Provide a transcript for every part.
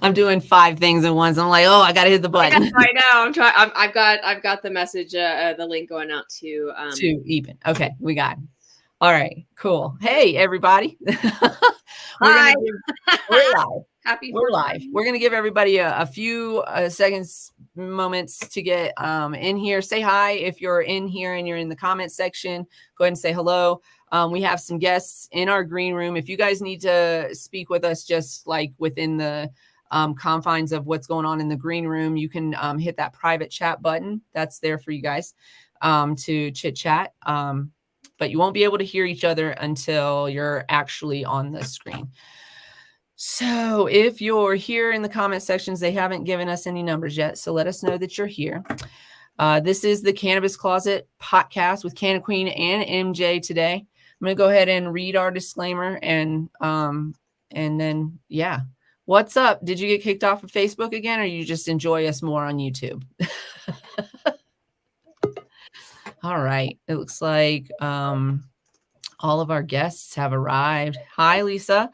I'm doing 5 things at once. I'm like, oh, I gotta hit the button. I know. I'm trying. I've got the message, the link going out to even. Okay, we got it. All right, cool. Hey, everybody. Hi. We're live. Happy We're live. We're going to give everybody a few seconds, moments to get in here. Say hi if you're in here and you're in the comment section. Go ahead and say hello. We have some guests in our green room. If you guys need to speak with us just like within the confines of what's going on in the green room, you can hit that private chat button. That's there for you guys to chit chat. But you won't be able to hear each other until you're actually on the screen. So if you're here in the comment sections, they haven't given us any numbers yet. So let us know that you're here. This is the Cannabis Closet podcast with Canna Queen and MJ today. I'm going to go ahead and read our disclaimer and then, yeah. What's up? Did you get kicked off of Facebook again, or you just enjoy us more on YouTube? All right. It looks like all of our guests have arrived. Hi, Lisa.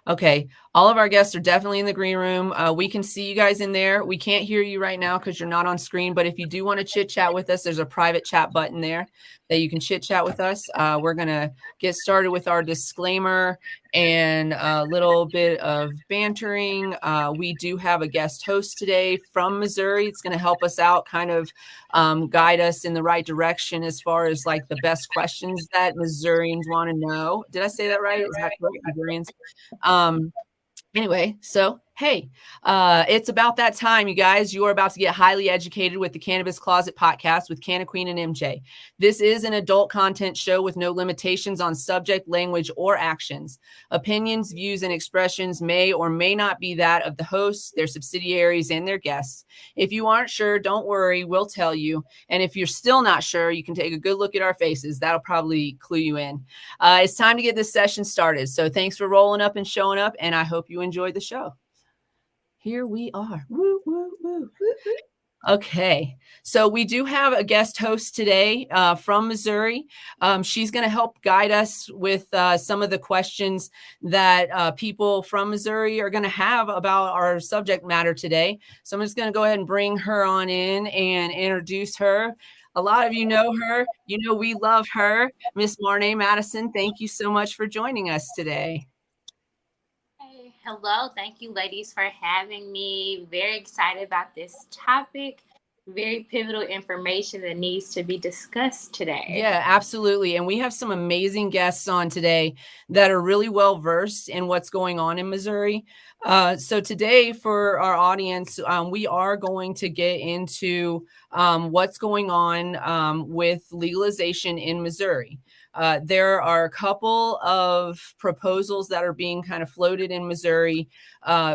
Okay. All of our guests are definitely in the green room. We can see you guys in there. We can't hear you right now because you're not on screen. But if you do want to chit chat with us, there's a private chat button there that you can chit chat with us. We're going to get started with our disclaimer and a little bit of bantering. We do have a guest host today from Missouri. It's going to help us out, kind of guide us in the right direction as far as like the best questions that Missourians want to know. Did I say that right? Is that correct, Missourians? Anyway, so hey, it's about that time, you guys. You are about to get highly educated with the Cannabis Closet podcast with Canna Queen and MJ. This is an adult content show with no limitations on subject, language, or actions. Opinions, views, and expressions may or may not be that of the hosts, their subsidiaries, and their guests. If you aren't sure, don't worry, we'll tell you. And if you're still not sure, you can take a good look at our faces. That'll probably clue you in. It's time to get this session started. So thanks for rolling up and showing up, and I hope you enjoyed the show. Here we are. Woo, woo, woo. Okay. So we do have a guest host today from Missouri. She's going to help guide us with some of the questions that people from Missouri are going to have about our subject matter today. So I'm just going to go ahead and bring her on in and introduce her. A lot of you know her. You know we love her. Miss Marnay Madison, thank you so much for joining us today. Hello. Thank you, ladies, for having me. Very excited about this topic. Very pivotal information that needs to be discussed today. Yeah, absolutely. And we have some amazing guests on today that are really well versed in what's going on in Missouri. So today for our audience, we are going to get into what's going on with legalization in Missouri. There are a couple of proposals that are being kind of floated in Missouri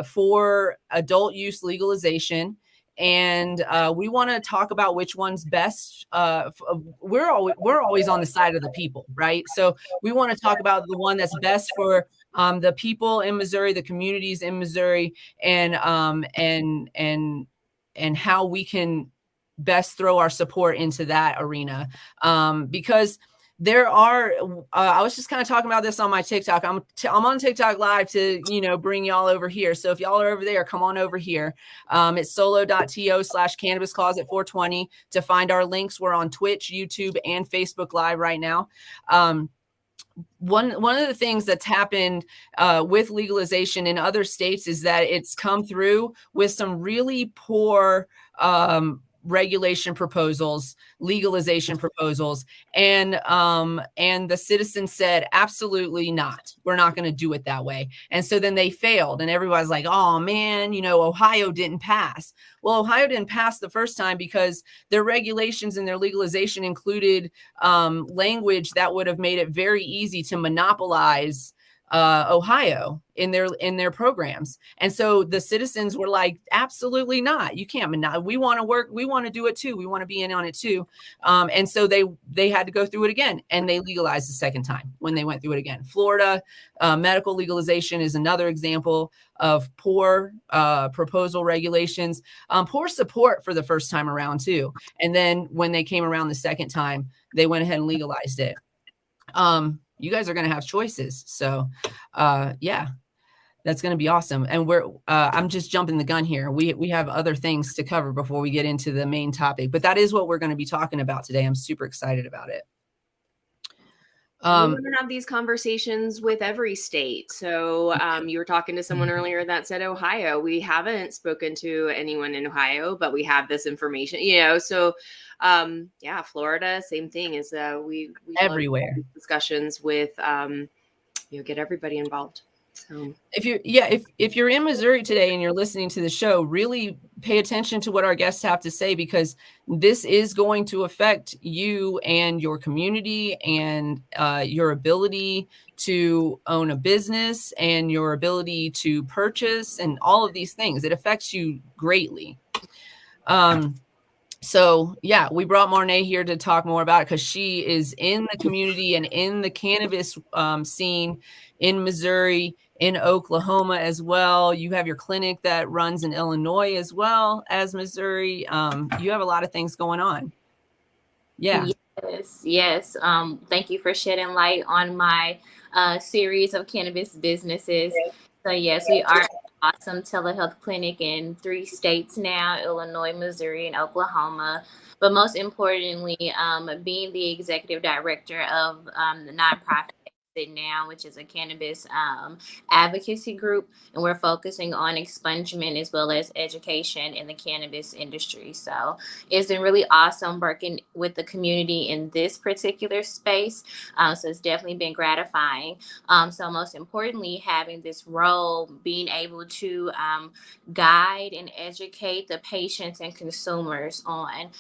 for adult use legalization. And we want to talk about which one's best. We're always on the side of the people, right? So we want to talk about the one that's best for the people in Missouri, the communities in Missouri, and how we can best throw our support into that arena, because there are, I was just kind of talking about this on my TikTok. I'm on TikTok live to, bring y'all over here. So if y'all are over there, come on over here. It's solo.to/cannabiscloset420 to find our links. We're on Twitch, YouTube, and Facebook Live right now. One of the things that's happened with legalization in other states is that it's come through with some really poor legalization proposals, and the citizens said, absolutely not. We're not going to do it that way. And so then they failed, and everybody's like, oh man, Ohio didn't pass. Well, Ohio didn't pass the first time because their regulations and their legalization included language that would have made it very easy to monopolize Ohio in their programs. And so the citizens were like, absolutely not. You can't. We want to work. We want to do it too. We want to be in on it too. And so they had to go through it again, and they legalized the second time when they went through it again. Florida medical legalization is another example of poor proposal regulations, poor support for the first time around too. And then when they came around the second time, they went ahead and legalized it. You guys are going to have choices. So, yeah. That's going to be awesome. And I'm just jumping the gun here. We have other things to cover before we get into the main topic, but that is what we're going to be talking about today. I'm super excited about it. We want to have these conversations with every state. So you were talking to someone earlier that said Ohio. We haven't spoken to anyone in Ohio, but we have this information, So yeah, Florida, same thing. Is we everywhere discussions with get everybody involved. So if you're in Missouri today and you're listening to the show, really pay attention to what our guests have to say, because this is going to affect you and your community and your ability to own a business and your ability to purchase and all of these things. It affects you greatly. So yeah, we brought Marnay here to talk more about it because she is in the community and in the cannabis scene in Missouri, in Oklahoma as well. You have your clinic that runs in Illinois as well as Missouri. You have a lot of things going on. Yeah. Yes. Thank you for shedding light on my series of cannabis businesses. So yes, we are an awesome telehealth clinic in 3 states now: Illinois, Missouri, and Oklahoma. But most importantly, being the executive director of the nonprofit now, which is a cannabis advocacy group, and we're focusing on expungement as well as education in the cannabis industry. So it's been really awesome working with the community in this particular space. So it's definitely been gratifying. So most importantly, having this role, being able to guide and educate the patients and consumers on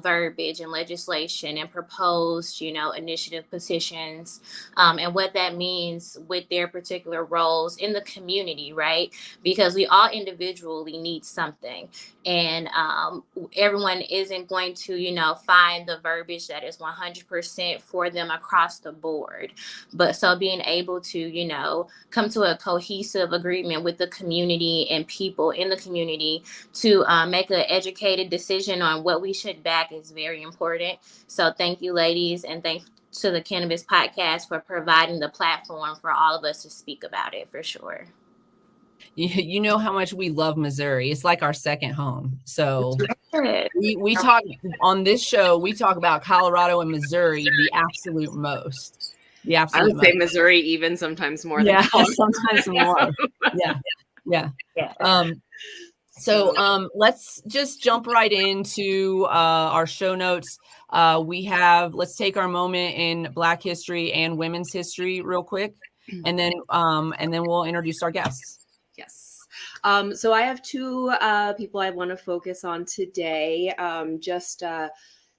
verbiage and legislation and proposed, initiative petitions, and what that means with their particular roles in the community, right? Because we all individually need something, and everyone isn't going to, find the verbiage that is 100% for them across the board. But so being able to, come to a cohesive agreement with the community and people in the community to make an educated decision on what we should back is very important. So thank you, ladies, and thanks to the Cannabis Podcast for providing the platform for all of us to speak about it, for sure. You know how much we love Missouri. It's like our second home. So we talk on this show, we talk about Colorado and Missouri the absolute most. I would say Missouri even sometimes more than Colorado. Sometimes more. Yeah. So let's just jump right into our show notes. Let's take our moment in Black history and women's history real quick, and then we'll introduce our guests. Yes. So I have 2 people I want to focus on today.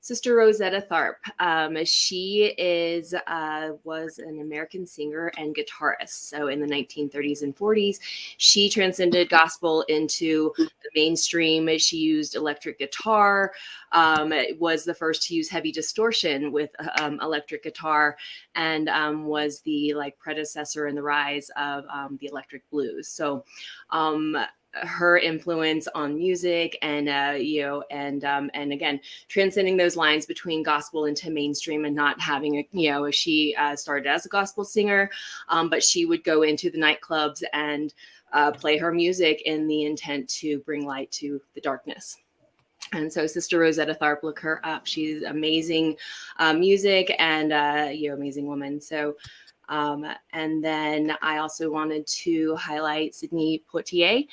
Sister Rosetta Tharpe. She was an American singer and guitarist. So in the 1930s and 40s, she transcended gospel into the mainstream. She used electric guitar, was the first to use heavy distortion with electric guitar, and was the predecessor in the rise of the electric blues. So her influence on music and again, transcending those lines between gospel into mainstream and not having she started as a gospel singer, but she would go into the nightclubs and play her music in the intent to bring light to the darkness. And so Sister Rosetta Tharpe, look her up. She's amazing music and amazing woman. So and then I also wanted to highlight Sidney Poitier.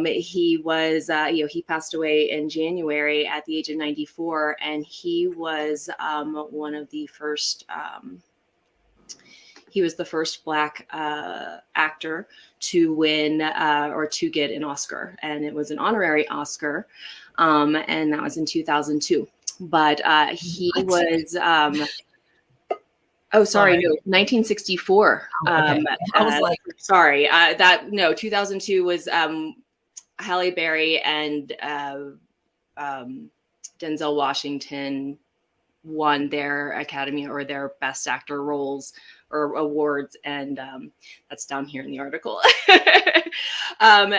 He was, he passed away in January at the age of 94, and he was one of the first. He was the first Black actor to win or to get an Oscar, and it was an honorary Oscar, and that was in 2002. But he was. Oh, sorry, no, 1964. Okay. I was like, sorry, 2002 was Halle Berry and Denzel Washington won their Academy or their Best Actor roles or awards, and that's down here in the article.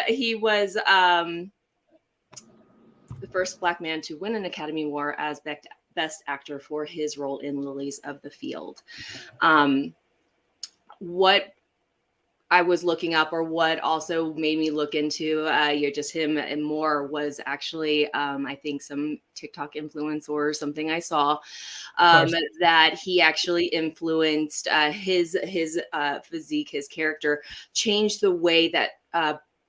He was the first Black man to win an Academy Award as Best Actor for his role in Lilies of the Field. What I was looking up, or what also made me look into just him and more, was actually I think some TikTok influencer or something I saw that he actually influenced his physique, his character, changed the way that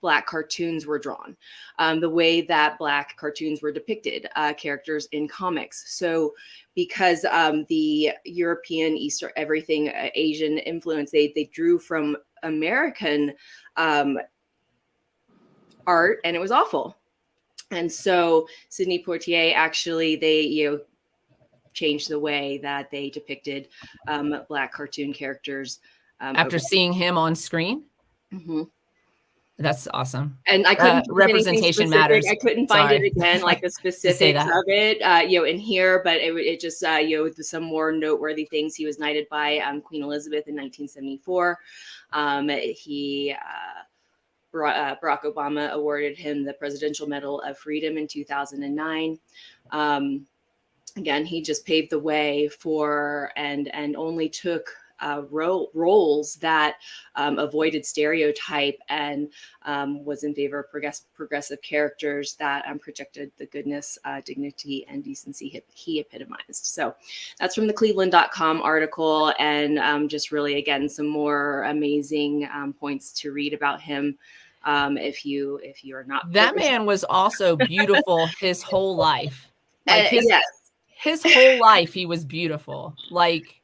Black cartoons were drawn, the way that Black cartoons were depicted, characters in comics. So because the European, Eastern, everything, Asian influence, they drew from American art, and it was awful. And so Sidney Poitier, actually, they changed the way that they depicted Black cartoon characters after seeing him on screen. Mm-hmm. That's awesome. And I couldn't representation matters. I couldn't find it again, like the specifics of it, in here, but it just, some more noteworthy things. He was knighted by Queen Elizabeth in 1974. Barack Obama awarded him the Presidential Medal of Freedom in 2009. Again, he just paved the way for and only took roles that avoided stereotype and was in favor of progressive characters that projected the goodness, dignity, and decency he epitomized. So that's from the Cleveland.com article, and just really, again, some more amazing points to read about him. If you are not, that man was also beautiful his whole life. Like his whole life, he was beautiful. Like,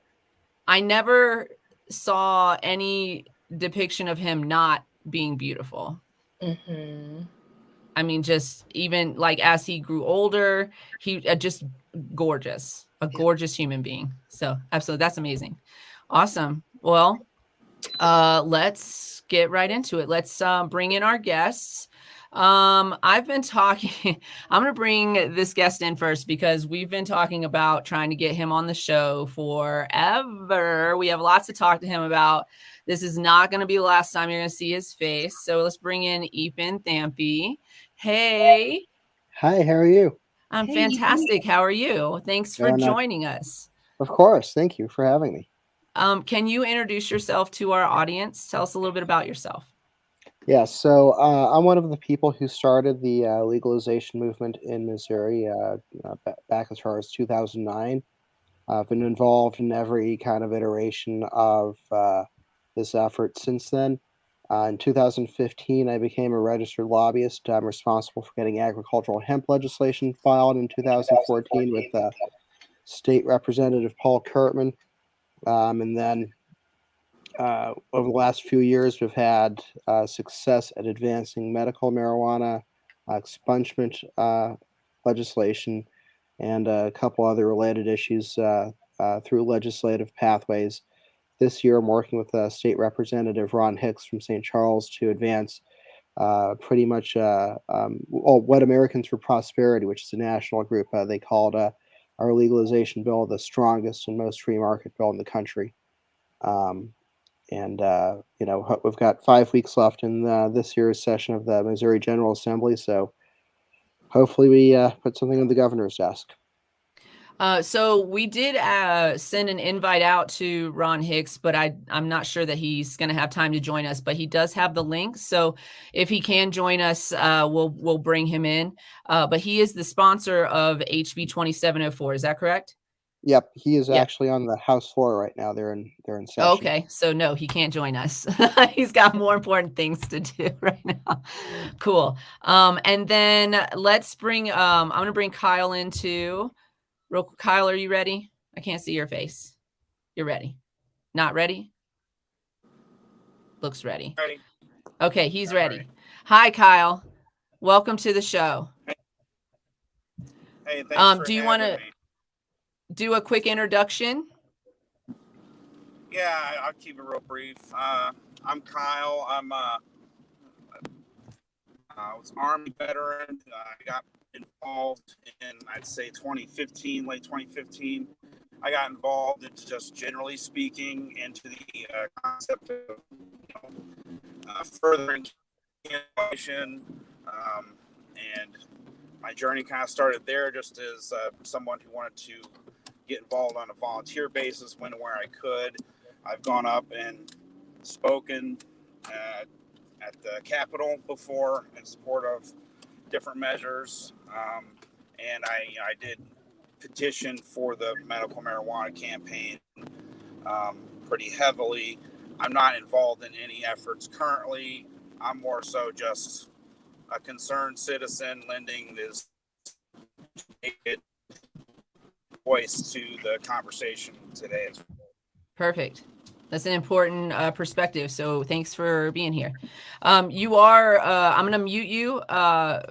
I never saw any depiction of him not being beautiful. Mm-hmm. I mean, just even like as he grew older, he just gorgeous, gorgeous human being. So absolutely, that's amazing. Awesome. Well, let's get right into it. Let's bring in our guests. I've been talking, I'm going to bring this guest in first because we've been talking about trying to get him on the show forever. We have lots to talk to him about. This is not going to be the last time you're going to see his face. So let's bring in Ethan Thampy. Hey. Hi, how are you? I'm fantastic. How are you? Thanks for joining us. Of course. Thank you for having me. Can you introduce yourself to our audience? Tell us a little bit about yourself. Yeah, so I'm one of the people who started the legalization movement in Missouri back as far as 2009. I've been involved in every kind of iteration of this effort since then. In 2015, I became a registered lobbyist. I'm responsible for getting agricultural hemp legislation filed in 2014 with State Representative Paul Kurtman. And then over the last few years, we've had success at advancing medical marijuana, expungement legislation, and a couple other related issues through legislative pathways. This year, I'm working with State Representative Ron Hicks from St. Charles to advance pretty much What Americans for Prosperity, which is a national group. They called our legalization bill the strongest and most free market bill in the country. We've got 5 weeks left in this year's session of the Missouri General Assembly, so hopefully we put something on the governor's desk. So we did send an invite out to Ron Hicks, but I'm not sure that he's going to have time to join us, but he does have the link. So if he can join us, we'll bring him in. But he is the sponsor of HB2704. Is that correct? Yep, he is actually on the House floor right now. They're in session. Okay, so no, he can't join us. He's got more important things to do right now. Cool. And then let's bring. I'm going to bring Kyle in too. Kyle, are you ready? I can't see your face. You're ready. Not ready? Looks ready. Ready. Okay, he's ready. Hi, Kyle. Welcome to the show. Hey, thanks for do you want to me. Do a quick introduction? Yeah, I'll keep it real brief. I'm Kyle. I'm I was Army veteran. I got involved in, I'd say, late 2015. I got involved in, just generally speaking, into the concept of furthering innovation, and my journey kind of started there just as someone who wanted to get involved on a volunteer basis when and where I could. I've gone up and spoken at the Capitol before in support of different measures, and I did petition for the medical marijuana campaign pretty heavily. I'm not involved in any efforts currently. I'm more so just a concerned citizen lending this voice to the conversation today. Perfect. That's an important perspective. So thanks for being here. You are, I'm going to mute you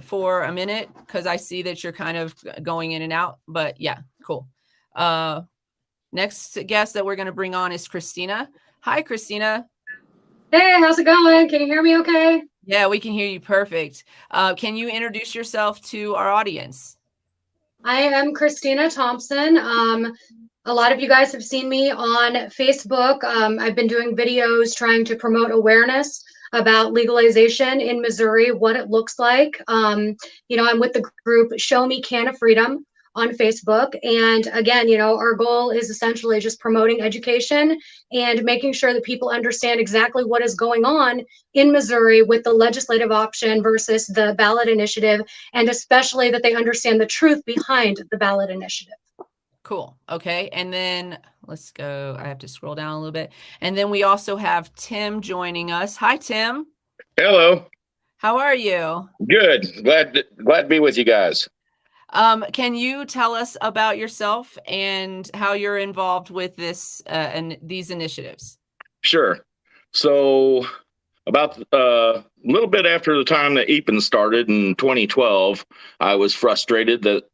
for a minute because I see that you're kind of going in and out, but yeah, cool. Next guest that we're going to bring on is Christina. Hi, Christina. Hey, how's it going? Can you hear me okay? Yeah, we can hear you perfect. Can you introduce yourself to our audience? I am Christina Thompson. A lot of you guys have seen me on Facebook. I've been doing videos trying to promote awareness about legalization in Missouri, what it looks like. I'm with the group Show Me Can of Freedom on Facebook. And again, our goal is essentially just promoting education and making sure that people understand exactly what is going on in Missouri with the legislative option versus the ballot initiative, and especially that they understand the truth behind the ballot initiative. Cool. Okay. And then let's go. I have to scroll down a little bit. And then we also have Tim joining us. Hi, Tim. Hello. How are you? Good. Glad to be with you guys. Can you tell us about yourself and how you're involved with this and these initiatives? Sure. So about a little bit after the time that EPN started in 2012, I was frustrated that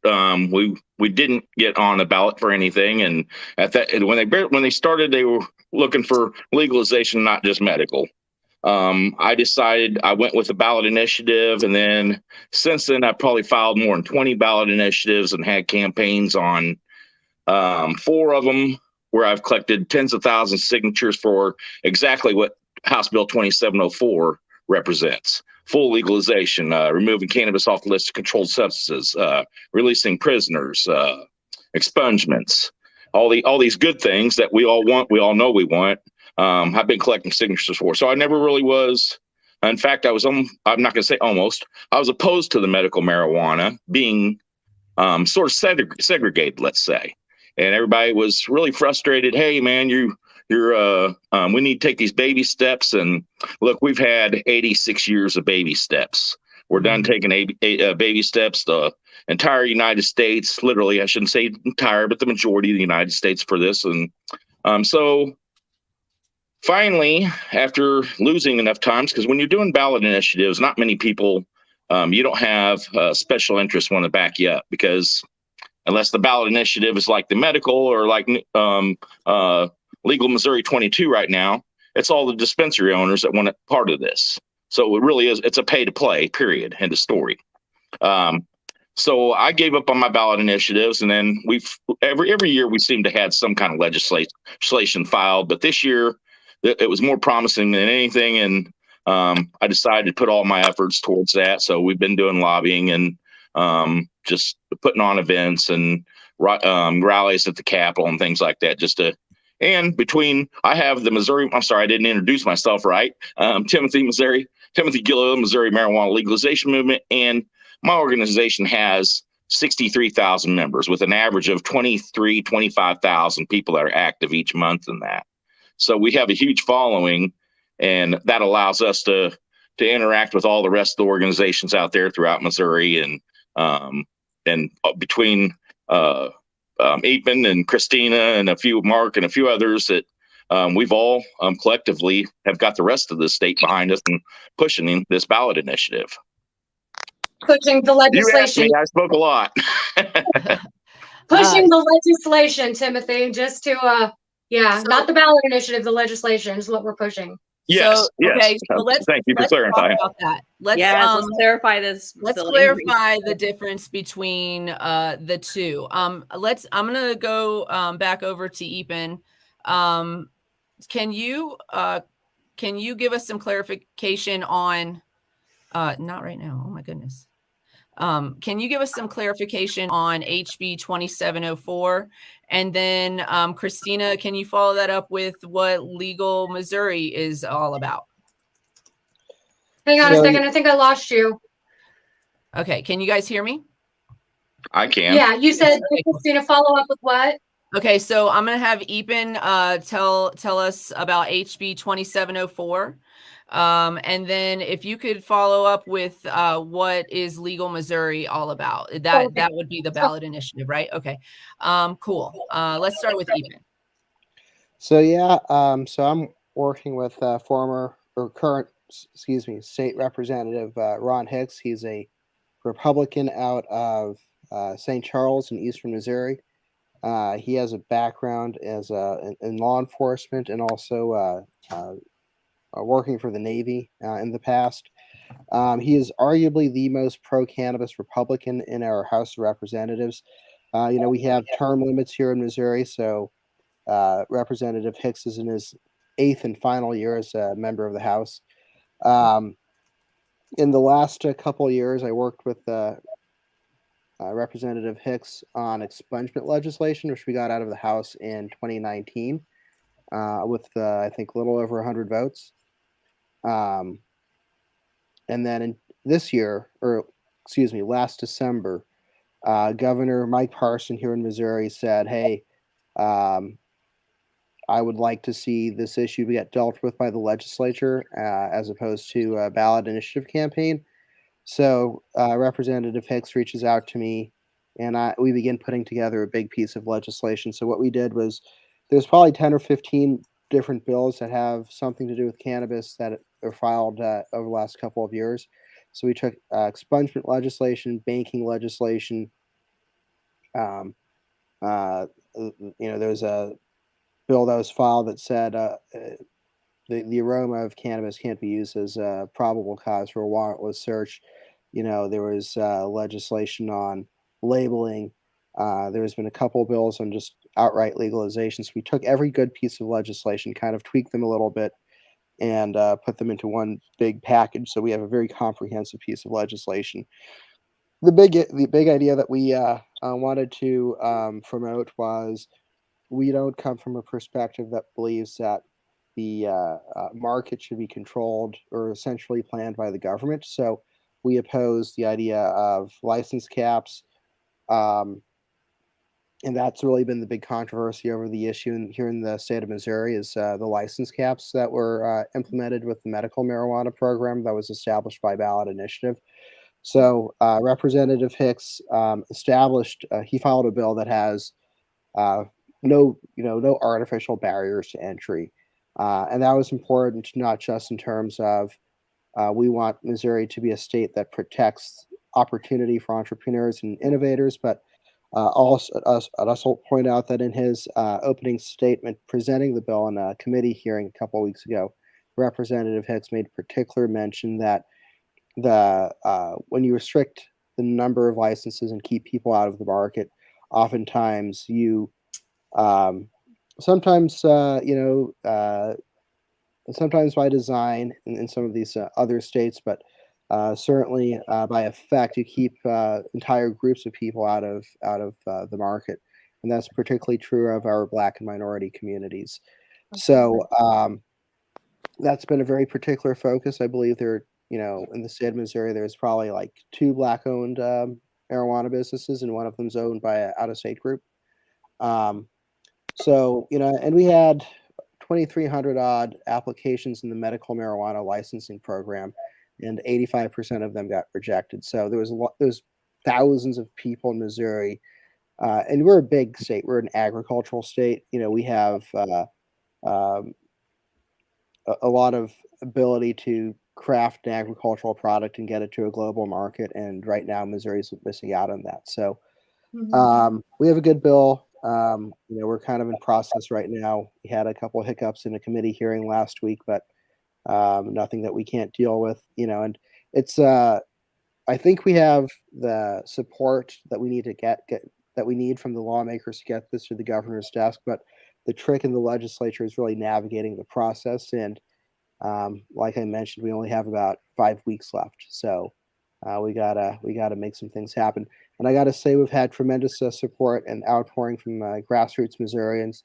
we didn't get on the ballot for anything. And at that, when they started, they were looking for legalization, not just medical. I decided I went with the ballot initiative, and then since then I've probably filed more than 20 ballot initiatives and had campaigns on 4 of them where I've collected tens of thousands of signatures for exactly what House Bill 2704 represents: full legalization, removing cannabis off the list of controlled substances, releasing prisoners, expungements, all these good things that we all want, we all know we want. I've been collecting signatures for. So I never really was. In fact, I'm not going to say almost. I was opposed to the medical marijuana being sort of segregated, let's say. And everybody was really frustrated. Hey, man, we need to take these baby steps. And look, we've had 86 years of baby steps. We're done taking baby steps. The entire United States, literally, I shouldn't say entire, but the majority of the United States for this. And so finally, after losing enough times, because when you're doing ballot initiatives, not many people, you don't have special interests want to back you up, because unless the ballot initiative is like the medical or like Legal Missouri 22 right now, it's all the dispensary owners that want a part of this. So it really is, it's a pay to play, period, end of story. So I gave up on my ballot initiatives, and then every year we seem to have some kind of legislation filed, but this year it was more promising than anything, and I decided to put all my efforts towards that. So we've been doing lobbying and just putting on events and rallies at the Capitol and things like that. I have the Missouri, I'm sorry, I didn't introduce myself right. Timothy Gilliam, Missouri Marijuana Legalization Movement. And my organization has 63,000 members with an average of 25,000 people that are active each month in that. So we have a huge following, and that allows us to interact with all the rest of the organizations out there throughout Missouri, and between EPN and Christina and Mark and a few others that we've all collectively have got the rest of the state behind us and pushing this ballot initiative. Pushing the legislation. You asked me, I spoke a lot. Pushing the legislation, Timothy, just to not the ballot initiative, the legislation is what we're pushing. Yes. Okay, so thank you for clarifying that. Let's clarify this. Let's clarify the difference between the two. I'm gonna go back over to EPN. Can you give us some clarification on not right now? Oh my goodness. Can you give us some clarification on HB 2704? And then Christina, can you follow that up with what Legal Missouri is all about? Hang on a So- second. I think I lost you. Okay, can you guys hear me? I can. Yeah, you said, Okay, cool. Christina, follow up with what? Okay, so I'm gonna have Epen tell us about HB 2704. And then if you could follow up with what is Legal Missouri all about. That would be the ballot initiative, right? Okay. Cool. Let's start with Epen. So yeah, so I'm working with former or current, state representative Ron Hicks. He's a Republican out of St. Charles in eastern Missouri. He has a background as in law enforcement and also working for the Navy in the past. He is arguably the most pro-cannabis Republican in our House of Representatives. We have term limits here in Missouri, so Representative Hicks is in his 8th and final year as a member of the House. In the last couple of years, I worked with Representative Hicks on expungement legislation, which we got out of the House in 2019 with, I think, a little over 100 votes. And then in this year, last December, Governor Mike Parson here in Missouri said, hey, I would like to see this issue get dealt with by the legislature as opposed to a ballot initiative campaign. So Representative Hicks reaches out to me, and we begin putting together a big piece of legislation. So what we did was there's probably 10 or 15 different bills that have something to do with cannabis that are filed over the last couple of years. So we took expungement legislation, banking legislation. There's a bill that was filed that said the aroma of cannabis can't be used as a probable cause for a warrantless search. There was legislation on labeling. There's been a couple of bills on just outright legalization. So we took every good piece of legislation, kind of tweaked them a little bit, and put them into one big package. So we have a very comprehensive piece of legislation. The big idea that we wanted to promote was we don't come from a perspective that believes that the market should be controlled or essentially planned by the government. So we oppose the idea of license caps. And that's really been the big controversy over the issue here in the state of Missouri is the license caps that were implemented with the medical marijuana program that was established by ballot initiative. So Representative Hicks he filed a bill that has no artificial barriers to entry. And that was important, not just in terms of we want Missouri to be a state that protects opportunity for entrepreneurs and innovators, but I'd also point out that in his opening statement presenting the bill in a committee hearing a couple of weeks ago, Representative Hicks made particular mention that when you restrict the number of licenses and keep people out of the market, oftentimes you sometimes by design in some of these other states, but certainly by effect, you keep entire groups of people out of the market, and that's particularly true of our Black and minority communities. So that's been a very particular focus. I believe in the state of Missouri, there's probably like 2 Black-owned marijuana businesses, and one of them's owned by an out-of-state group. And we had 2,300 odd applications in the medical marijuana licensing program, and 85% of them got rejected. So there's thousands of people in Missouri, and we're a big state. We're an agricultural state. We have a lot of ability to craft an agricultural product and get it to a global market. And right now, Missouri's missing out on that. So we have a good bill. We're kind of in process right now. We had a couple of hiccups in a committee hearing last week, but nothing that we can't deal with. And it's I think we have the support that we need to get that we need from the lawmakers to get this to the governor's desk. But the trick in the legislature is really navigating the process. And like I mentioned, we only have about 5 weeks left. So we gotta make some things happen. And I gotta say, we've had tremendous support and outpouring from grassroots Missourians.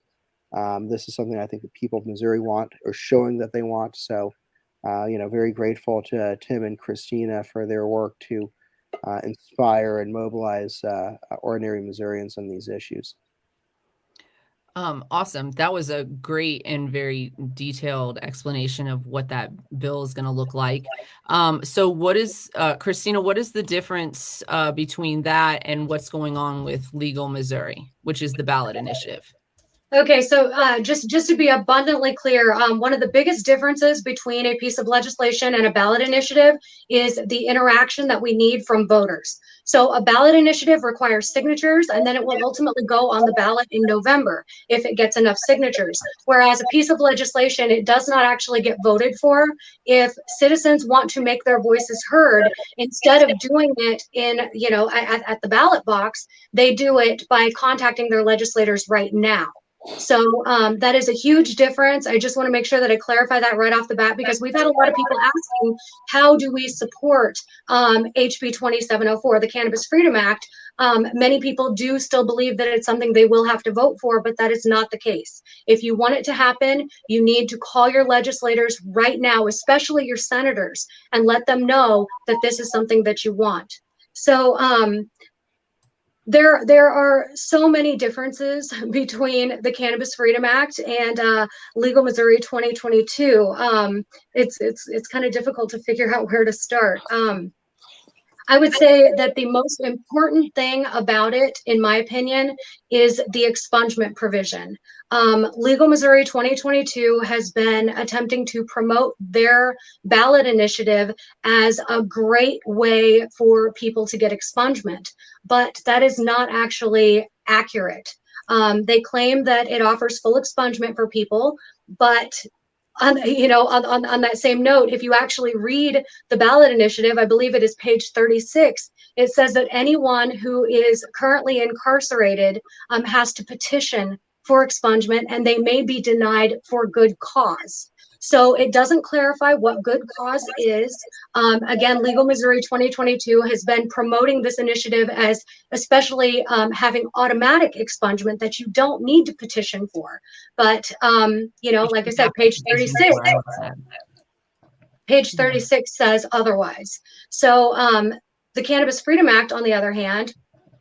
This is something I think the people of Missouri want, or showing that they want. So very grateful to Tim and Christina for their work to inspire and mobilize ordinary Missourians on these issues. Awesome. That was a great and very detailed explanation of what that bill is going to look like. So what is, Christina, what is the difference between that and what's going on with Legal Missouri, which is the ballot initiative? Okay, so just to be abundantly clear, one of the biggest differences between a piece of legislation and a ballot initiative is the interaction that we need from voters. So a ballot initiative requires signatures, and then it will ultimately go on the ballot in November if it gets enough signatures. Whereas a piece of legislation, it does not actually get voted for. If citizens want to make their voices heard, instead of doing it in, at the ballot box, they do it by contacting their legislators right now. So that is a huge difference. I just want to make sure that I clarify that right off the bat, because we've had a lot of people asking, how do we support HB2704, the Cannabis Freedom Act? Many people do still believe that it's something they will have to vote for, but that is not the case. If you want it to happen, you need to call your legislators right now, especially your senators, and let them know that this is something that you want. So there are so many differences between the Cannabis Freedom Act and Legal Missouri 2022. It's kind of difficult to figure out where to start. I would say that the most important thing about it, in my opinion, is the expungement provision. Legal Missouri 2022 has been attempting to promote their ballot initiative as a great way for people to get expungement, but that is not actually accurate. They claim that it offers full expungement for people, but on that same note, if you actually read the ballot initiative, I believe it is page 36, it says that anyone who is currently incarcerated has to petition for expungement, and they may be denied for good cause. So it doesn't clarify what good cause is. Again, Legal Missouri 2022 has been promoting this initiative as especially having automatic expungement that you don't need to petition for. But, like I said, page 36 says otherwise. So the Cannabis Freedom Act, on the other hand,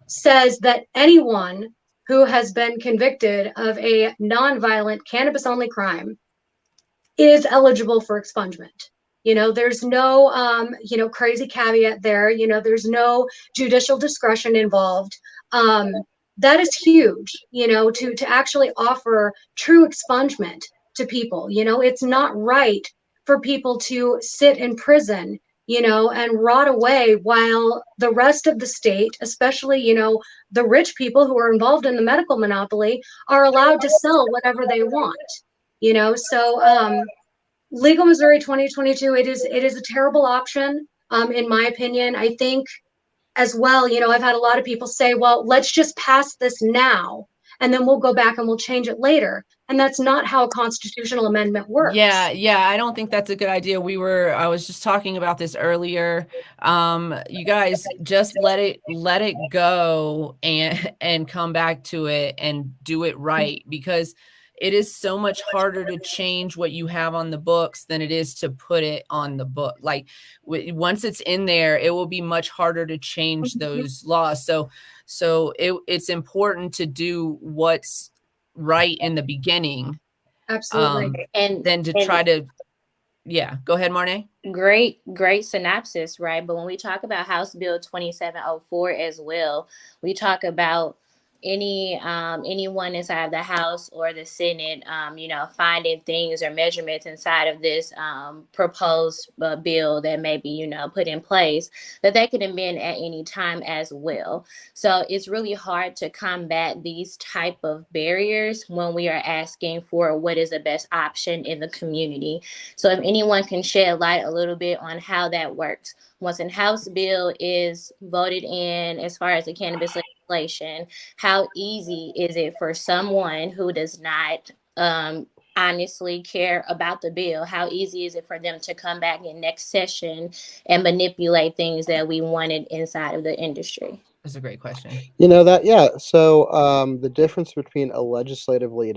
says that anyone who has been convicted of a nonviolent cannabis-only crime is eligible for expungement. There's no, crazy caveat there. There's no judicial discretion involved. That is huge, to actually offer true expungement to people. It's not right for people to sit in prison, and rot away while the rest of the state, especially, the rich people who are involved in the medical monopoly, are allowed to sell whatever they want. So Legal Missouri 2022, it is a terrible option, in my opinion. I think as well, I've had a lot of people say, well, let's just pass this now, and then we'll go back and we'll change it later. And that's not how a constitutional amendment works. Yeah, I don't think that's a good idea. I was just talking about this earlier. You guys just let it go and come back to it and do it right, because it is so much harder to change what you have on the books than it is to put it on the book. Like once it's in there, it will be much harder to change those laws. So it's important to do what's right in the beginning. Absolutely. And then to try to, go ahead, Marne. Great synopsis, right? But when we talk about House Bill 2704 as well, we talk about anyone inside the House or the Senate, finding things or measurements inside of this proposed bill that may be, put in place, that they can amend at any time as well. So it's really hard to combat these type of barriers when we are asking for what is the best option in the community. So if anyone can shed light a little bit on how that works. Once a House bill is voted in as far as the cannabis legislation, how easy is it for someone who does not honestly care about the bill? How easy is it for them to come back in next session and manipulate things that we wanted inside of the industry? That's a great question. Yeah. So the difference between a legislatively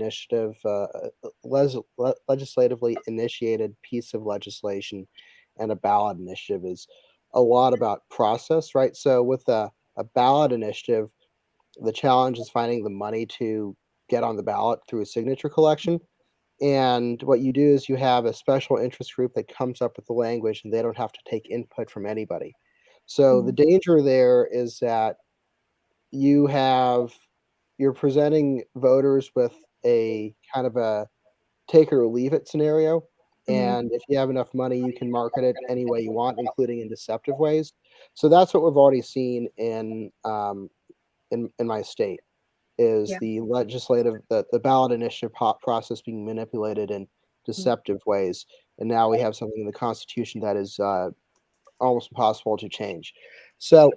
initiated piece of legislation and a ballot initiative is a lot about process, right? So with a ballot initiative, the challenge is finding the money to get on the ballot through a signature collection. And what you do is you have a special interest group that comes up with the language, and they don't have to take input from anybody. So the danger there is that you have you're presenting voters with a kind of a take it or leave it scenario. And if you have enough money, you can market it any way you want, including in deceptive ways. So that's what we've already seen in my state is Yeah. the ballot initiative process being manipulated in deceptive ways. And now we have something in the Constitution that is almost impossible to change. So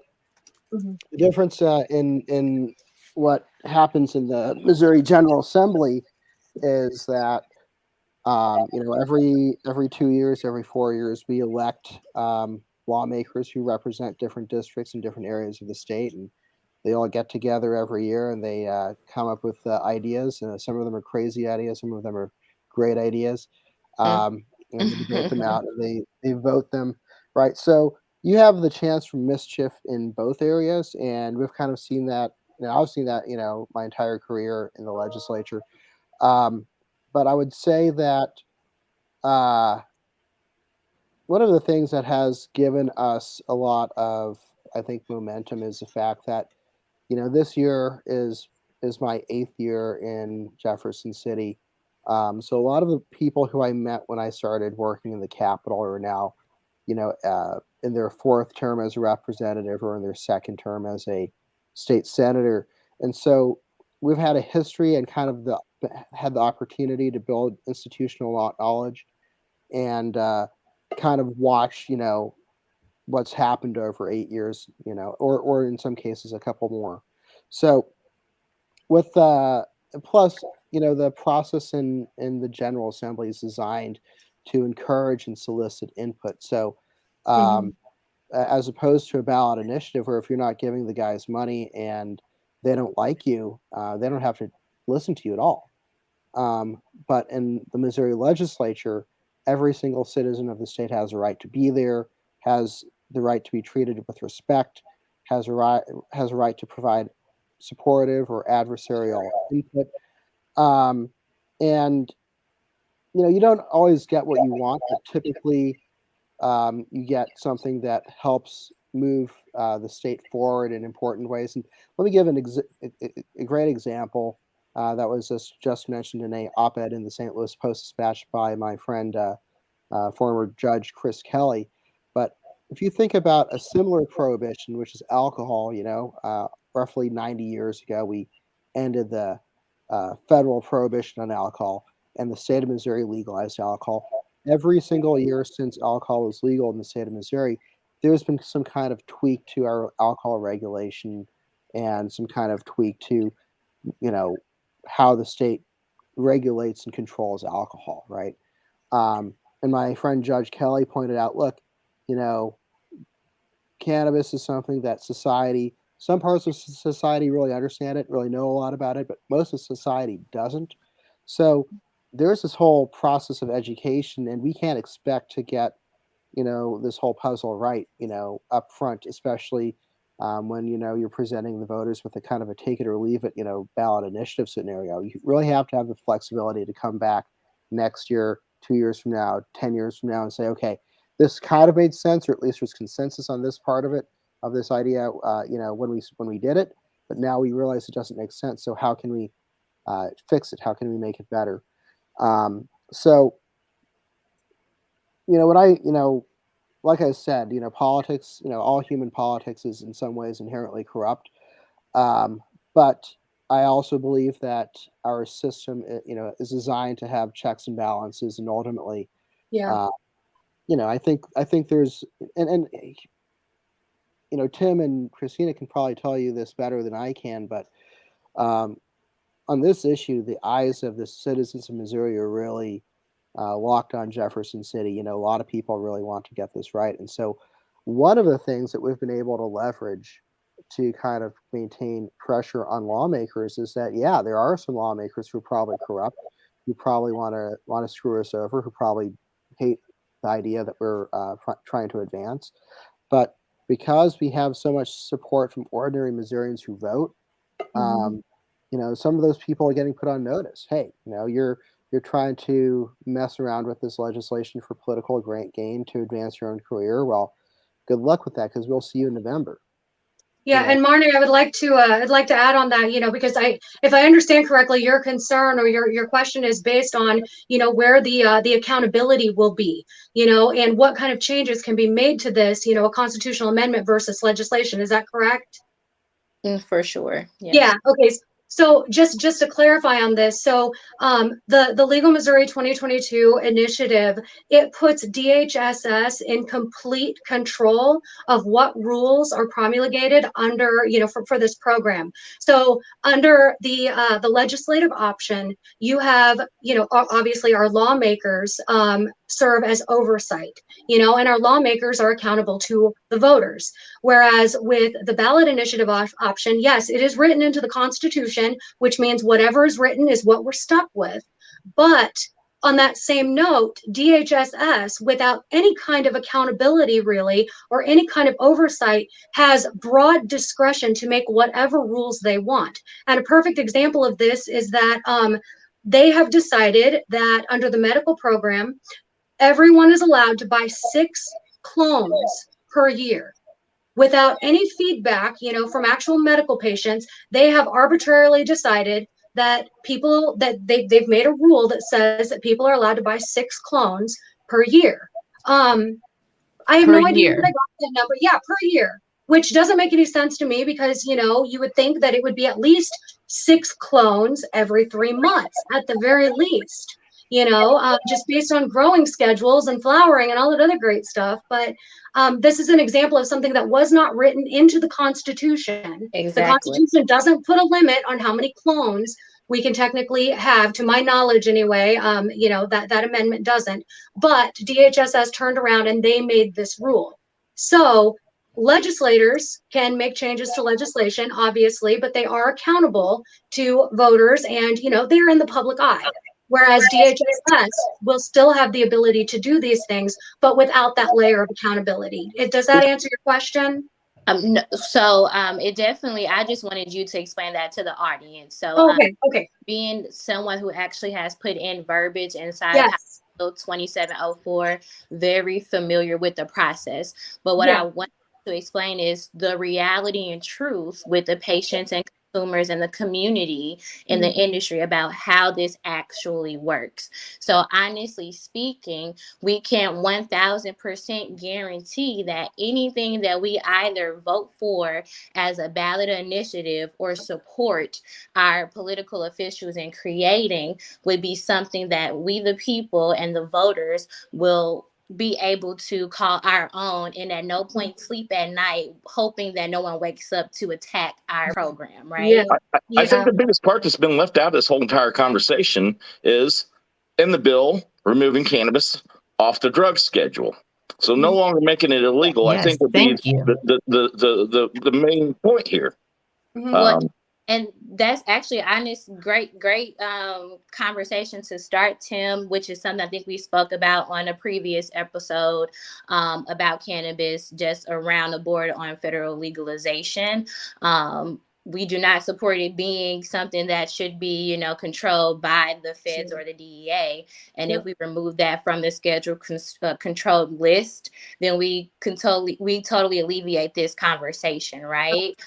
the difference in what happens in the Missouri General Assembly is that every 2 years, every 4 years, we elect lawmakers who represent different districts in different areas of the state, and they all get together every year and they come up with ideas. Some of them are crazy ideas, some of them are great ideas, and they debate them out and they vote them, right? So you have the chance for mischief in both areas, and we've kind of seen that. I've seen that my entire career in the legislature. But I would say that uh, one of the things that has given us a lot of, I think, momentum is the fact that this year is my 8th year in Jefferson City. So a lot of the people who I met when I started working in the Capitol are now, in their 4th term as a representative or in their 2nd term as a state senator. And so we've had a history and kind of had the opportunity to build institutional knowledge and kind of watch, what's happened over 8 years, or in some cases a couple more. So with plus, the process in the General Assembly is designed to encourage and solicit input. So as opposed to a ballot initiative where if you're not giving the guys money and they don't like you, they don't have to listen to you at all. But in the Missouri legislature, every single citizen of the state has a right to be there, has the right to be treated with respect, has a right to provide supportive or adversarial input. And you don't always get what you want, but typically you get something that helps move the state forward in important ways. And let me give a great example that was just mentioned in a op-ed in the St. Louis Post-Dispatch by my friend, former Judge Chris Kelly. But if you think about a similar prohibition, which is alcohol, roughly 90 years ago, we ended the federal prohibition on alcohol, and the state of Missouri legalized alcohol. Every single year since alcohol was legal in the state of Missouri, there's been some kind of tweak to our alcohol regulation and some kind of tweak to, how the state regulates and controls alcohol, right? And my friend Judge Kelly pointed out, look, cannabis is something that some parts of society really understand it, really know a lot about it, but most of society doesn't. So there's this whole process of education, and we can't expect to get, this whole puzzle right, up front, especially when, you're presenting the voters with a kind of a take it or leave it, ballot initiative scenario. You really have to have the flexibility to come back next year, 2 years from now, 10 years from now, and say, okay, this kind of made sense, or at least there's consensus on this part of it, of this idea, when we did it, but now we realize it doesn't make sense. So how can we fix it? How can we make it better? So, what like I said, politics, all human politics is in some ways inherently corrupt. But I also believe that our system, is designed to have checks and balances, and ultimately, Yeah. I think there's, and Tim and Christina can probably tell you this better than I can, but on this issue, the eyes of the citizens of Missouri are really locked on Jefferson City. A lot of people really want to get this right. And so one of the things that we've been able to leverage to kind of maintain pressure on lawmakers is that, yeah, there are some lawmakers who are probably corrupt, who probably want to screw us over, who probably hate the idea that we're trying to advance. But because we have so much support from ordinary Missourians who vote, some of those people are getting put on notice. Hey, you're trying to mess around with this legislation for political gain to advance your own career. Well, good luck with that, because we'll see you in November. Yeah, and Marnie, I'd like to add on that, because if I understand correctly, your concern or your question is based on, where the accountability will be, and what kind of changes can be made to this, a constitutional amendment versus legislation. Is that correct? For sure. Yes. Yeah. Okay. So just to clarify on this, so the Legal Missouri 2022 initiative, it puts DHSS in complete control of what rules are promulgated under, for this program. So under the legislative option, you have, obviously our lawmakers serve as oversight, and our lawmakers are accountable to the voters. Whereas with the ballot initiative option, yes, it is written into the Constitution, which means whatever is written is what we're stuck with. But on that same note, DHSS, without any kind of accountability really, or any kind of oversight, has broad discretion to make whatever rules they want. And a perfect example of this is that they have decided that under the medical program, everyone is allowed to buy 6 clones per year. Without any feedback, from actual medical patients, they have arbitrarily decided that they've made a rule that says that people are allowed to buy 6 clones per year. I have no idea where I got that number. Yeah, per year, which doesn't make any sense to me because, you would think that it would be at least 6 clones every 3 months at the very least. Just based on growing schedules and flowering and all that other great stuff. But this is an example of something that was not written into the Constitution. Exactly. The Constitution doesn't put a limit on how many clones we can technically have, to my knowledge anyway. That amendment doesn't. But DHSS turned around and they made this rule. So legislators can make changes to legislation, obviously, but they are accountable to voters and, they're in the public eye. Whereas DHSS will still have the ability to do these things, but without that layer of accountability. Does that answer your question? No, so it definitely, I just wanted you to explain that to the audience. So okay. Being someone who actually has put in verbiage inside Yes. Bill 2704, very familiar with the process. But what I want to explain is the reality and truth with the patients and consumers and the community in the industry about how this actually works. So honestly speaking, we can't 1000% guarantee that anything that we either vote for as a ballot initiative or support our political officials in creating would be something that we the people and the voters will be able to call our own and at no point sleep at night hoping that no one wakes up to attack our program, right? I think the biggest part that's been left out of this whole entire conversation is in the bill removing cannabis off the drug schedule. So no longer making it illegal, I think would be the main point here. And that's actually honest, great conversation to start, Tim, which is something I think we spoke about on a previous episode about cannabis, just around the board on federal legalization. We do not support it being something that should be, controlled by the feds or the DEA. And if we remove that from the schedule controlled list, then we totally alleviate this conversation, right?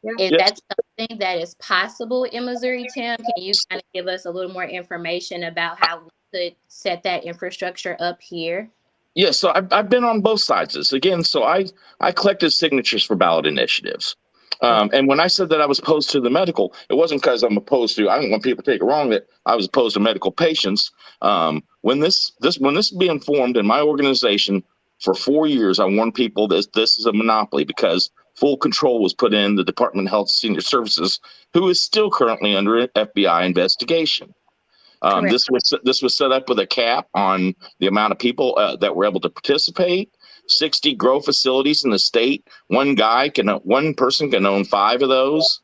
If that's something that is possible in Missouri, Tim, can you kind of give us a little more information about how we could set that infrastructure up here? Yeah, so I've been on both sides of this. Again, so I collected signatures for ballot initiatives. And when I said that I was opposed to the medical, it wasn't because I'm opposed to, I don't want people to take it wrong that I was opposed to medical patients. When this is being formed in my organization for 4 years, I warned people that this is a monopoly because full control was put in the Department of Health and Senior Services, who is still currently under an FBI investigation. This was set up with a cap on the amount of people that were able to participate. 60 grow facilities in the state. One person can own 5 of those.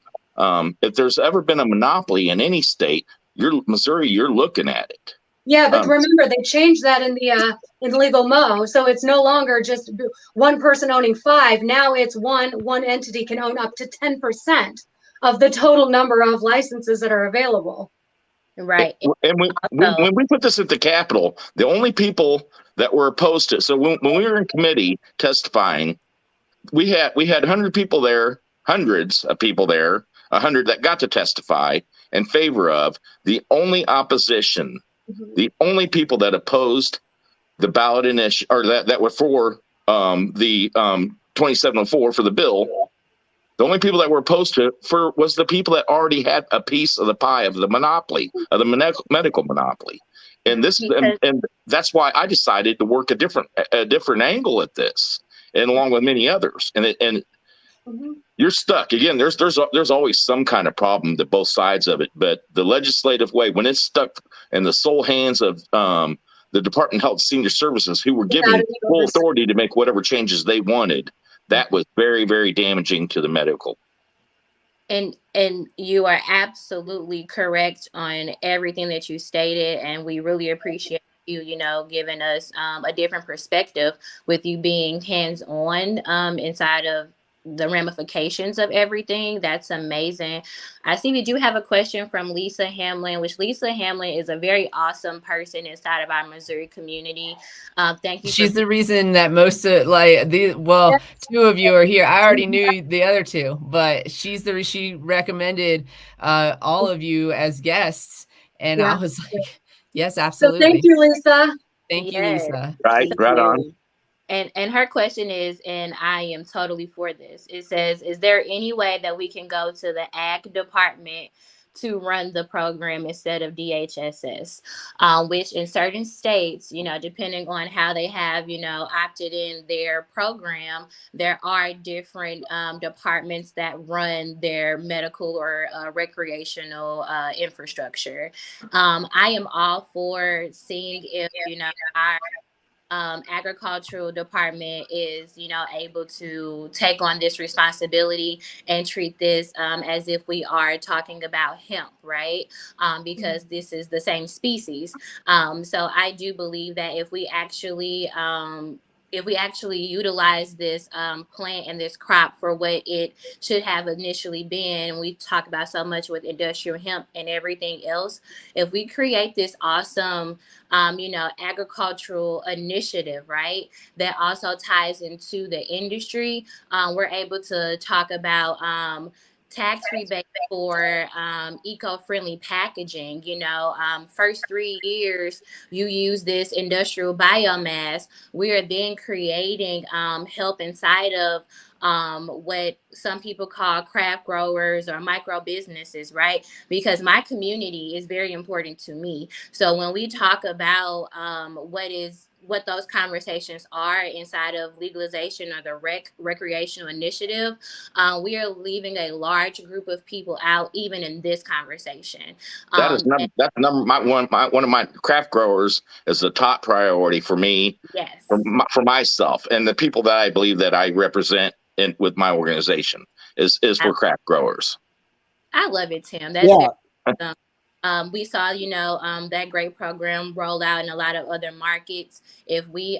If there's ever been a monopoly in any state, Missouri, you're looking at it. Yeah, but remember they changed that in the legal MO, so it's no longer just one person owning 5. Now it's one entity can own up to 10% of the total number of licenses that are available. Right. And when we put this at the Capitol, the only people that were opposed to it, so when we were in committee testifying, we had 100 people there, hundreds of people there, 100 that got to testify in favor of. The only opposition, the only people that opposed the ballot initiative, or that were for the 2704 for the bill, the only people that were opposed to it was the people that already had a piece of the pie of the monopoly, of the medical monopoly. And that's why I decided to work a different angle at this, and along with many others. And you're stuck again. There's always some kind of problem to both sides of it. But the legislative way, when it's stuck in the sole hands of the Department of Health Senior Services, who were given full authority to make whatever changes they wanted, that was very, very damaging to the medical. And you are absolutely correct on everything that you stated, and we really appreciate you, giving us a different perspective with you being hands-on inside of the ramifications of everything. That's amazing. I see we do have a question from Lisa Hamlin, which Lisa Hamlin is a very awesome person inside of our Missouri community. Thank you. She's the reason that most of two of you are here. I already knew the other 2, but she recommended all of you as guests. And I was like, yes, absolutely. So thank you, Lisa. Thank you, Lisa. Right on. And her question is, and I am totally for this, it says, is there any way that we can go to the ag department to run the program instead of DHSS, which in certain states, depending on how they have, opted in their program, there are different departments that run their medical or recreational infrastructure. I am all for seeing if, our agricultural department is, able to take on this responsibility and treat this as if we are talking about hemp, right? Because this is the same species. So I do believe that if we actually utilize this plant and this crop for what it should have initially been, we talk about so much with industrial hemp and everything else, if we create this awesome, agricultural initiative, right, that also ties into the industry, we're able to talk about tax rebate for eco-friendly packaging. First 3 years you use this industrial biomass, we are then creating help inside of what some people call craft growers or micro businesses, right? Because my community is very important to me. So when we talk about what those conversations are inside of legalization or the recreational initiative, we are leaving a large group of people out, even in this conversation. That's one of my craft growers is the top priority for me. Yes. For myself and the people that I believe that I represent with my organization is for craft growers. I love it, Tim. That's awesome. We saw, that great program roll out in a lot of other markets. If we,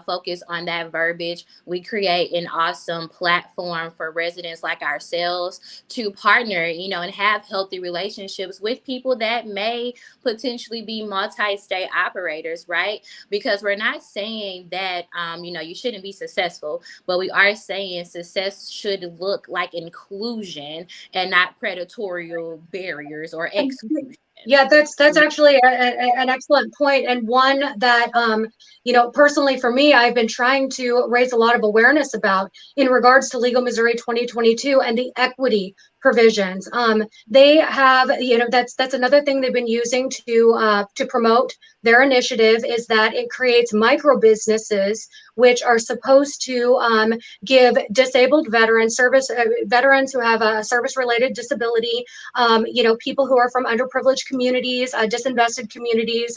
focus on that verbiage, we create an awesome platform for residents like ourselves to partner, and have healthy relationships with people that may potentially be multi-state operators, right? Because we're not saying that, you shouldn't be successful, but we are saying success should look like inclusion and not predatory barriers or exclusion. Yeah, that's actually an excellent point, and one that personally for me, I've been trying to raise a lot of awareness about in regards to Legal Missouri 2022 and the equity provisions. They have, that's another thing they've been using to promote their initiative, is that it creates micro businesses which are supposed to give disabled veterans who have a service-related disability, people who are from underprivileged disadvantaged communities, disinvested communities,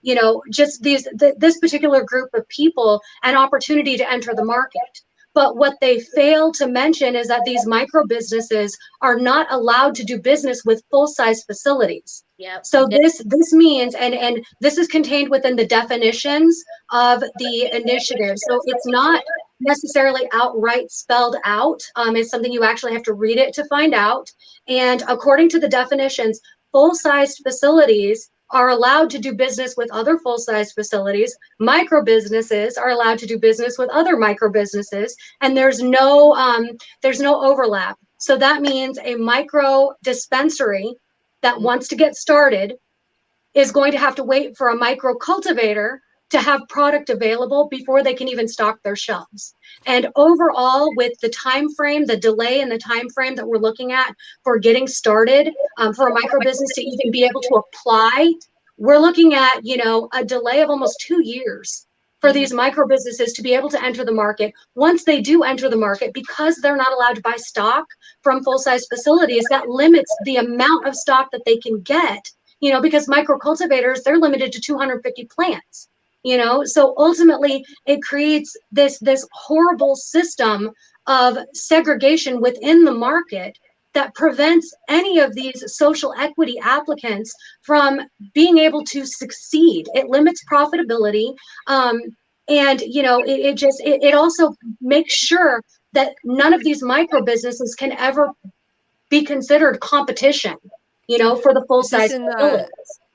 you know, just this particular group of people an opportunity to enter the market. But what they fail to mention is that these micro businesses are not allowed to do business with full-size facilities. Yep. So this means, and this is contained within the definitions of the initiative. So it's not necessarily outright spelled out. It's something you actually have to read it to find out. And according to the definitions, full-sized facilities are allowed to do business with other full-size facilities. Micro businesses are allowed to do business with other micro businesses, and there's no overlap. So that means a micro dispensary that wants to get started is going to have to wait for a micro cultivator to have product available before they can even stock their shelves. And overall, with the time frame, the delay in the time frame that we're looking at for getting started, for a micro business to even be able to apply, we're looking at, you know, a delay of almost 2 years for these micro businesses to be able to enter the market. Once they do enter the market, because they're not allowed to buy stock from full-size facilities, that limits the amount of stock that they can get, you know, because micro cultivators, they're limited to 250 plants. You know, so ultimately it creates this horrible system of segregation within the market that prevents any of these social equity applicants from being able to succeed. It limits profitability, and you know, it also makes sure that none of these micro businesses can ever be considered competition, you know, for the full size facilities.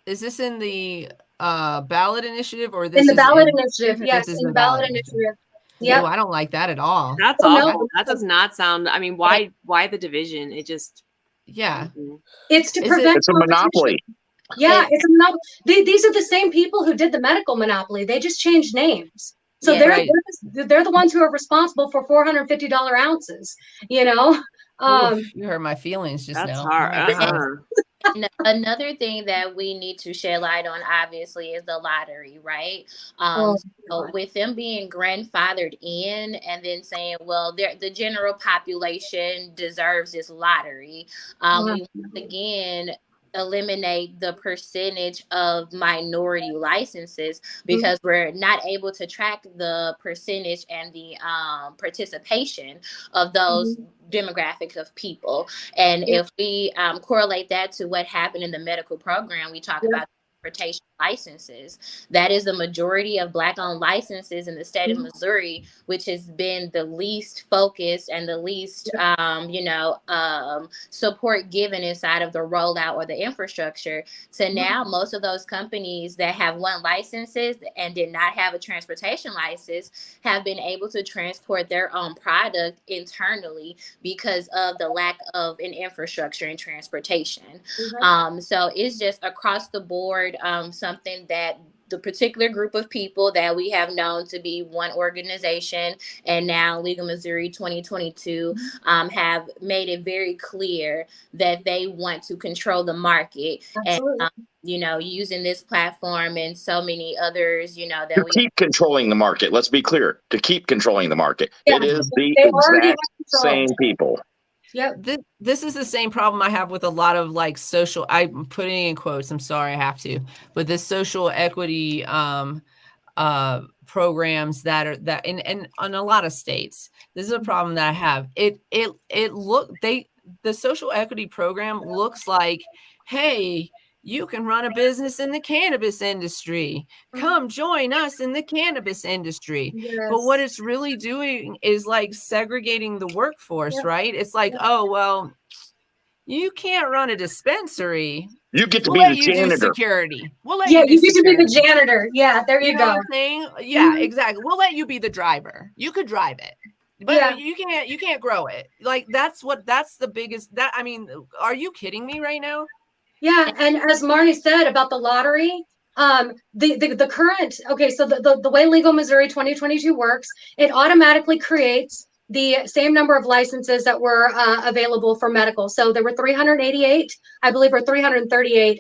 Is this in the ballot initiative, or this in the is ballot in, initiative? Yes, this is in the ballot initiative. Yeah, Yeah, I don't like that at all. That's Oh, no. awful. That does not sound. I mean, why the division? It just. Yeah, it's to Is prevent It's a competition. monopoly. Yeah, it's a monopoly. These are the same people who did the medical monopoly. They just changed names. So Yeah, they're right. they're the ones who are responsible for $450 ounces. You know, Oof, you hurt my feelings just That's now. hard. My God. And another thing that we need to shed light on, obviously, is the lottery, right? Oh, So with them being grandfathered in and then saying, well, the general population deserves this lottery, we once again eliminate the percentage of minority licenses because we're not able to track the percentage and the participation of those demographics of people. And if we correlate that to what happened in the medical program, we talk about transportation licenses. That is the majority of Black-owned licenses in the state of Missouri, which has been the least focused and the least, support given inside of the rollout or the infrastructure. So now most of those companies that have won licenses and did not have a transportation license have been able to transport their own product internally because of the lack of an infrastructure and transportation. So it's just across the board, something that the particular group of people that we have known to be one organization and now Legal Missouri 2022 have made it very clear that they want to control the market. absolutely. And using this platform and so many others, that To keep controlling the market. Let's be clear. To keep controlling the market. Yeah, It is the they already exact have control. same people. Yep. This is the same problem I have with a lot of like social, I'm putting in quotes, I'm sorry I have to, but this social equity programs that are that in a lot of states. This is a problem that I have. The social equity program looks like, hey, you can run a business in the cannabis industry. Come join us in the cannabis industry. Yes. But what it's really doing is like segregating the workforce, right? It's like, oh, well, you can't run a dispensary. You get to We'll be let the you do janitor. security. We'll let Yeah, you do you get to be the security. janitor. Yeah, there you know go. what I'm saying? Yeah, exactly. We'll let you be the driver. You could drive it. But you can't grow it. Like that's the biggest are you kidding me right now? Yeah, and as Marnie said about the lottery, the current, okay, so the way Legal Missouri 2022 works, it automatically creates the same number of licenses that were available for medical. So there were 388, I believe, or 338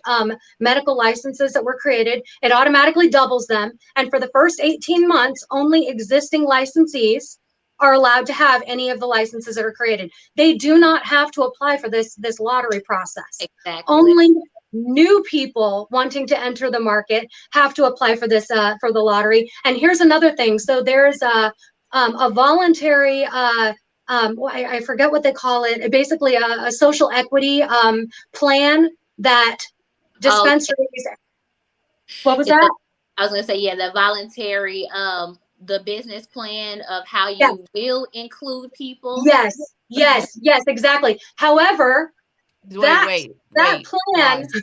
medical licenses that were created. It automatically doubles them. And for the first 18 months, only existing licensees are allowed to have any of the licenses that are created. They do not have to apply for this lottery process. Exactly. Only new people wanting to enter the market have to apply for this for the lottery. And here's another thing. So there's a voluntary I forget what they call it. Basically, a social equity plan that dispensaries. What was that? I was gonna say, yeah, the voluntary, the business plan of how you Yes. will include people. Yes, exactly. However, Wait, that plan. pause.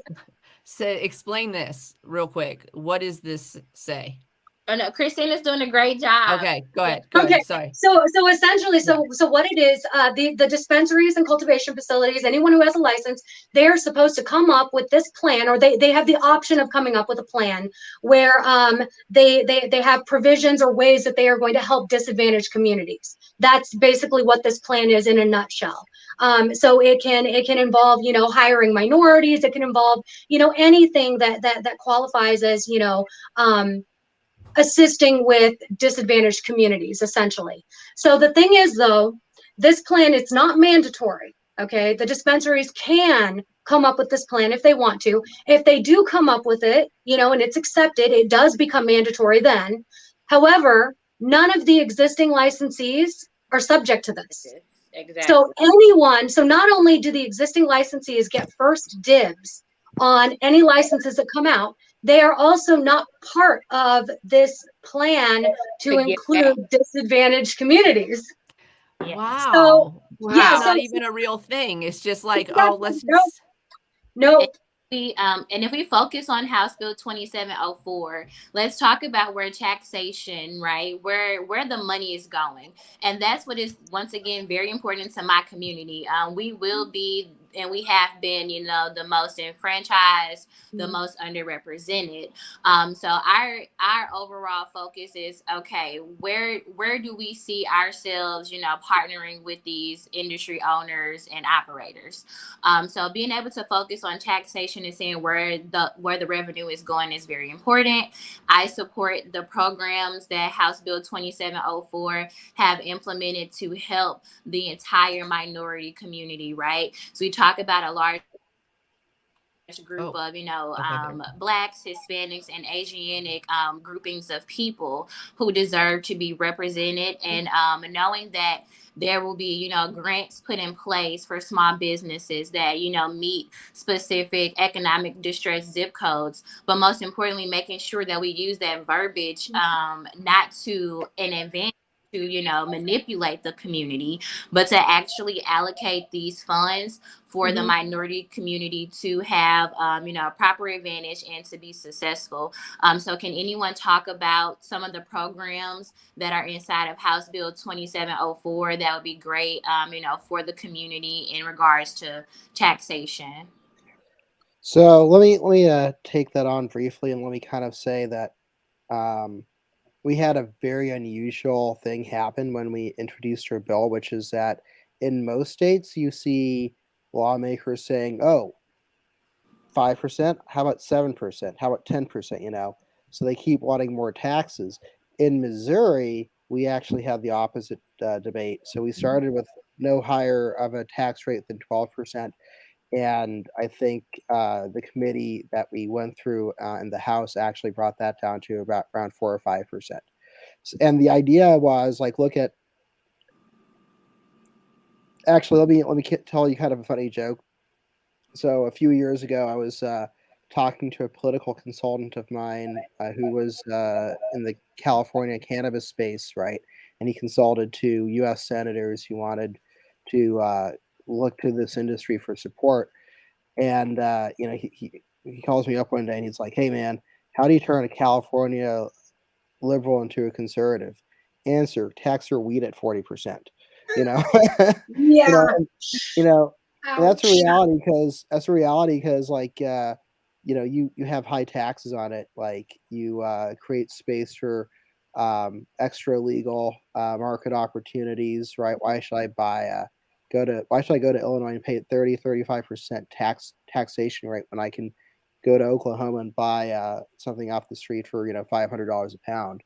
So explain this real quick. What does this say? Oh no, Christina's doing a great job. Okay, go ahead. Okay, sorry. So essentially, so what it is, the dispensaries and cultivation facilities, anyone who has a license, they're supposed to come up with this plan, or they have the option of coming up with a plan where they have provisions or ways that they are going to help disadvantaged communities. That's basically what this plan is in a nutshell. So it can involve, hiring minorities. It can involve, anything that qualifies as, assisting with disadvantaged communities, essentially. So the thing is, though, this plan, it's not mandatory. Okay, the dispensaries can come up with this plan if they want to. If they do come up with it, and it's accepted, it does become mandatory then. However, none of the existing licensees are subject to this. Exactly. So not only do the existing licensees get first dibs on any licenses that come out, they are also not part of this plan to include disadvantaged communities. Wow. So, yeah, it's not even a real thing. It's just like, let's just. No. And if we focus on House Bill 2704, let's talk about where taxation, right, where the money is going. And that's what is, once again, very important to my community. We will be, and we have been, the most enfranchised, the most underrepresented. So our overall focus is, okay, where do we see ourselves, partnering with these industry owners and operators? So being able to focus on taxation and seeing where the revenue is going is very important. I support the programs that House Bill 2704 have implemented to help the entire minority community, right? So we talk about a large group of, Blacks, Hispanics, and Asianic groupings of people who deserve to be represented, and knowing that there will be, grants put in place for small businesses that, meet specific economic distress zip codes, but most importantly, making sure that we use that verbiage not to an advantage to, manipulate the community, but to actually allocate these funds for the minority community to have, a proper advantage and to be successful. So can anyone talk about some of the programs that are inside of House Bill 2704 that would be great, for the community in regards to taxation? So let me take that on briefly, and let me kind of say that we had a very unusual thing happen when we introduced our bill, which is that in most states you see lawmakers saying, "Oh, 5%? How about 7%? How about 10%?" So they keep wanting more taxes. In Missouri, we actually had the opposite debate. So we started with no higher of a tax rate than 12%. And I think the committee that we went through in the House actually brought that down to about around 4 or 5%. And the idea was like, look at. Actually, let me tell you kind of a funny joke. So a few years ago, I was talking to a political consultant of mine who was in the California cannabis space, right? And he consulted to U.S. senators who wanted to look to this industry for support. And he calls me up one day and he's like, "Hey man, how do you turn a California liberal into a conservative?" Answer: tax your weed at 40%. Yeah. And that's a reality because like you have high taxes on it. Like you create space for extra legal market opportunities, right? Why should I go to Illinois and pay 35% taxation rate when I can go to Oklahoma and buy something off the street for $500 a pound,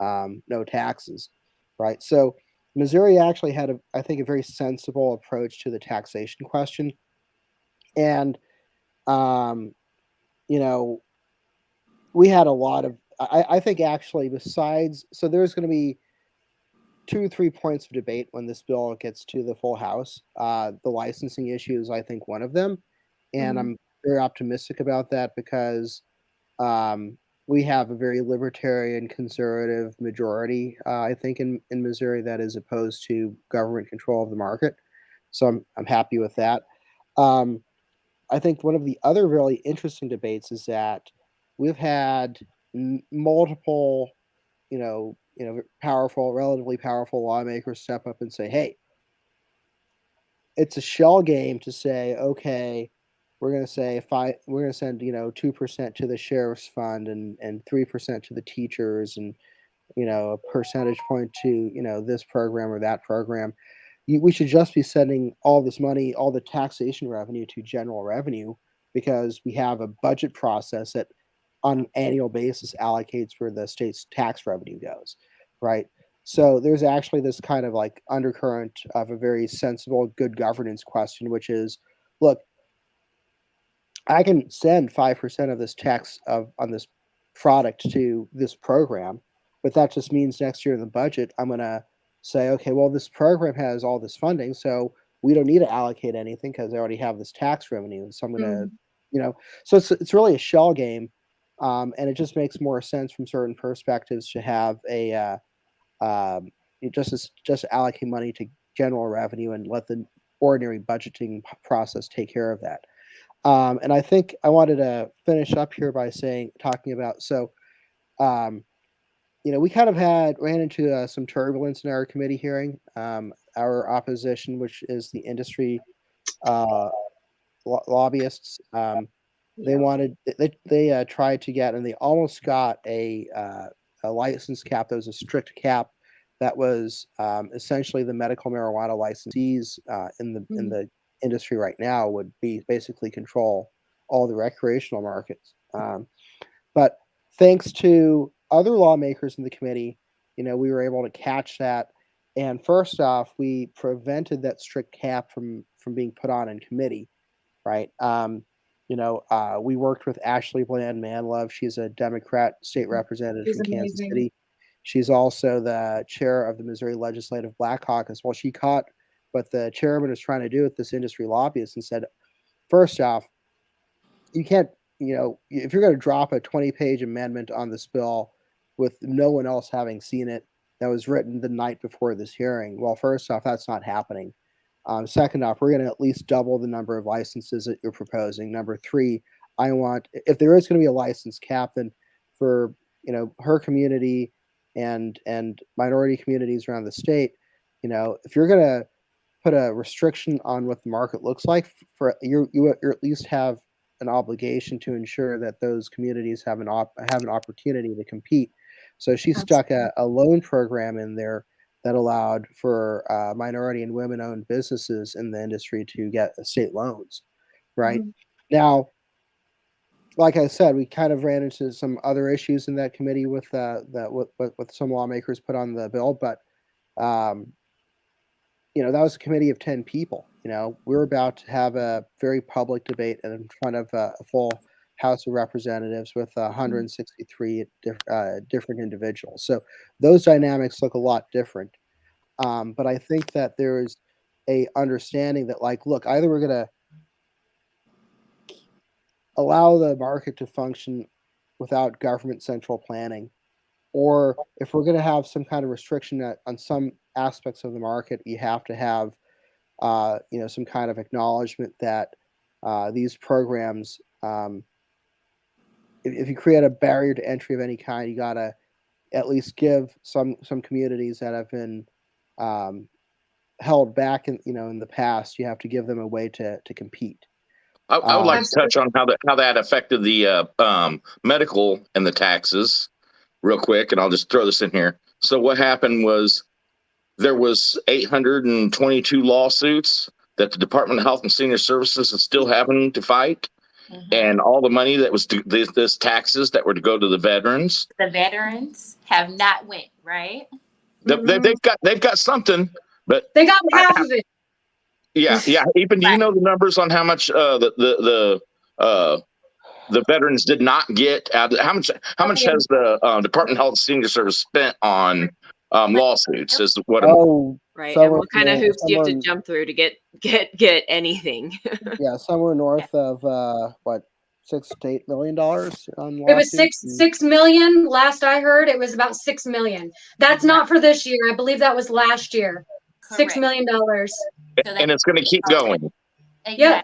no taxes, right? So Missouri actually had I think a very sensible approach to the taxation question, and you know, we had a lot of, I think actually besides, so there's going to be 2 or 3 points of debate when this bill gets to the full House. The licensing issue is, I think, one of them. And I'm very optimistic about that because we have a very libertarian, conservative majority, I think, in Missouri that is opposed to government control of the market. So I'm happy with that. I think one of the other really interesting debates is that we've had multiple, powerful, relatively powerful lawmakers step up and say, "Hey, it's a shell game to say, okay, we're going to say we're going to send 2% to the sheriff's fund and 3% to the teachers and a percentage point to this program or that program. We should just be sending all this money, all the taxation revenue to general revenue because we have a budget process that on an annual basis allocates where the state's tax revenue goes, right? So there's actually this kind of like undercurrent of a very sensible, good governance question, which is, look, I can send 5% of this tax on this product to this program, but that just means next year in the budget, I'm going to say, okay, well, this program has all this funding, so we don't need to allocate anything because I already have this tax revenue. And so I'm going to, so it's really a shell game. And it just makes more sense from certain perspectives to have a just allocate money to general revenue and let the ordinary budgeting process take care of that. And I think I wanted to finish up here by talking about, we kind of ran into some turbulence in our committee hearing. Our opposition, which is the industry lobbyists, they tried to get, and they almost got a license cap that was a strict cap that was essentially the medical marijuana licensees in the industry right now would be basically control all the recreational markets. But thanks to other lawmakers in the committee, we were able to catch that. And first off, we prevented that strict cap from being put on in committee, right? We worked with Ashley Bland Manlove. She's a Democrat state representative from Kansas City. She's also the chair of the Missouri Legislative Black Caucus. Well, she caught what the chairman was trying to do with this industry lobbyist and said, first off, you can't, if you're going to drop a 20-page amendment on this bill with no one else having seen it, that was written the night before this hearing. Well, first off, that's not happening. Second off, we're going to at least double the number of licenses that you're proposing. Number three, if there is going to be a license cap, then for her community and minority communities around the state, if you're going to put a restriction on what the market looks like, you at least have an obligation to ensure that those communities have an opportunity to compete. So she stuck a loan program in there that allowed for minority and women-owned businesses in the industry to get state loans, right? Now, like I said, we kind of ran into some other issues in that committee with some lawmakers put on the bill, but that was a committee of 10 people. We're about to have a very public debate in front of a full House of Representatives with 163 different individuals. So those dynamics look a lot different. But I think that there is a understanding that, like, look, either we're going to allow the market to function without government central planning, or if we're going to have some kind of restriction on some aspects of the market, you have to have some kind of acknowledgement that these programs, if you create a barrier to entry of any kind, you got to at least give some communities that have been held back in the past, you have to give them a way to compete. I would like to touch on how that affected the medical and the taxes real quick, and I'll just throw this in here. So what happened was there was 822 lawsuits that the Department of Health and Senior Services is still having to fight. And all the money that was this taxes that were to go to the veterans. The veterans have not went, right? They've got something, but they got half of it. Yeah. Even do you know the numbers on how much the veterans did not get how much has the Department of Health Senior Service spent on lawsuits is what I'm Right. And what kind of hoops do you have to somewhere, jump through to get anything? yeah, somewhere north of what, $6 to $8 million on It was lawsuits. six million. Last I heard, it was about 6 million. That's not for this year. I believe that was last year. $6 million. So and it's going to keep going. exactly. Yeah.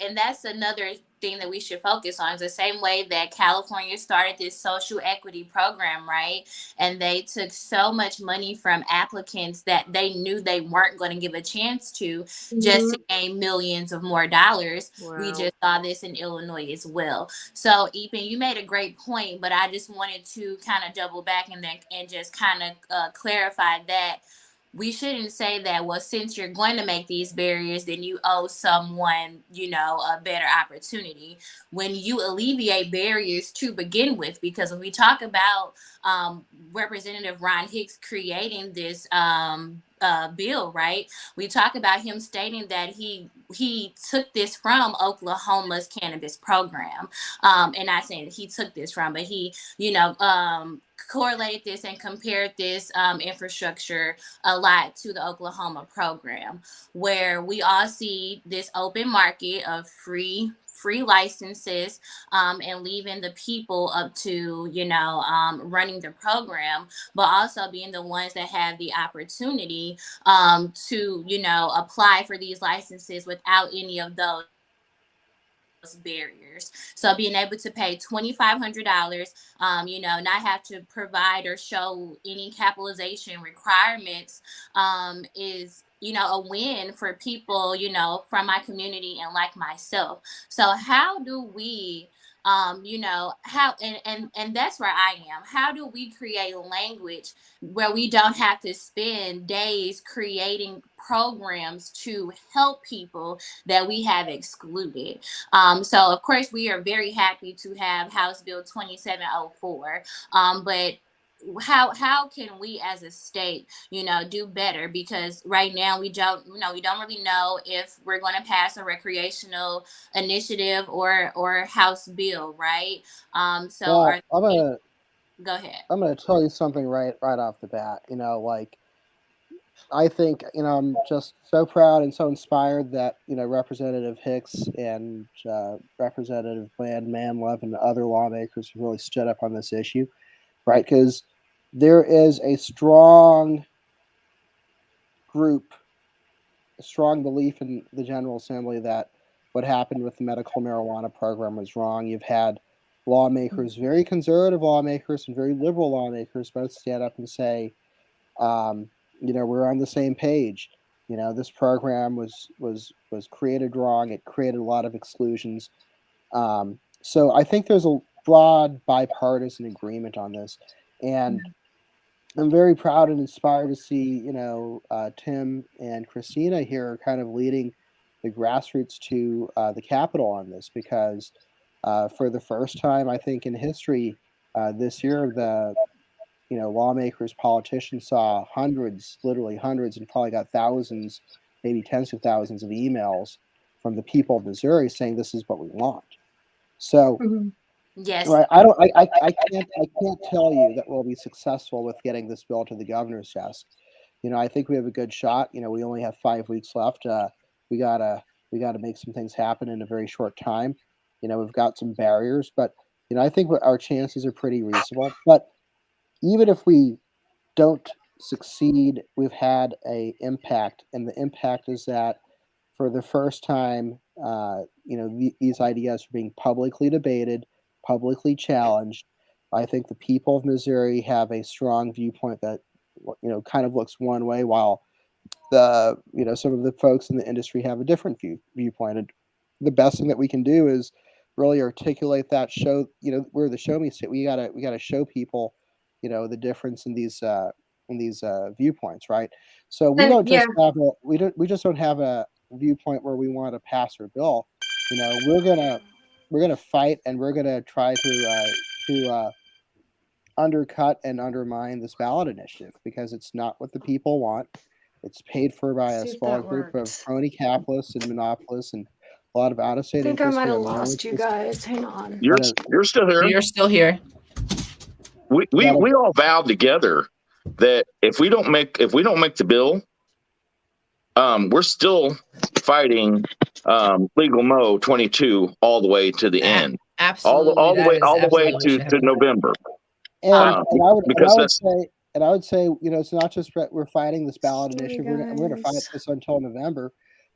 And that's another thing that we should focus on is the same way that California started this social equity program, right? And they took so much money from applicants that they knew they weren't going to give a chance to just to gain millions of more dollars. Wow. We just saw this in Illinois as well. So Ethan, you made a great point, but I just wanted to kind of double back and just kind of clarify that we shouldn't say that, well, since you're going to make these barriers, then you owe someone, a better opportunity. When you alleviate barriers to begin with, because when we talk about Representative Ron Hicks creating this bill, right? We talk about him stating that he took this from Oklahoma's cannabis program. And not saying that he took this from, but he, correlated this and compared this infrastructure a lot to the Oklahoma program, where we all see this open market of free licenses and leaving the people up to running the program, but also being the ones that have the opportunity to apply for these licenses without any of those barriers. So being able to pay $2,500, not have to provide or show any capitalization requirements is a win for people, from my community and like myself. So how do we how and that's where I am. How do we create language where we don't have to spend days creating programs to help people that we have excluded? So of course we are very happy to have House Bill 2704, but how can we as a state do better? Because right now we don't really know if we're going to pass a recreational initiative or House bill, right? Well, go ahead. I'm gonna tell you something right off the bat. I think I'm just so proud and so inspired that Representative Hicks and Representative Manlove and other lawmakers have really stood up on this issue, right? Because there is a strong belief in the General Assembly that what happened with the medical marijuana program was wrong. You've had lawmakers, very conservative lawmakers and very liberal lawmakers, both stand up and say, we're on the same page. This program was created wrong. It created a lot of exclusions. So I think there's a broad bipartisan agreement on this, and I'm very proud and inspired to see, Tim and Christina here kind of leading the grassroots to the Capitol on this, because for the first time, I think, in history, this year, the lawmakers, politicians saw literally hundreds, and probably got thousands, maybe tens of thousands of emails from the people of Missouri saying this is what we want. So. Yes. Right. I can't tell you that we'll be successful with getting this bill to the governor's desk. I think we have a good shot. We only have 5 weeks left. We gotta make some things happen in a very short time. We've got some barriers, but I think our chances are pretty reasonable. But even if we don't succeed, we've had a impact, and the impact is that for the first time, these ideas are being publicly debated, publicly challenged. I think the people of Missouri have a strong viewpoint that kind of looks one way, while the some of the folks in the industry have a different viewpoint. And the best thing that we can do is really articulate that. We're the show me state. We gotta show people the difference in these viewpoints, right? So we don't just have we just don't have a viewpoint where we want to pass our bill. We're gonna fight, and we're gonna try to undercut and undermine this ballot initiative, because it's not what the people want. It's paid for by a small group of crony capitalists and monopolists, and a lot of out-of-state I think I interest. might We have have lost you interest. guys. Hang on. You're still here. You're still here. We all vowed together that if we don't make the bill, we're still fighting Legal MO 22 all the way to the end. Absolutely, all the way what to should happen. November. And Because I would say, you know, it's not just we're fighting this ballot initiative. We're going to fight this until November,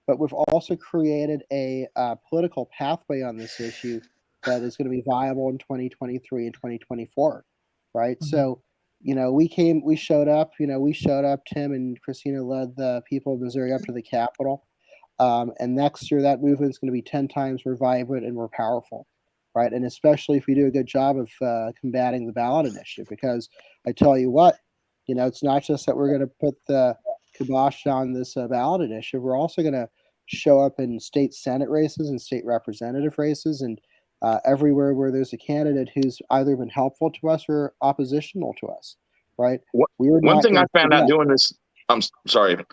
but we've also created a political pathway on this issue that is going to be viable in 2023 and 2024, right? Mm-hmm. So, you know, we showed up. Tim and Christina led the people of Missouri up to the Capitol, and next year that movement is going to be 10 times more vibrant and more powerful. Right. And especially if we do a good job of combating the ballot initiative, because I tell you what, you know, it's not just that we're going to put the kibosh on this ballot initiative. We're also going to show up in state Senate races and state representative races and everywhere where there's a candidate who's either been helpful to us or oppositional to us. Right. One thing I found out doing this, I'm sorry.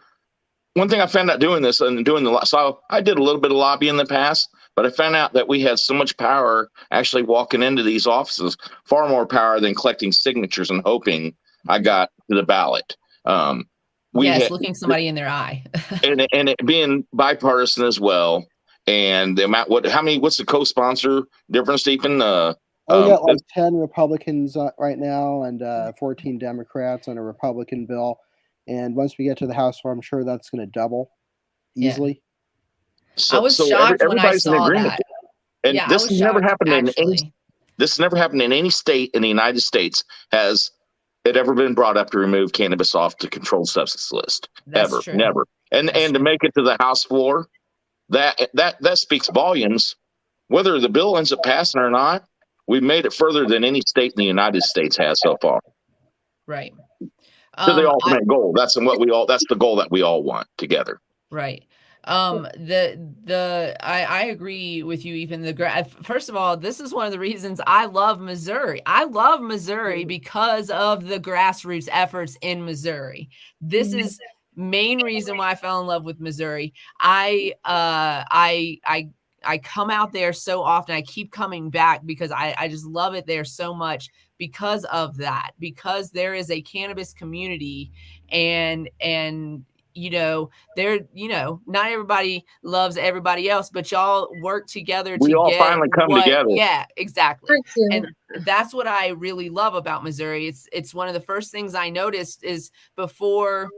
One thing I found out doing this and so I did a little bit of lobbying in the past, but I found out that we had so much power actually walking into these offices, far more power than collecting signatures and hoping I got to the ballot. Looking somebody in their eye. and it being bipartisan as well. And the amount, what's the co-sponsor difference, Stephen? Like 10 Republicans right now and 14 Democrats on a Republican bill. And once we get to the House floor, I'm sure that's going to double easily. I was shocked when I saw that. And this has never happened this never happened in any state in the United States. Has it ever been brought up to remove cannabis off the controlled substance list? That's true. Never. And to make it to the House floor, that speaks volumes. Whether the bill ends up passing or not, we've made it further than any state in the United States has so far. Right. To the ultimate goal. That's the goal that we all want together. Right. I agree with you. Even first of all, this is one of the reasons I love Missouri. I love Missouri because of the grassroots efforts in Missouri. This is main reason why I fell in love with Missouri. I come out there so often. I keep coming back because I just love it there so much because of that, because there is a cannabis community and you know, not everybody loves everybody else, but y'all work together we all finally come together. Yeah, exactly. And that's what I really love about Missouri. It's one of the first things I noticed is before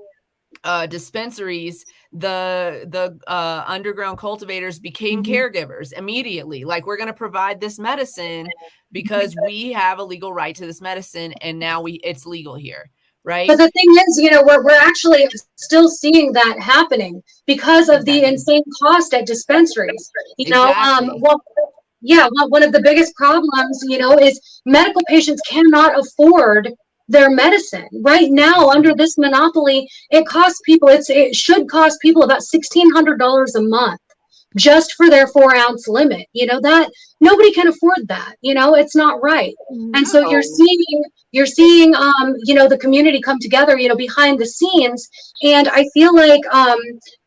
dispensaries, the underground cultivators became caregivers immediately. Like, we're going to provide this medicine because we have a legal right to this medicine, and now it's legal here. Right. But the thing is, you know, we're actually still seeing that happening because of the insane cost at dispensaries. You know, one of the biggest problems, you know, is medical patients cannot afford their medicine right now under this monopoly. It should cost people about $1,600 a month just for their 4-ounce limit. You know, that nobody can afford that. You know, it's not right. And so you're seeing you know, the community come together, you know, behind the scenes. And I feel like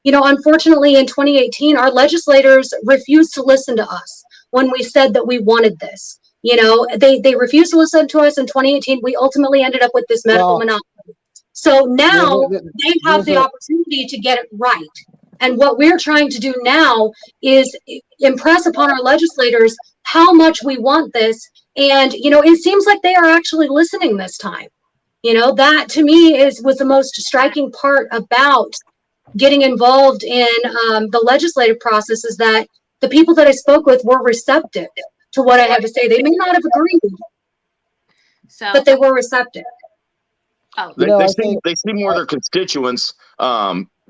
you know, unfortunately in 2018 our legislators refused to listen to us when we said that we wanted this. You know, they refused to listen to us in 2018. We ultimately ended up with this medical monopoly. So now they have the opportunity to get it right. And what we're trying to do now is impress upon our legislators how much we want this. And, you know, it seems like they are actually listening this time. You know, that to me was the most striking part about getting involved in the legislative process, is that the people that I spoke with were receptive to what I had to say. They may not have agreed, but they were receptive. They see more of their constituents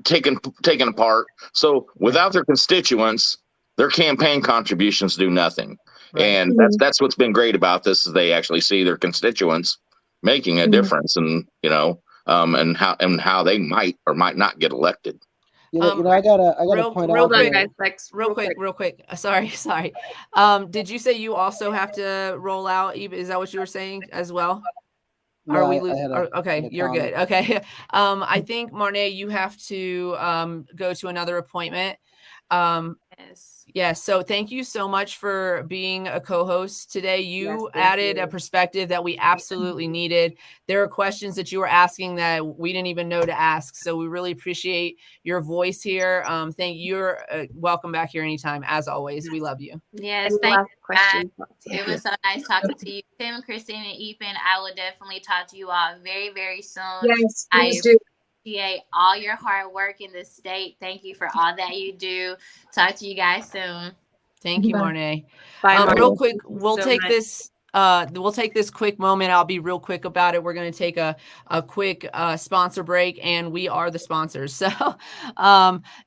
taken apart. So without their constituents, their campaign contributions do nothing. Right. And that's what's been great about this, is they actually see their constituents making a difference, and you know, and how they might or might not get elected. You know, I gotta point out real quick. Sorry. Did you say you also have to roll out? Is that what you were saying as well? No, Are we losing? Okay, you're good. Okay. I think Marnay, you have to go to another appointment. Yes. Yes. So thank you so much for being a co-host today. You Yes, thank added you. a perspective that we absolutely needed. There are questions that you were asking that we didn't even know to ask. So we really appreciate your voice here. Thank you. You're welcome back here anytime. As always, we love you. Yes. Any Thank last you, guys. questions? It was so nice talking to you. Tim, Christina, and Ethan, I will definitely talk to you all very, very soon. Yes, I please do. appreciate all your hard work in the state. Thank you for all that you do. Talk to you guys soon. Thank you, Bye. Marnay. Bye, Marnay. Real quick, Thank you we'll so take much. this. We'll take this quick moment. I'll be real quick about it. We're going to take a quick sponsor break, and we are the sponsors. So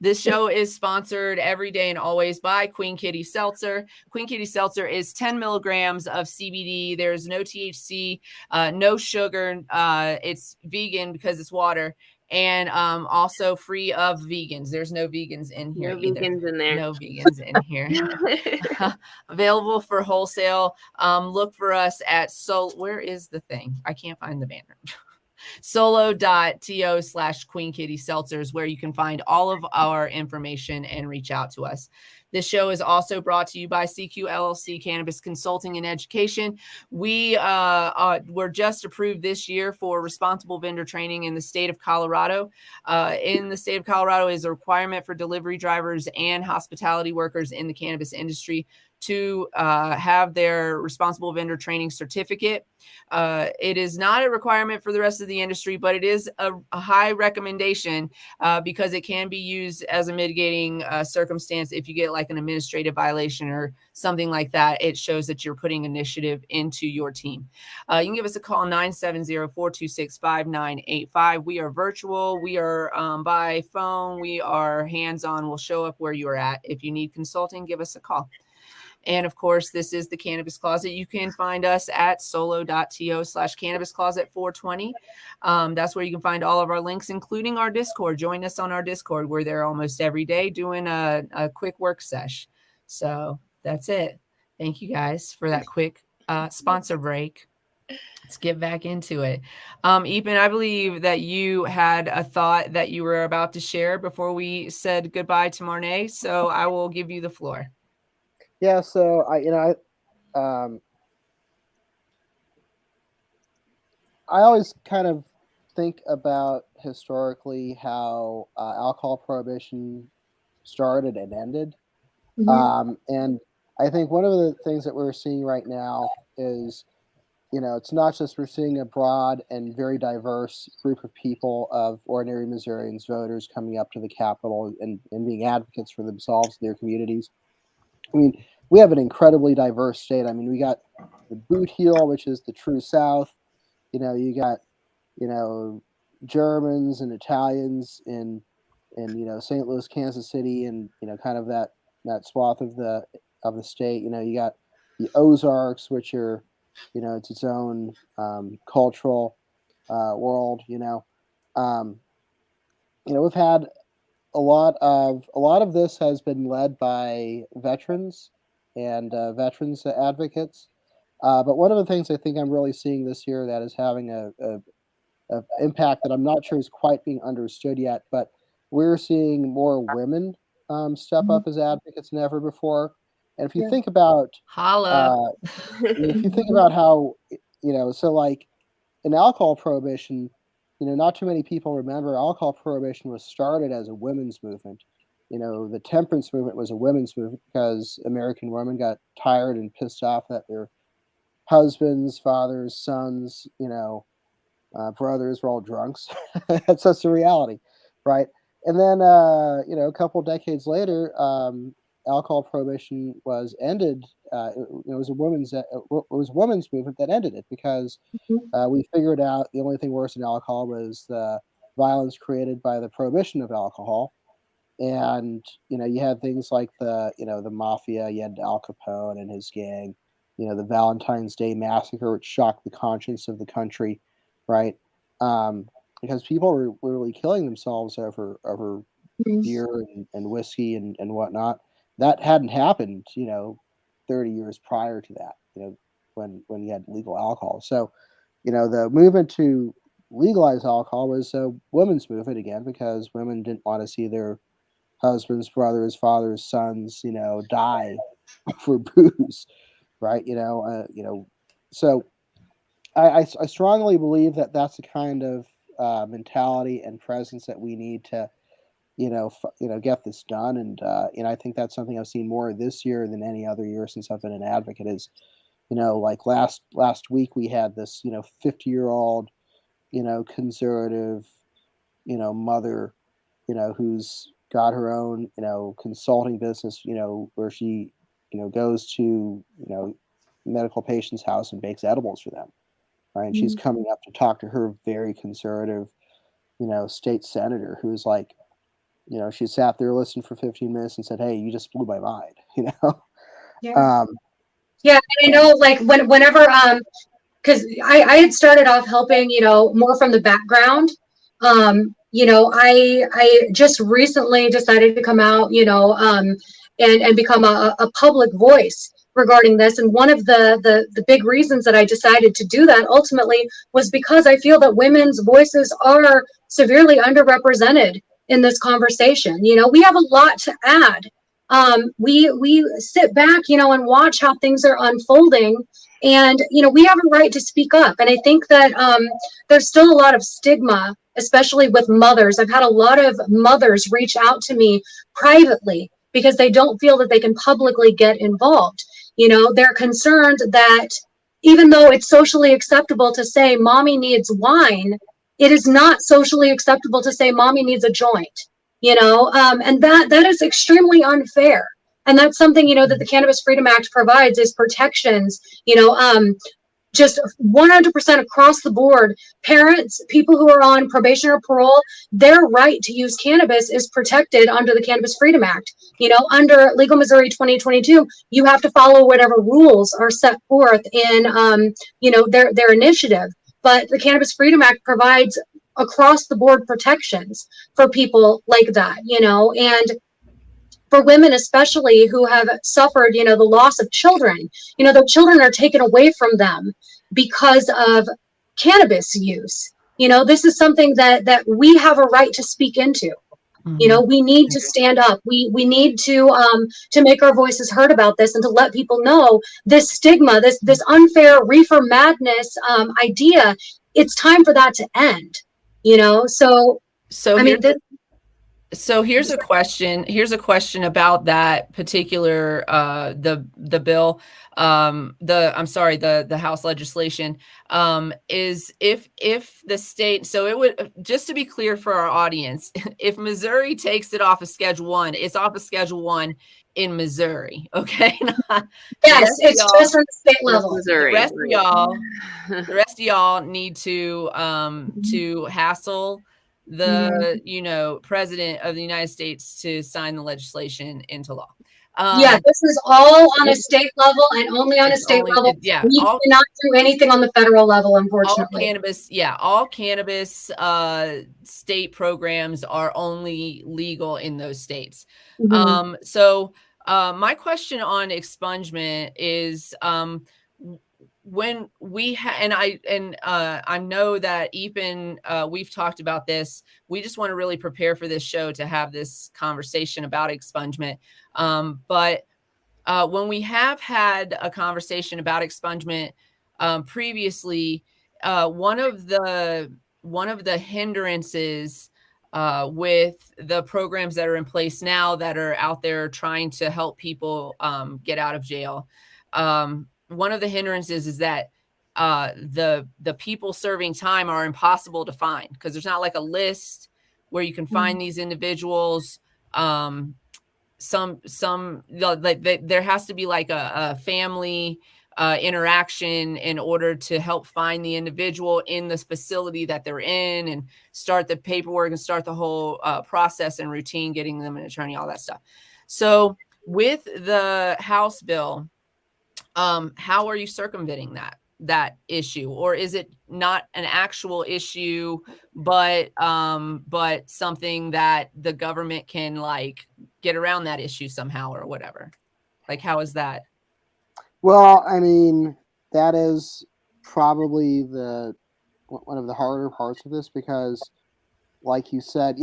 this show is sponsored every day and always by Queen Kitty Seltzer. Queen Kitty Seltzer is 10 milligrams of CBD. There's no THC, no sugar. It's vegan because it's water. And also free of vegans. There's no vegans in here No either. vegans in there. No vegans in here. Available for wholesale. Look for us at where is the thing? I can't find the banner. solo.to/Queen Kitty Seltzers, where you can find all of our information and reach out to us. This show is also brought to you by CQ LLC Cannabis Consulting and Education. We were just approved this year for responsible vendor training in the state of Colorado. In the state of Colorado is a requirement for delivery drivers and hospitality workers in the cannabis industry to have their responsible vendor training certificate. It is not a requirement for the rest of the industry, but it is a high recommendation because it can be used as a mitigating circumstance if you get like an administrative violation or something like that. It shows that you're putting initiative into your team. You can give us a call, 970-426-5985. We are virtual. We are by phone. We are hands-on. We'll show up where you're at. If you need consulting, give us a call. And of course, this is the Cannabis Closet. You can find us at solo.to/Cannabis Closet 420. That's where you can find all of our links, including our Discord. Join us on our Discord. We're there almost every day doing a quick work sesh. So that's it. Thank you guys for that quick sponsor break. Let's get back into it. Ethan, I believe that you had a thought that you were about to share before we said goodbye to Marnay. So I will give you the floor. Yeah, so I always kind of think about historically how alcohol prohibition started and ended. And I think one of the things that we're seeing right now is, it's not just we're seeing a broad and very diverse group of people of ordinary Missourians, voters coming up to the Capitol and being advocates for themselves and their communities. I mean, we have an incredibly diverse state. I mean, we got the Boot Heel, which is the true South. You got, Germans and Italians in St. Louis, Kansas City, and kind of that swath of the state. You got the Ozarks, which are, it's its own cultural world. We've had a lot of this has been led by veterans and veterans advocates. But one of the things I think I'm really seeing this year that is having a impact that I'm not sure is quite being understood yet, but we're seeing more women step up as advocates than ever before. And if you think about Holla. if you think about how so like in alcohol prohibition, not too many people remember alcohol prohibition was started as a women's movement. The temperance movement was a women's movement because American women got tired and pissed off that their husbands, fathers, sons, brothers were all drunks. That's just the reality, right? And then, a couple decades later, alcohol prohibition was ended. It was a women's movement that ended it because we figured out the only thing worse than alcohol was the violence created by the prohibition of alcohol. And you had things like the mafia. You had Al Capone and his gang. The Valentine's Day massacre, which shocked the conscience of the country, right? Because people were literally killing themselves over beer and whiskey and whatnot. That hadn't happened, 30 years prior to that. When you had legal alcohol. So, the movement to legalize alcohol was a women's movement again because women didn't want to see their husbands, brothers, fathers, sons, die for booze, right? So I strongly believe that that's the kind of mentality and presence that we need to, get this done. And I think that's something I've seen more this year than any other year since I've been an advocate. Is like last week we had this 50-year-old conservative mother who's got her own consulting business where she goes to medical patients' house and bakes edibles for them, right? And she's coming up to talk to her very conservative state senator who's like, she sat there, listened for 15 minutes and said, "Hey, you just blew my mind." Yeah. Yeah, and I know, like, whenever because I had started off helping, more from the background. I just recently decided to come out, and become a public voice regarding this. And one of the big reasons that I decided to do that ultimately was because I feel that women's voices are severely underrepresented in this conversation. We have a lot to add. We sit back, and watch how things are unfolding. And, we have a right to speak up. And I think that there's still a lot of stigma, especially with mothers. I've had a lot of mothers reach out to me privately because they don't feel that they can publicly get involved. They're concerned that even though it's socially acceptable to say mommy needs wine, it is not socially acceptable to say mommy needs a joint, and that is extremely unfair. And that's something, that the Cannabis Freedom Act provides is protections, just 100% across the board. Parents, people who are on probation or parole, their right to use cannabis is protected under the Cannabis Freedom Act. Under Legal Missouri 2022, you have to follow whatever rules are set forth in, their initiative. But the Cannabis Freedom Act provides across the board protections for people like that, and for women especially who have suffered, the loss of children. The children are taken away from them because of cannabis use. This is something that we have a right to speak into. We need to stand up. We need to make our voices heard about this, and to let people know this stigma, this unfair reefer madness idea. It's time for that to end. So here's a question. Here's a question about that particular the bill. The House legislation is if the state. So it would, just to be clear for our audience, if Missouri takes it off of Schedule 1, it's off of Schedule 1 in Missouri. Okay. Yes, it's just on the state level. Missouri. The rest of y'all need to hassle the president of the United States to sign the legislation into law. This is all on a state level and only on a state level. Yeah, we cannot do anything on the federal level, unfortunately. All cannabis state programs are only legal in those states. So my question on expungement is when we I know that Epen, we've talked about this. We just want to really prepare for this show to have this conversation about expungement. But when we have had a conversation about expungement previously, one of the hindrances with the programs that are in place now that are out there trying to help people get out of jail, one of the hindrances is that the people serving time are impossible to find, because there's not like a list where you can find these individuals. There has to be like a family interaction in order to help find the individual in this facility that they're in and start the paperwork and start the whole process and routine, getting them an attorney, all that stuff. So with the House bill, how are you circumventing that issue? Or is it not an actual issue, but something that the government can like get around that issue somehow or whatever? Like, how is that? Well, I mean, that is probably one of the harder parts of this, because like you said,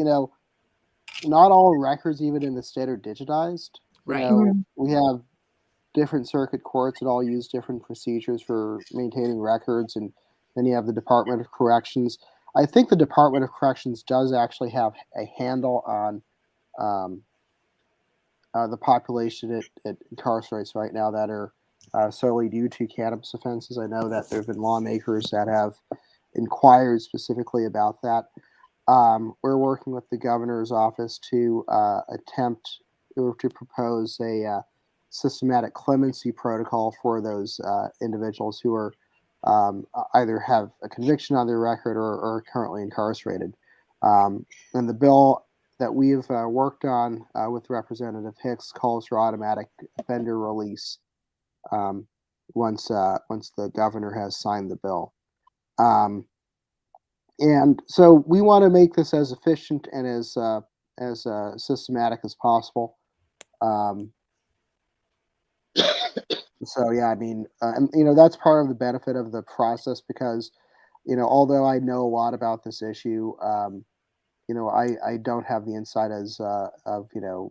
not all records, even in the state, are digitized. Right. We have different circuit courts that all use different procedures for maintaining records, and then you have the Department of Corrections. I think the Department of Corrections does actually have a handle on the population it incarcerates right now that are solely due to cannabis offenses. I know that there have been lawmakers that have inquired specifically about that. We're working with the governor's office to attempt or to propose a systematic clemency protocol for those individuals who are either have a conviction on their record or are currently incarcerated. And the bill that we've worked on with Representative Hicks calls for automatic offender release once the governor has signed the bill. And so we want to make this as efficient and as systematic as possible. So yeah, I mean, and, that's part of the benefit of the process because, although I know a lot about this issue, I don't have the insight as of the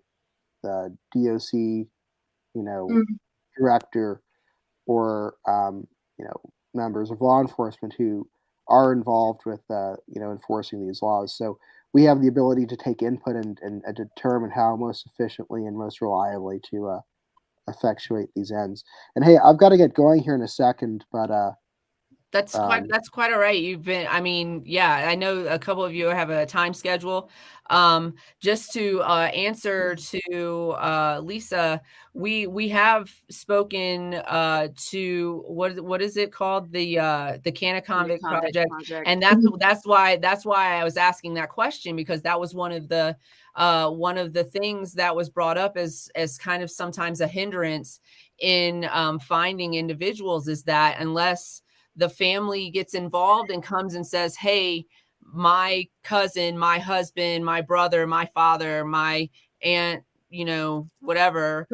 DOC, director or members of law enforcement who are involved with enforcing these laws. So we have the ability to take input and determine how most efficiently and most reliably to effectuate these ends. And hey, I've got to get going here in a second, but that's quite all right. You've been, I mean, yeah, I know a couple of you have a time schedule. Just to answer to Lisa, we have spoken to what is it called, the Canna Convict Project, and that's why I was asking that question, because that was one of the things that was brought up as kind of sometimes a hindrance in finding individuals, is that unless the family gets involved and comes and says, hey, my cousin, my husband, my brother, my father, my aunt, whatever,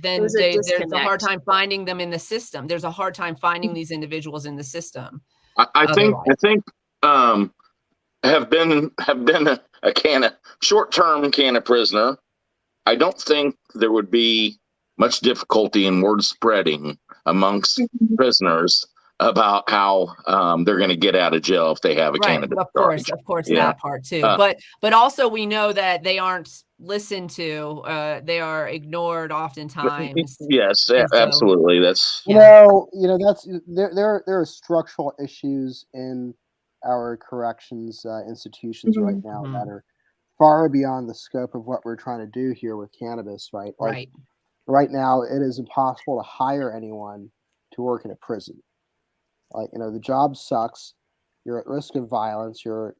then there's a hard time finding them in the system. There's a hard time finding these individuals in the system. I think have been a short-term Canna prisoner. I don't think there would be much difficulty in word spreading amongst prisoners about how they're going to get out of jail if they have a cannabis charge. Of course, yeah. That part too. But also we know that they aren't listened to. They are ignored oftentimes. Yes, absolutely. That's that's there are structural issues in our corrections institutions right now that are far beyond the scope of what we're trying to do here with cannabis, right? Like, right now, it is impossible to hire anyone to work in a prison. Like, the job sucks. You're at risk of violence. You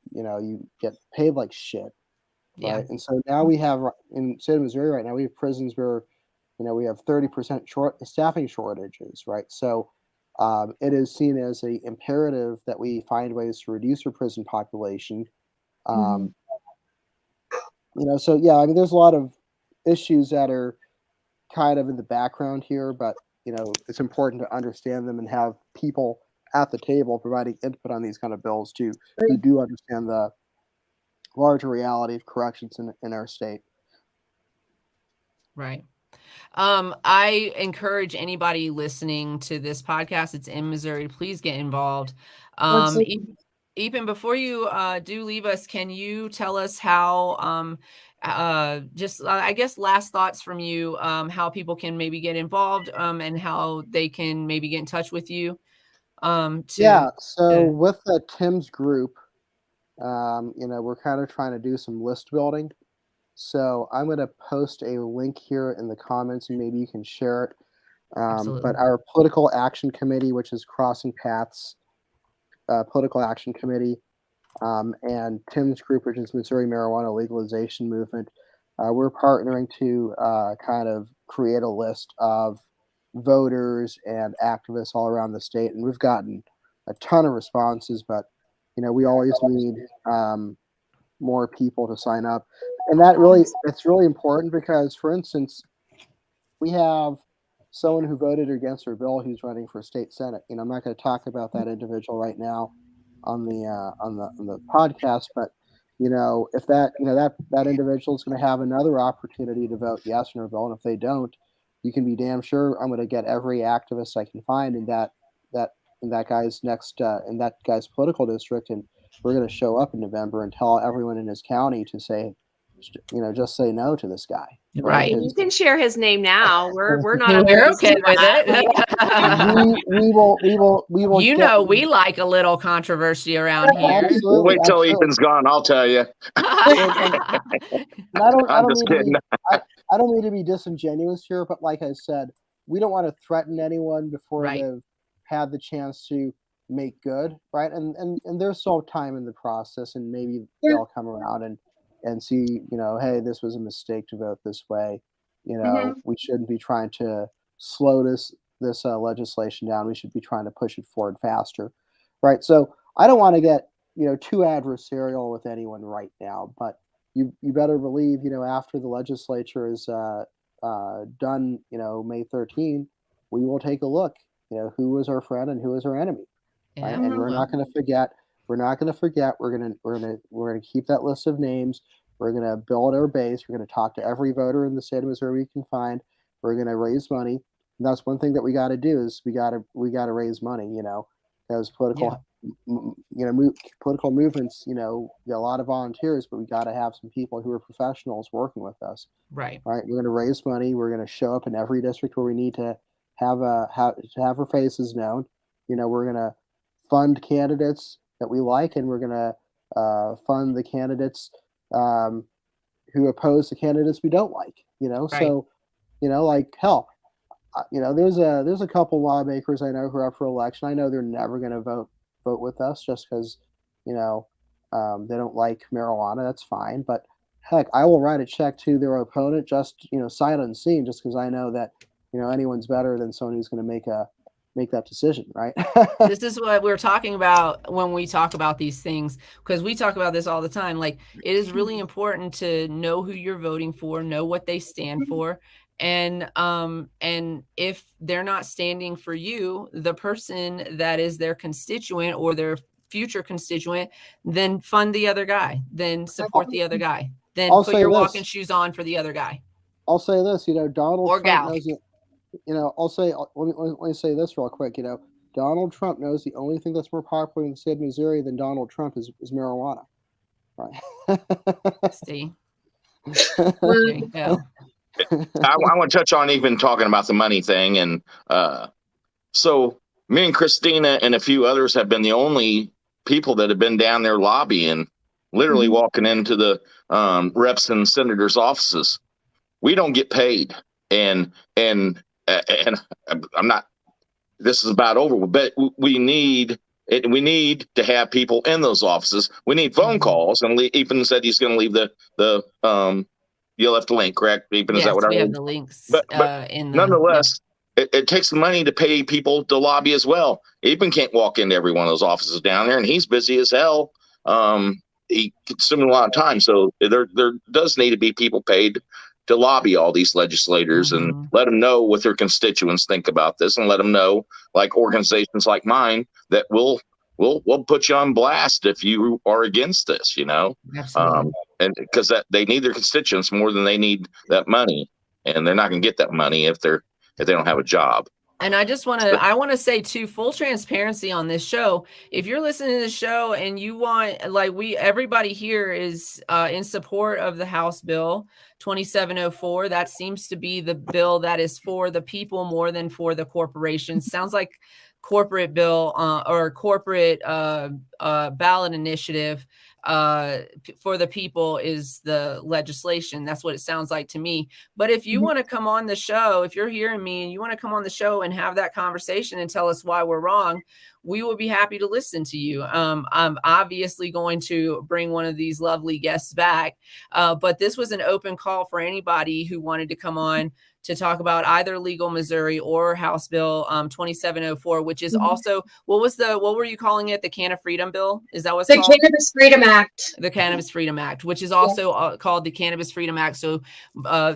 get paid like shit, right? Yeah. And so now we have, in the state of Missouri right now, we have prisons where, we have 30% staffing shortages, right? So it is seen as a imperative that we find ways to reduce our prison population. So yeah, I mean, there's a lot of issues that are kind of in the background here, but it's important to understand them and have people at the table providing input on these kind of bills who do understand the larger reality of corrections in our state. Right. I encourage anybody listening to this podcast, it's in Missouri, please get involved. Ethan, before you do leave us, can you tell us how just I guess last thoughts from you, how people can maybe get involved and how they can maybe get in touch with you? So with the Tim's group, we're kind of trying to do some list building. So I'm going to post a link here in the comments and maybe you can share it. But our political action committee, which is Crossing Paths Political Action Committee, and Tim's group, which is Missouri Marijuana Legalization Movement, we're partnering to kind of create a list of voters and activists all around the state. And we've gotten a ton of responses, but, we always need more people to sign up. And it's really important because, for instance, we have someone who voted against our bill who's running for state senate. I'm not going to talk about that individual right now on the podcast, but if that individual is going to have another opportunity to vote yes on your bill, and if they don't, you can be damn sure I'm going to get every activist I can find in that guy's in that guy's political district, and we're going to show up in November and tell everyone in his county to say, just say no to this guy. Right. You can share his name now. We're not We're okay with that. it. we will. We like a little controversy around here. Absolutely, We'll wait till absolutely. Ethan's gone. I'll tell you. I I'm just kidding. I don't mean to be disingenuous here, but like I said, we don't want to threaten anyone before Right. they've had the chance to make good, right? And there's still time in the process, and maybe they'll come around and see, hey, this was a mistake to vote this way. We shouldn't be trying to slow this legislation down. We should be trying to push it forward faster, right? So I don't want to get too adversarial with anyone right now, but you better believe after the legislature is done, May 13, we will take a look, who is our friend and who is our enemy, right? And we're not going to forget. We're not going to forget. We're gonna keep that list of names. We're gonna build our base. We're gonna talk to every voter in the state of Missouri we can find. We're gonna raise money. And that's one thing that we got to do is we got to raise money. As political political movements, get a lot of volunteers, but we got to have some people who are professionals working with us. Right. Right. We're going to raise money. We're going to show up in every district where we need to have our faces known. We're going to fund candidates that we like, and we're going to fund the candidates who oppose the candidates we don't like. Right. So, like hell, there's a couple lawmakers I know who are up for election. I know they're never going to vote with us just because, they don't like marijuana. That's fine. But heck, I will write a check to their opponent just, sight unseen, just because I know that, anyone's better than someone who's going to make that decision, right? This is what we're talking about when we talk about these things, because we talk about this all the time. Like, it is really important to know who you're voting for, know what they stand for. And if they're not standing for you, the person that is their constituent or their future constituent, then fund the other guy, then support the other guy, then put your walking shoes on for the other guy. I'll say this, Donald or Trump gal. knows it. Let me say this real quick. Donald Trump knows the only thing that's more popular in the state of Missouri than Donald Trump is marijuana, right? See, there you go. I want to touch on even talking about the money thing. And so me and Christina and a few others have been the only people that have been down there lobbying, literally walking into the reps and senators' offices. We don't get paid. And I'm not, this is about over, but we need to have people in those offices. We need phone calls. And Ethan said he's going to leave the you left the link, correct? Ethan, Yes, is that what I we heard? have the links. But nonetheless, it takes money to pay people to lobby as well. Ethan can't walk into every one of those offices down there, and he's busy as hell. He consuming a lot of time. So there does need to be people paid to lobby all these legislators and let them know what their constituents think about this, and let them know, like organizations like mine, that we'll put you on blast if you are against this, Absolutely. and because they need their constituents more than they need that money, and they're not going to get that money if they don't have a job. And I just want to say too, full transparency on this show. If you're listening to the show and you want, everybody here is in support of the House Bill 2704. That seems to be the bill that is for the people more than for the corporations. Sounds like corporate bill or corporate ballot initiative for the people is the legislation. That's what it sounds like to me. But if you want to come on the show, if you're hearing me and you want to come on the show and have that conversation and tell us why we're wrong, we will be happy to listen to you. I'm obviously going to bring one of these lovely guests back, but this was an open call for anybody who wanted to come on to talk about either Legal Missouri or House Bill 2704, which is also, what were you calling it? The Can of Freedom Bill? Is that what's called? The Cannabis Freedom Act. The Cannabis Freedom Act, which is also called the Cannabis Freedom Act. So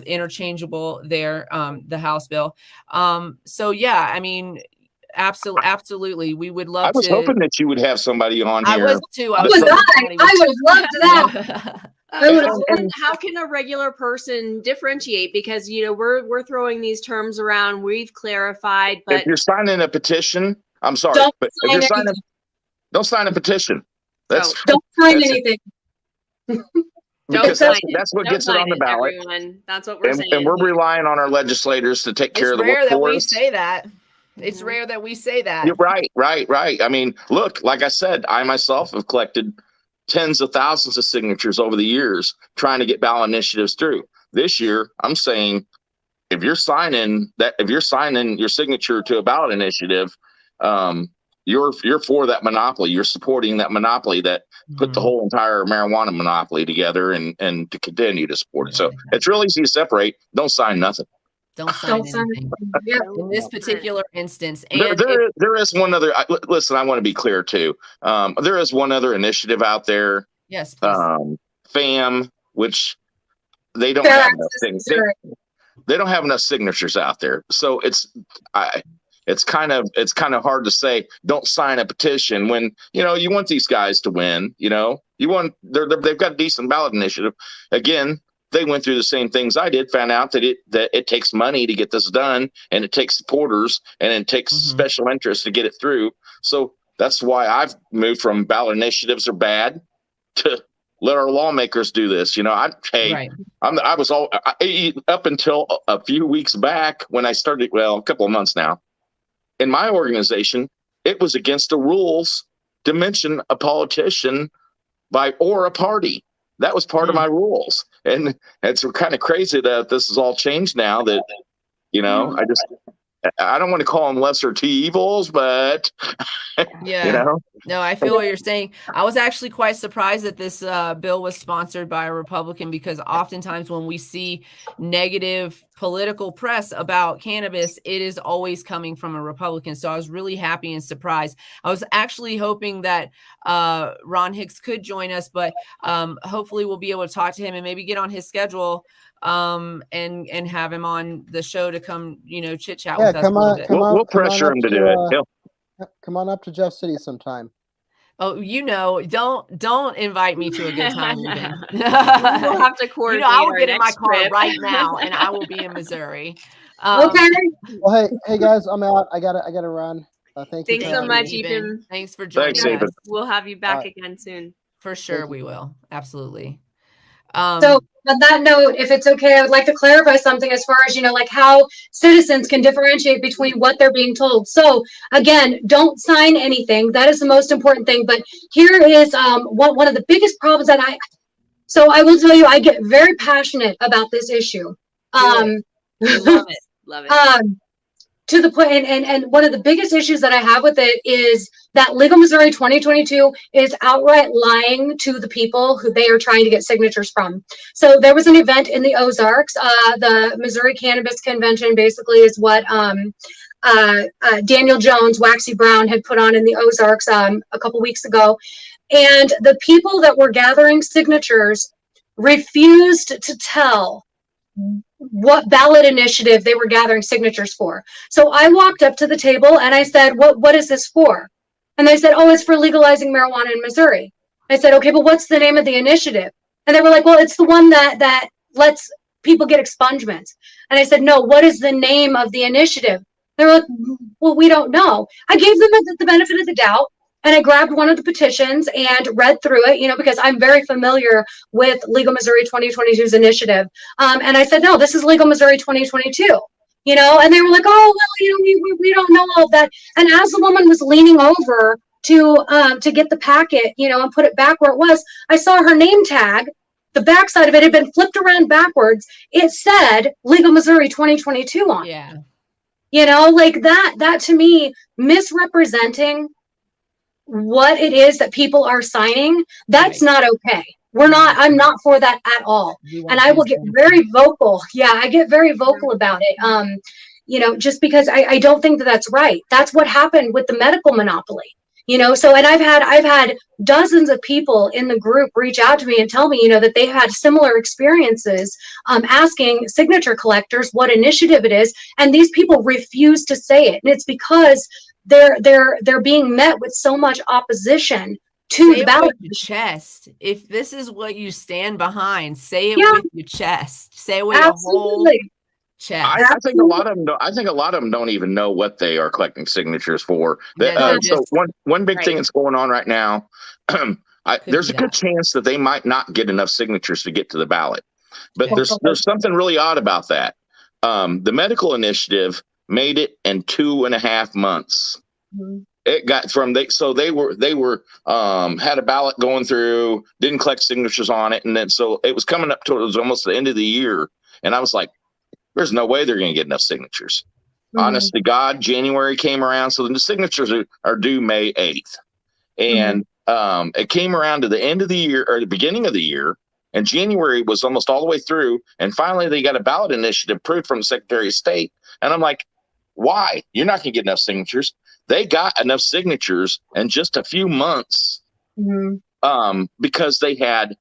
interchangeable there, the House Bill. So yeah, I mean, Absolutely. We would love I was to. hoping that you would have somebody on here. I was too. I would have loved that. How can a regular person differentiate? Because we're throwing these terms around. We've clarified, but if you're signing a petition, I'm sorry, Don't but sign if you're signing, don't sign a petition. don't sign anything. Because sign that's what Don't gets it sign on the ballot. Everyone. That's what we're saying. And we're relying on our legislators to take care of the rare work that for we us. say that. It's rare that we say that. You're right. I mean, look, like I said, I myself have collected tens of thousands of signatures over the years trying to get ballot initiatives through. This year, I'm saying if you're signing your signature to a ballot initiative, you're for that monopoly. You're supporting that monopoly that put the whole entire marijuana monopoly together and to continue to support it. So it's real easy to separate. Don't sign nothing. Don't sign anything. Yeah. In this particular instance. And there is one other, listen, I want to be clear too. There is one other initiative out there. Yes, please. FAM, which they don't have enough things. They don't have enough signatures out there. So it's kind of hard to say don't sign a petition when you want these guys to win. They've got a decent ballot initiative. Again, they went through the same things I did, found out that it takes money to get this done, and it takes supporters, and it takes special interests to get it through. So that's why I've moved from ballot initiatives are bad to let our lawmakers do this. I was up until a few weeks back when I started, a couple of months now, in my organization, it was against the rules to mention a politician or a party. That was part of my rules. And it's kind of crazy that this is all changed now that, I don't want to call them lesser two evils, but No, I feel what you're saying. I was actually quite surprised that this bill was sponsored by a Republican, because oftentimes when we see negative political press about cannabis, it is always coming from a Republican. So I was really happy and surprised. I was actually hoping that Ron Hicks could join us, but hopefully we'll be able to talk to him and maybe get on his schedule and have him on the show to come, chit chat with us a little bit. We'll pressure him to do it. Come on up to Jeff City sometime. Oh, don't invite me to a good time. We'll have to coordinate. I will get in my car trip. right now, and I will be in Missouri. Okay. Well, hey guys, I'm out. I gotta run. Thank you. Thanks so much, Ethan. Thanks for joining Thanks, us. We'll have you back again soon. For sure, we will. Absolutely. So on that note, if it's okay, I would like to clarify something as far as, like how citizens can differentiate between what they're being told. So again, don't sign anything. That is the most important thing. But here is one of the biggest problems that I will tell you, I get very passionate about this issue. Love it. To the point, and one of the biggest issues that I have with it is that Legal Missouri 2022 is outright lying to the people who they are trying to get signatures from. So there was an event in the Ozarks. The Missouri Cannabis Convention basically is what Daniel Jones, Waxy Brown, had put on in the Ozarks a couple weeks ago. And the people that were gathering signatures refused to tell what ballot initiative they were gathering signatures for. So I walked up to the table and I said, what is this for? And they said, oh, it's for legalizing marijuana in Missouri. I said, okay, but what's the name of the initiative? And they were like, well, it's the one that lets people get expungements. And I said, no, what is the name of the initiative? They were like, well, we don't know. I gave them the benefit of the doubt. And I grabbed one of the petitions and read through it, because I'm very familiar with Legal Missouri 2022's initiative. And I said, no, this is Legal Missouri 2022, and they were like, oh, well, we don't know all of that. And as the woman was leaning over to get the packet, and put it back where it was, I saw her name tag. The backside of it had been flipped around backwards. It said Legal Missouri 2022 on it. Yeah. Like that to me, misrepresenting what it is that people are signing, that's not okay. I'm not for that at all. And I will get very vocal. Yeah, I get very vocal about it. Just because I don't think that that's right. That's what happened with the medical monopoly. So, and I've had dozens of people in the group reach out to me and tell me, that they've had similar experiences asking signature collectors what initiative it is. And these people refuse to say it. And it's because they're being met with so much opposition to Say the it ballot. with your chest. If this is what you stand behind, say it Yeah. with your chest. Say it with your whole Absolutely. chest. I think a lot of them. I think a lot of them don't even know what they are collecting signatures for. Yeah, So one big thing Right. that's going on right now. There's be a good that. chance that they might not get enough signatures to get to the ballot. But Okay. there's something really odd about that. The medical initiative made it in 2.5 months. Mhm. It got from they were had a ballot going through, didn't collect signatures on it, and then so it was coming up towards almost the end of the year, and I was like, there's no way they're going to get enough signatures. Mhm. Honest to God, January came around, so the signatures are due May 8th, and it came around to the end of the year or the beginning of the year, and January was almost all the way through, and finally they got a ballot initiative approved from the Secretary of State, and I'm like, why? You're not going to get enough signatures. They got enough signatures in just a few months because they had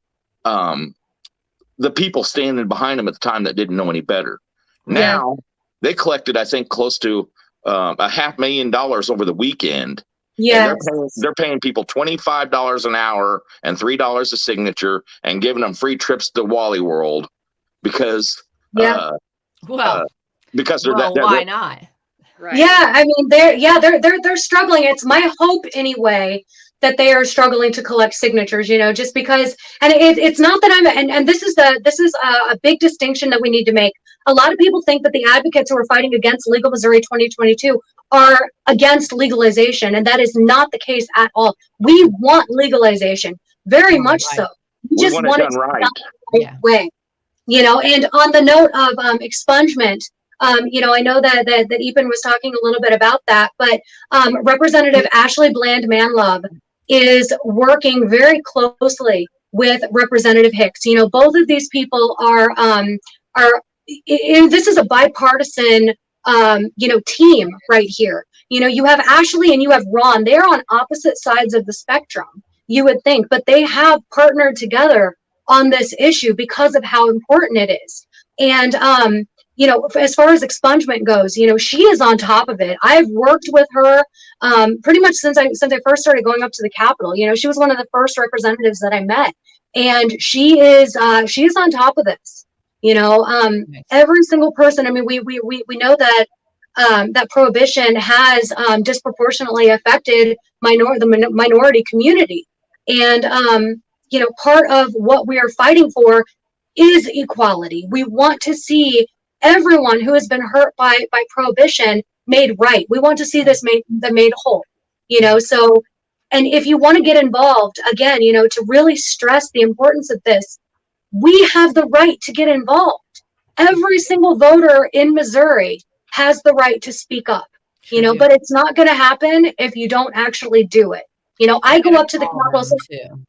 the people standing behind them at the time that didn't know any better. Yeah. Now they collected, I think, close to $500,000 over the weekend. Yes. And they're paying people $25 an hour and $3 a signature and giving them free trips to Wally World because Well, because they're why not? Right. Yeah, I mean they're struggling. It's my hope anyway that they are struggling to collect signatures, just because, and it's not that and this is a big distinction that we need to make. A lot of people think that the advocates who are fighting against Legal Missouri 2022 are against legalization, and that is not the case at all. We want legalization, very much so. We just want want it it done to be right. done the right way. And on the note of expungement, I know that Ethan was talking a little bit about that, but Representative Ashley Bland Manlove is working very closely with Representative Hicks. Both of these people are this is a bipartisan team right here. You have Ashley and you have Ron. They're on opposite sides of the spectrum, you would think, but they have partnered together on this issue because of how important it is. And as far as expungement goes, she is on top of it. I've worked with her pretty much since I first started going up to the Capitol. She was one of the first representatives that I met, and she is on top of this. Every single person. I mean, we know that that prohibition has disproportionately affected the minority community, and part of what we are fighting for is equality. We want to see everyone who has been hurt by prohibition made right. We want to see this made whole. So, and if you want to get involved, again, to really stress the importance of this, we have the right to get involved. Every single voter in Missouri has the right to speak up, but it's not going to happen if you don't actually do it. I go up to the Capitol.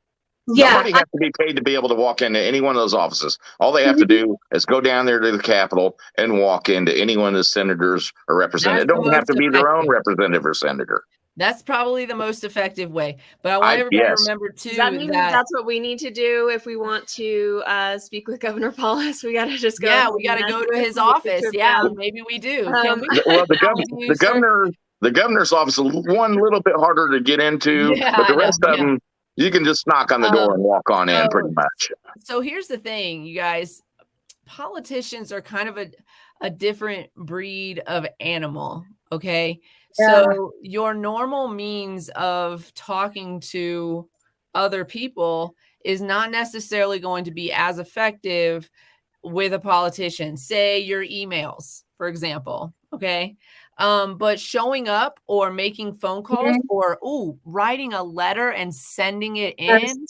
Nobody has to be paid to be able to walk into any one of those offices. All they have to do is go down there to the Capitol and walk into any one of the senators or representatives. It don't have to be their own representative or senator. That's probably the most effective way. But I want everybody to remember too. Does that mean that's what we need to do if we want to speak with Governor Paulus? We got to just go. Yeah, we got to go to his office. Yeah, maybe we do. Well, the governor's office is one little bit harder to get into, but the rest of them, you can just knock on the door and walk on in pretty much. So here's the thing, you guys. Politicians are kind of a different breed of animal, okay? Yeah. So your normal means of talking to other people is not necessarily going to be as effective with a politician. Say your emails, for example, okay? But showing up or making phone calls or writing a letter and sending it in.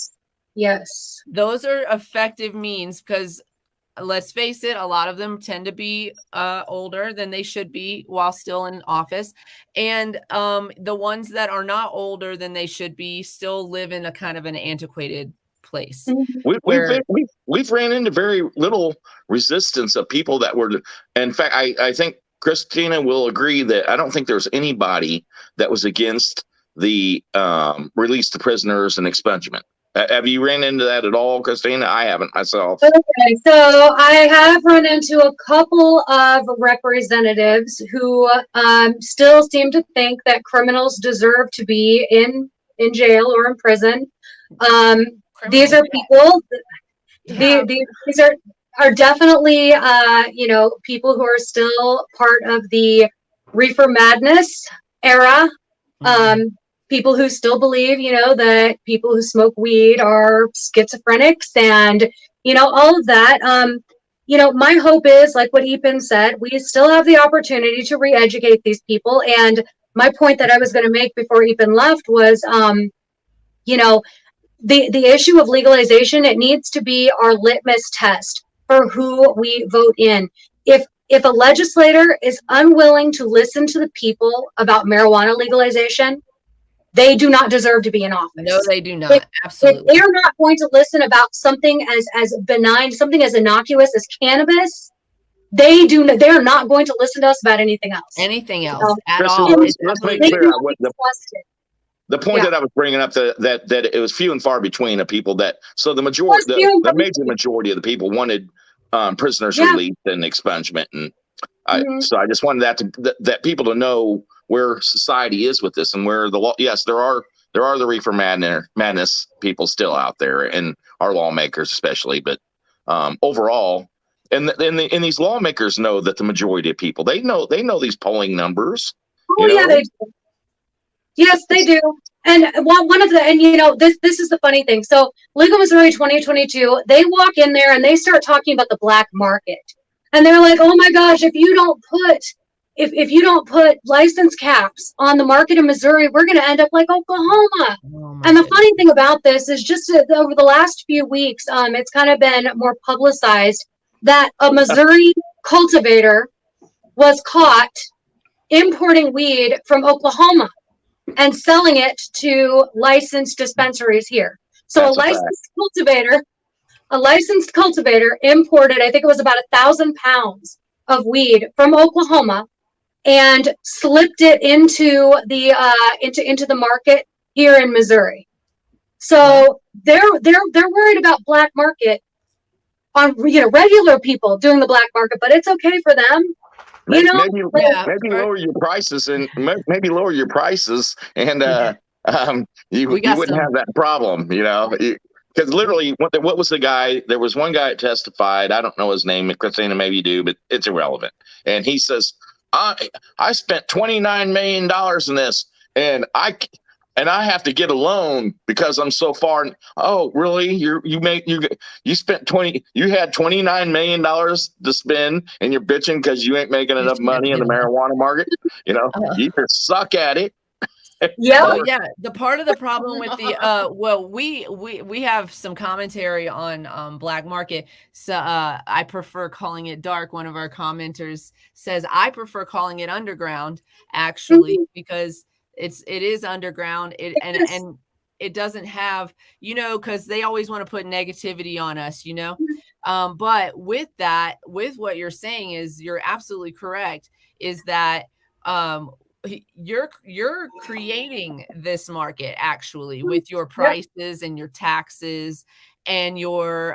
Yes. Those are effective means because let's face it, a lot of them tend to be older than they should be while still in office. And the ones that are not older than they should be still live in a kind of an antiquated place. We've ran into very little resistance of people that were, in fact, I think Christina will agree that I don't think there's anybody that was against the release the prisoners and expungement. Have you ran into that at all, Christina? I haven't myself. Okay, so I have run into a couple of representatives who still seem to think that criminals deserve to be in jail or in prison. These are people. These are definitely people who are still part of the reefer madness era. People who still believe, that people who smoke weed are schizophrenics and, all of that. My hope is, like what Ethan said, we still have the opportunity to re-educate these people. And my point that I was going to make before Ethan left was, the issue of legalization, it needs to be our litmus test for who we vote in. If a legislator is unwilling to listen to the people about marijuana legalization, they do not deserve to be in office. No, they do not. Absolutely. If they're not going to listen about something as benign, something as innocuous as cannabis, they are not going to listen to us about anything else. Anything else at Christina, all. let's make clear the point that I was bringing up, that it was few and far between of people that, so the major majority of the people wanted prisoners released and expungement, and so I just wanted that people to know where society is with this and where the law. Yes, there are the reefer madness people still out there, and our lawmakers especially, but overall, and these lawmakers know that the majority of people they know these polling numbers. Oh yeah, they do. Yes, they do. And one of the, this is the funny thing. So Legal Missouri 2022, they walk in there and they start talking about the black market. And they're like, oh my gosh, if you don't put license caps on the market in Missouri, we're going to end up like Oklahoma. And the funny thing about this is just over the last few weeks, it's kind of been more publicized that a Missouri cultivator was caught importing weed from Oklahoma and selling it to licensed dispensaries here. So a licensed cultivator imported, I think it was about 1,000 pounds of weed from Oklahoma and slipped it into the market here in Missouri. So they're worried about black market on regular people doing the black market, but it's okay for them. Maybe lower your prices and you wouldn't have that problem, because literally what was the guy? There was one guy that testified. I don't know his name. Christina, maybe you do, but it's irrelevant. And he says, I spent $29 million in this, and I have to get a loan because I'm so far. Oh, really? You spent you had $29 million to spend, and you're bitching because you ain't making enough money in the marijuana market. You just suck at it. Yeah. The part of the problem with the we have some commentary on black market. So I prefer calling it dark. One of our commenters says I prefer calling it underground, actually, because it is underground. And it doesn't have, because they always want to put negativity on us, but with that, with what you're saying is you're absolutely correct, is that you're creating this market actually with your prices and your taxes and your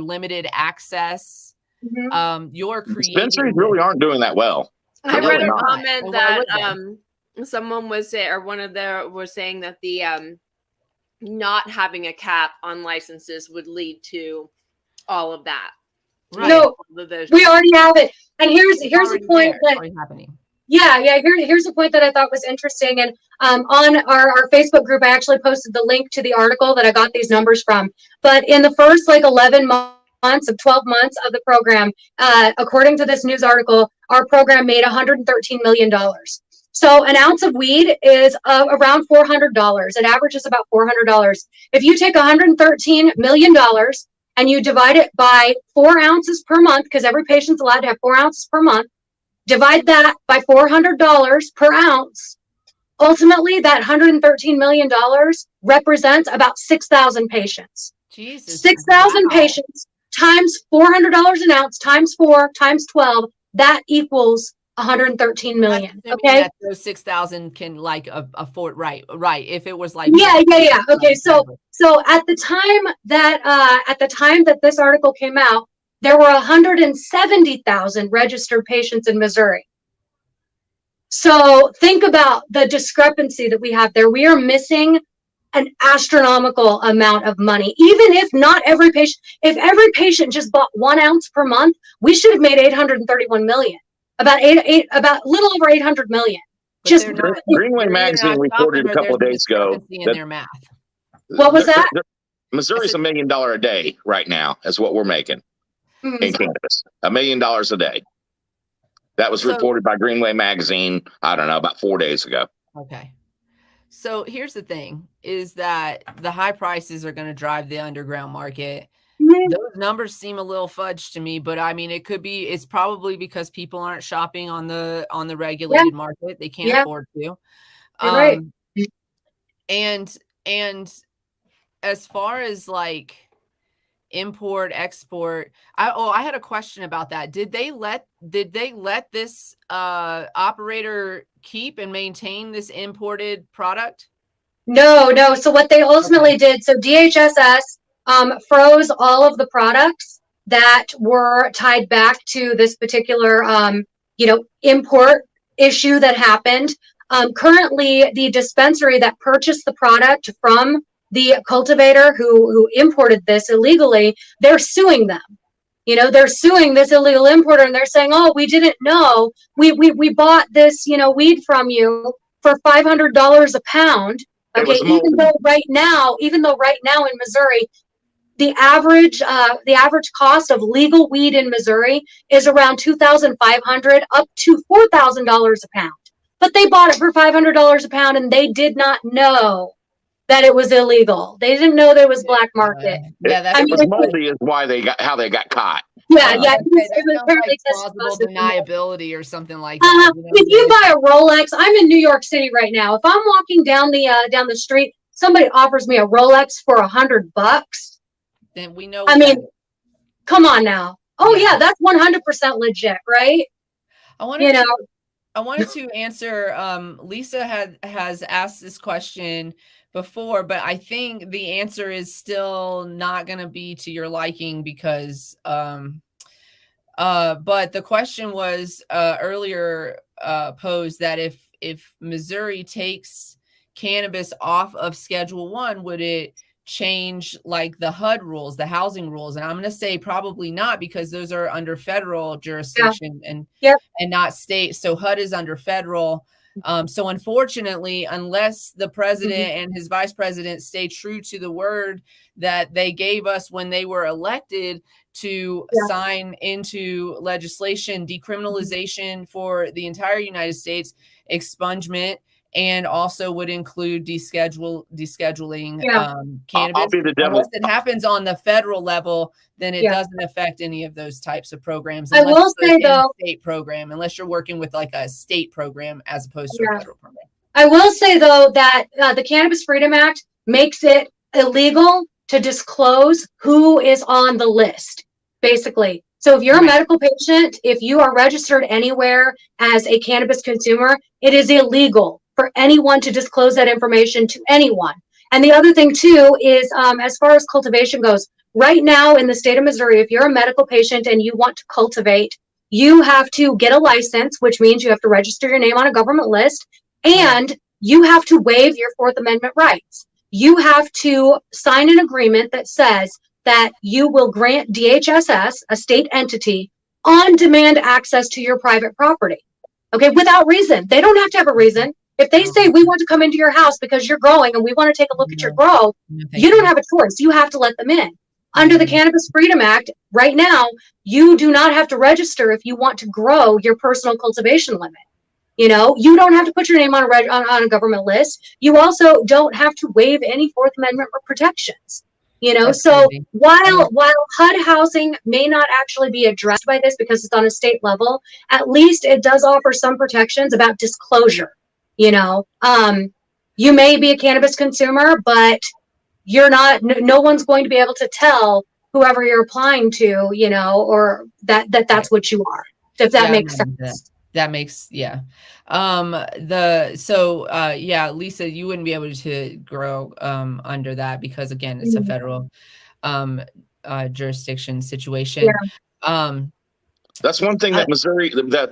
limited access. You're creating. Dispensaries really aren't doing that well. I read a comment that someone was saying, or one of them was saying that the not having a cap on licenses would lead to all of that. Right. No, we already have it. And here's the point that happening. Here's a point that I thought was interesting. And on our Facebook group, I actually posted the link to the article that I got these numbers from. But in the first 11 months of 12 months of the program, according to this news article, our program made $113 million. So an ounce of weed is around $400. It averages about $400. If you take $113 million and you divide it by 4 ounces per month, because every patient's allowed to have 4 ounces per month, divide that by $400 per ounce. Ultimately, that $113 million represents about 6,000 patients. Jesus. 6,000 patients times $400 an ounce times 4 times 12. That equals 113 million. Assuming Okay. that those 6,000 can like afford, right. If it was like, Yeah. Okay. So at the time that this article came out, there were 170,000 registered patients in Missouri. So think about the discrepancy that we have there. We are missing an astronomical amount of money. Even if not every patient, if every patient just bought 1 ounce per month, we should have made 831 million. About a little over 800 million. But Just Greenway Magazine reported a couple of days ago in their math. What was that? Missouri's $1 million a day right now is what we're making in cannabis. $1 million a day. That was reported by Greenway Magazine, I don't know, about 4 days ago. Okay. So here's the thing, is that the high prices are going to drive the underground market. Those numbers seem a little fudged to me, but I mean, it's probably because people aren't shopping on the regulated market. They can't afford to. You're right. And as far as like import, export, I had a question about that. Did they let this operator keep and maintain this imported product? No. So what they ultimately did, so DHSS froze all of the products that were tied back to this particular, import issue that happened. Currently, the dispensary that purchased the product from the cultivator who imported this illegally, they're suing them. They're suing this illegal importer, and they're saying, "Oh, we didn't know. We bought this, weed from you for $500 a pound." Okay, even though right now in Missouri, the average cost of legal weed in Missouri is around $2,500 up to $4,000 a pound. But they bought it for $500 a pound, and they did not know that it was illegal. They didn't know there was black market. It was moldy is why they got caught. It was apparently like plausible deniability or something like that. If you buy a Rolex, I'm in New York City right now. If I'm walking down the street, somebody offers me a Rolex for $100, then we know. I mean, come on now. Oh yeah, that's 100% legit, right? I wanted to answer. Lisa has asked this question before, but I think the answer is still not going to be to your liking because but the question was earlier posed that if Missouri takes cannabis off of Schedule 1, would it change like the HUD rules, the housing rules? And I'm going to say probably not, because those are under federal jurisdiction and not state. So HUD is under federal. So unfortunately, unless the president and his vice president stay true to the word that they gave us when they were elected to sign into legislation, decriminalization for the entire United States, expungement, and also would include descheduling cannabis. I'll be the devil. Unless it happens on the federal level, then it doesn't affect any of those types of programs. I will say though, state program, unless you're working with like a state program as opposed to a federal program. I will say though that the Cannabis Freedom Act makes it illegal to disclose who is on the list, basically. So if you're a medical patient, if you are registered anywhere as a cannabis consumer, it is illegal for anyone to disclose that information to anyone. And the other thing too is, as far as cultivation goes, right now in the state of Missouri, if you're a medical patient and you want to cultivate, you have to get a license, which means you have to register your name on a government list, and you have to waive your Fourth Amendment rights. You have to sign an agreement that says that you will grant DHSS, a state entity, on-demand access to your private property. Okay, without reason. They don't have to have a reason. If they say, we want to come into your house because you're growing and we want to take a look at your grow, you don't have a choice. You have to let them in. Under the Cannabis Freedom Act, right now, you do not have to register if you want to grow your personal cultivation limit. You know, you don't have to put your name on a government list. You also don't have to waive any Fourth Amendment protections. You know, so while HUD housing may not actually be addressed by this because it's on a state level, at least it does offer some protections about disclosure. You know, you may be a cannabis consumer, but you're not, no one's going to be able to tell whoever you're applying to, you know, or that's what you are, if that makes sense. That makes, yeah. Lisa, you wouldn't be able to grow under that because again, it's a federal jurisdiction situation. That's one thing that Missouri, that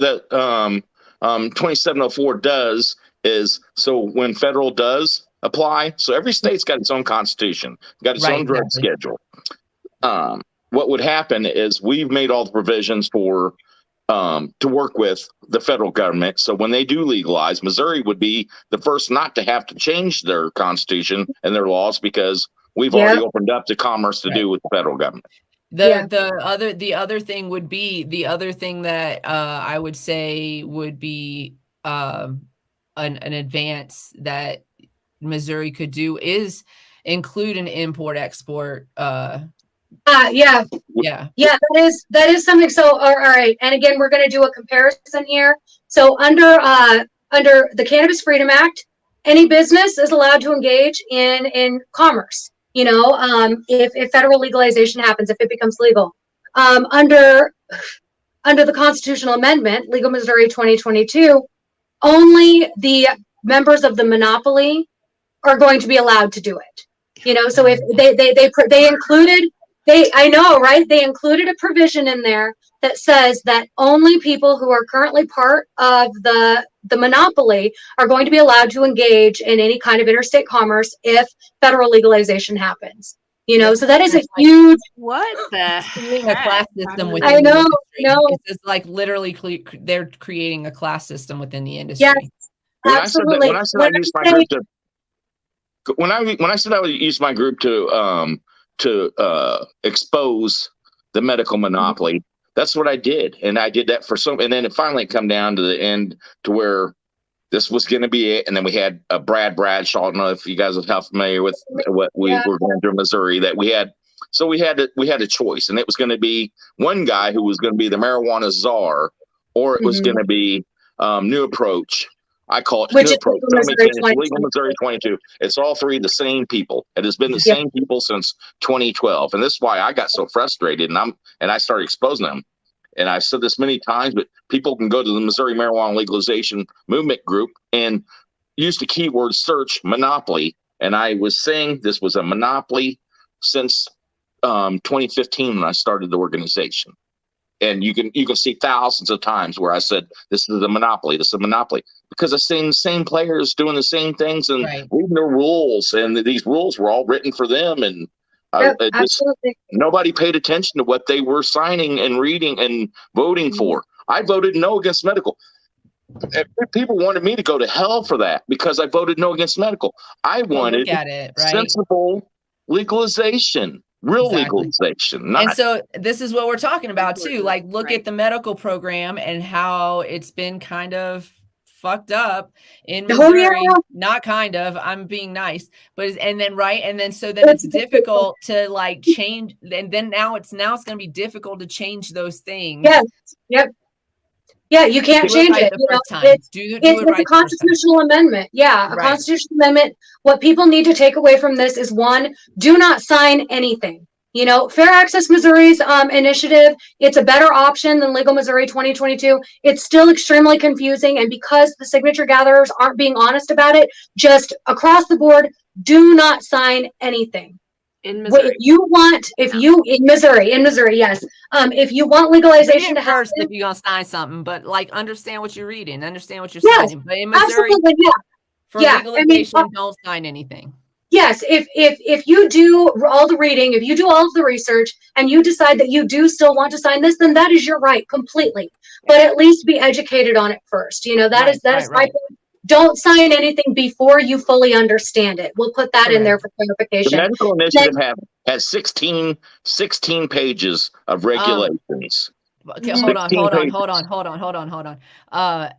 2704 does is, so when federal does apply, so every state's got its own constitution, got its own drug schedule. What would happen is we've made all the provisions for to work with the federal government. So when they do legalize, Missouri would be the first not to have to change their constitution and their laws because we've already opened up to commerce to do with the federal government. The other thing would be, the other thing that I would say would be an advance that Missouri could do is include an import-export. That is something. So, all right. And again, we're going to do a comparison here. So under the Cannabis Freedom Act, any business is allowed to engage in commerce. You know, if federal legalization happens, if it becomes legal, under the constitutional amendment, Legal Missouri 2022, only the members of the monopoly are going to be allowed to do it. You know, so if they included, I know, right? They included a provision in there that says that only people who are currently part of the monopoly are going to be allowed to engage in any kind of interstate commerce if federal legalization happens. You know, so that is a huge. What the creating a class system within I know, It's just like literally they're creating a class system within the industry. Yes, absolutely. When I said I used my group to, when I said I would use my group to expose the medical monopoly, that's what I did. And I did that for and then it finally come down to the end to where this was going to be it. And then we had Brad Bradshaw. I don't know if you guys are familiar with what we were going through in Missouri, that we had. So we had a choice, and it was going to be one guy who was going to be the marijuana czar, or it was going to be New Approach. I call it New Approach. It's Legal Missouri 22. It's all three the same people. It has been the same people since 2012, and this is why I got so frustrated, and I started exposing them. And I've said this many times, but people can go to the Missouri Marijuana Legalization Movement group and use the keyword search monopoly. And I was saying this was a monopoly since 2015 when I started the organization. And you can see thousands of times where I said, this is a monopoly, this is a monopoly. Because I've seen the same players doing the same things and reading their rules. And these rules were all written for them. And nobody paid attention to what they were signing and reading and voting for. I voted no against medical. People wanted me to go to hell for that because I voted no against medical. I wanted sensible legalization, real legalization. And so this is what we're talking about too. Like, look at the medical program and how it's been kind of fucked up in Missouri. Not kind of, I'm being nice, but so then it's difficult to like change, and then now it's going to be difficult to change those things. Yeah, you can't change it. It's a constitutional amendment. Yeah, a constitutional amendment. What people need to take away from this is, one, do not sign anything. You know, Fair Access Missouri's initiative, it's a better option than Legal Missouri 2022. It's still extremely confusing. And because the signature gatherers aren't being honest about it, just across the board, do not sign anything. In Missouri. If you want legalization to happen, if you're gonna sign something, but like understand what you're reading, understand what you're signing. But in Missouri, for legalization, don't sign anything. Yes, if you do all the reading, if you do all of the research, and you decide that you do still want to sign this, then that is your right completely. But at least be educated on it first. You know, that is my point. Don't sign anything before you fully understand it. We'll put that in there for clarification. The medical initiative has 16 pages of regulations. Okay, hold on.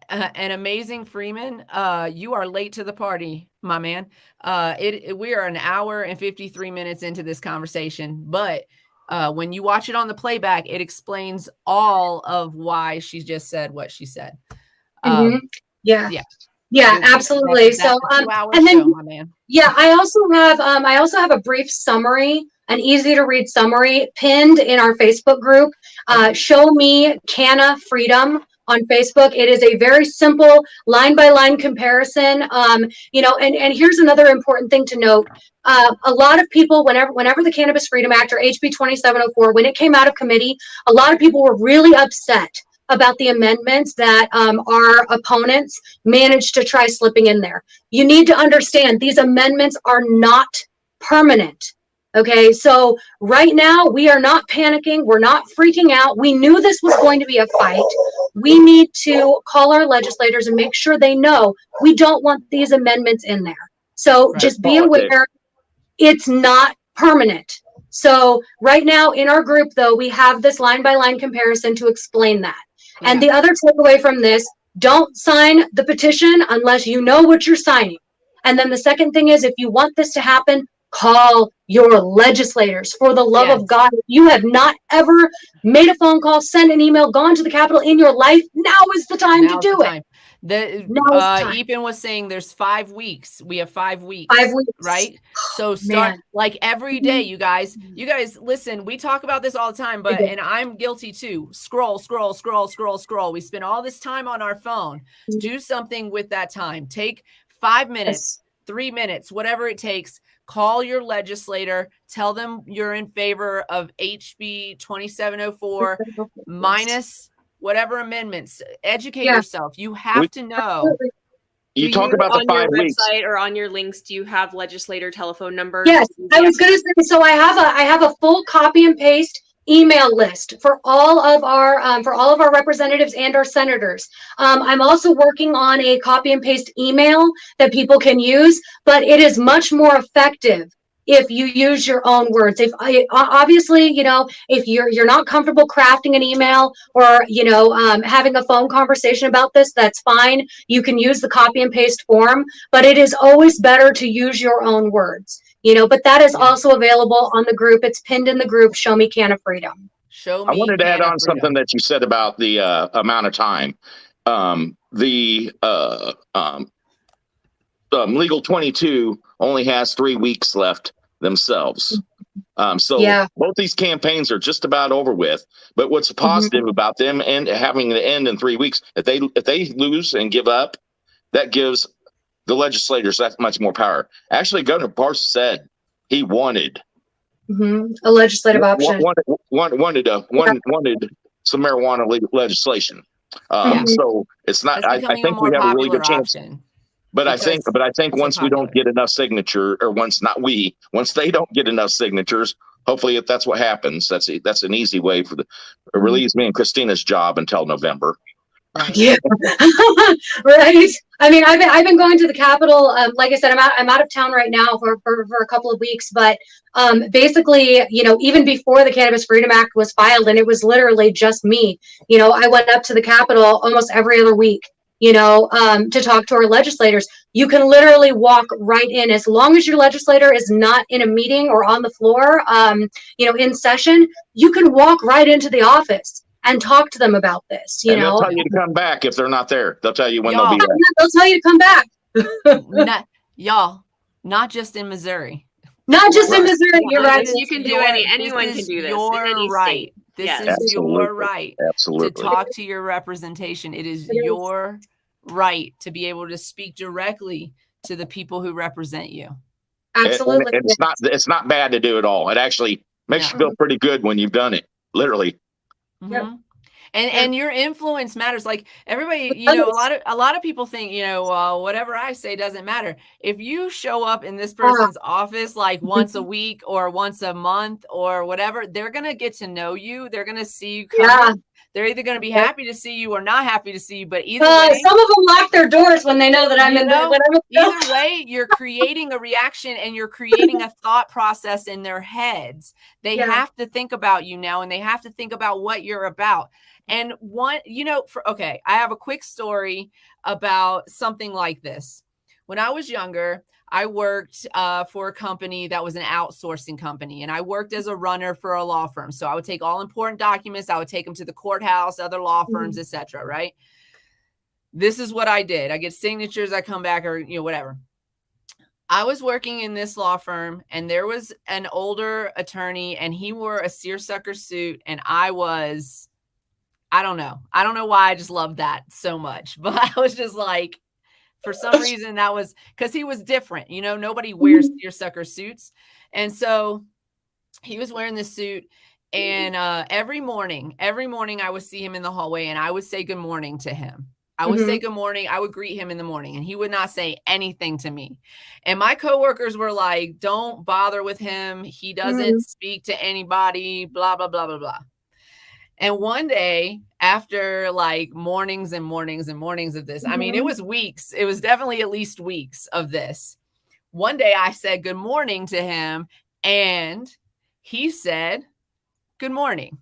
An amazing Freeman, you are late to the party, my man. We are an hour and 53 minutes into this conversation, but when you watch it on the playback, it explains all of why she just said what she said. Yeah, absolutely. So, and then, I also have a brief summary, an easy to read summary pinned in our Facebook group. Show me Canna Freedom on Facebook. It is a very simple line by line comparison. You know, and here's another important thing to note. A lot of people, whenever the Cannabis Freedom Act or HB 2704, when it came out of committee, a lot of people were really upset about the amendments that our opponents managed to try slipping in there. You need to understand these amendments are not permanent. Okay, so right now we are not panicking. We're not freaking out. We knew this was going to be a fight. We need to call our legislators and make sure they know we don't want these amendments in there. So just be aware, it's not permanent. So right now in our group, though, we have this line by line comparison to explain that. Yeah. And the other takeaway from this, don't sign the petition unless you know what you're signing. And then the second thing is, if you want this to happen, call your legislators. For the love of God, if you have not ever made a phone call, sent an email, gone to the Capitol in your life, now is the time to do it. Ethan was saying there's 5 weeks. We have 5 weeks. 5 weeks. Right? So start like every day, you guys. You guys, listen, we talk about this all the time, but and I'm guilty too. Scroll. We spend all this time on our phone. Do something with that time. Take 5 minutes, 3 minutes, whatever it takes. Call your legislator, tell them you're in favor of HB 2704 minus whatever amendments. Educate yourself. You have to know. You talk about the 5 weeks. On your website or on your links, do you have legislator telephone numbers? Yes, I was going to say, so I have a full copy and paste email list for all of our representatives and our senators. I'm also working on a copy and paste email that people can use, but it is much more effective if you use your own words. If obviously, you know, if you're not comfortable crafting an email or, you know, having a phone conversation about this, that's fine. You can use the copy and paste form, but it is always better to use your own words. You know, but that is also available on the group. It's pinned in the group. Show Me Can of Freedom. I wanted to add on something that you said about the amount of time. Legal 22 only has 3 weeks left themselves. So both these campaigns are just about over with. But what's positive about them and having the end in 3 weeks, if they lose and give up, that gives the legislators that much more power. Actually, Governor Parson said he wanted a legislative option. Wanted some marijuana legislation. So it's not. I think we have a really good chance. But I think once we don't get enough signature, or once they don't get enough signatures, hopefully if that's what happens, that's an easy way for it relieves me and Christina's job until November. Yeah, right. I mean, I've been going to the Capitol. Like I said, I'm out of town right now for a couple of weeks. But basically, you know, even before the Cannabis Freedom Act was filed, and it was literally just me. You know, I went up to the Capitol almost every other week. You know, to talk to our legislators. You can literally walk right in, as long as your legislator is not in a meeting or on the floor. You know, in session, you can walk right into the office and talk to them about this. You know, they'll tell you to come back if they're not there. They'll tell you when they'll be there. They'll tell you to come back. Not just in Missouri. Not just in Missouri. You're right. You can do anyone can do this. Your right. This is your right to talk to your representation. It is your right to be able to speak directly to the people who represent you. Absolutely. And it's not bad to do it all. It actually makes you feel pretty good when you've done it. Literally. Mm-hmm. And your influence matters. Like everybody, you know, a lot of people think, you know, whatever I say doesn't matter. If you show up in this person's office like once a week or once a month or whatever, they're gonna get to know you. They're gonna see you coming. Yeah. They're either gonna be happy to see you or not happy to see you. But either way, some of them lock their doors when they know that I'm in. Either way, you're creating a reaction and you're creating a thought process in their heads. They have to think about you now, and they have to think about what you're about. And one, you know, I have a quick story about something like this. When I was younger, I worked for a company that was an outsourcing company, and I worked as a runner for a law firm. So I would take all important documents, I would take them to the courthouse, other law firms, etc. Right? This is what I did. I get signatures, I come back, or, you know, whatever. I was working in this law firm, and there was an older attorney, and he wore a seersucker suit, and I was I don't know. I don't know why I just loved that so much, but I was just like, for some reason that was because he was different. You know, nobody wears seersucker suits. And so he was wearing this suit. And every morning I would see him in the hallway and I would say good morning to him. I would say good morning. I would greet him in the morning and he would not say anything to me. And my coworkers were like, don't bother with him. He doesn't speak to anybody, blah, blah, blah, blah, blah. And one day, after like mornings and mornings and mornings of this, I mean, it was weeks. It was definitely at least weeks of this. One day I said good morning to him and he said, good morning.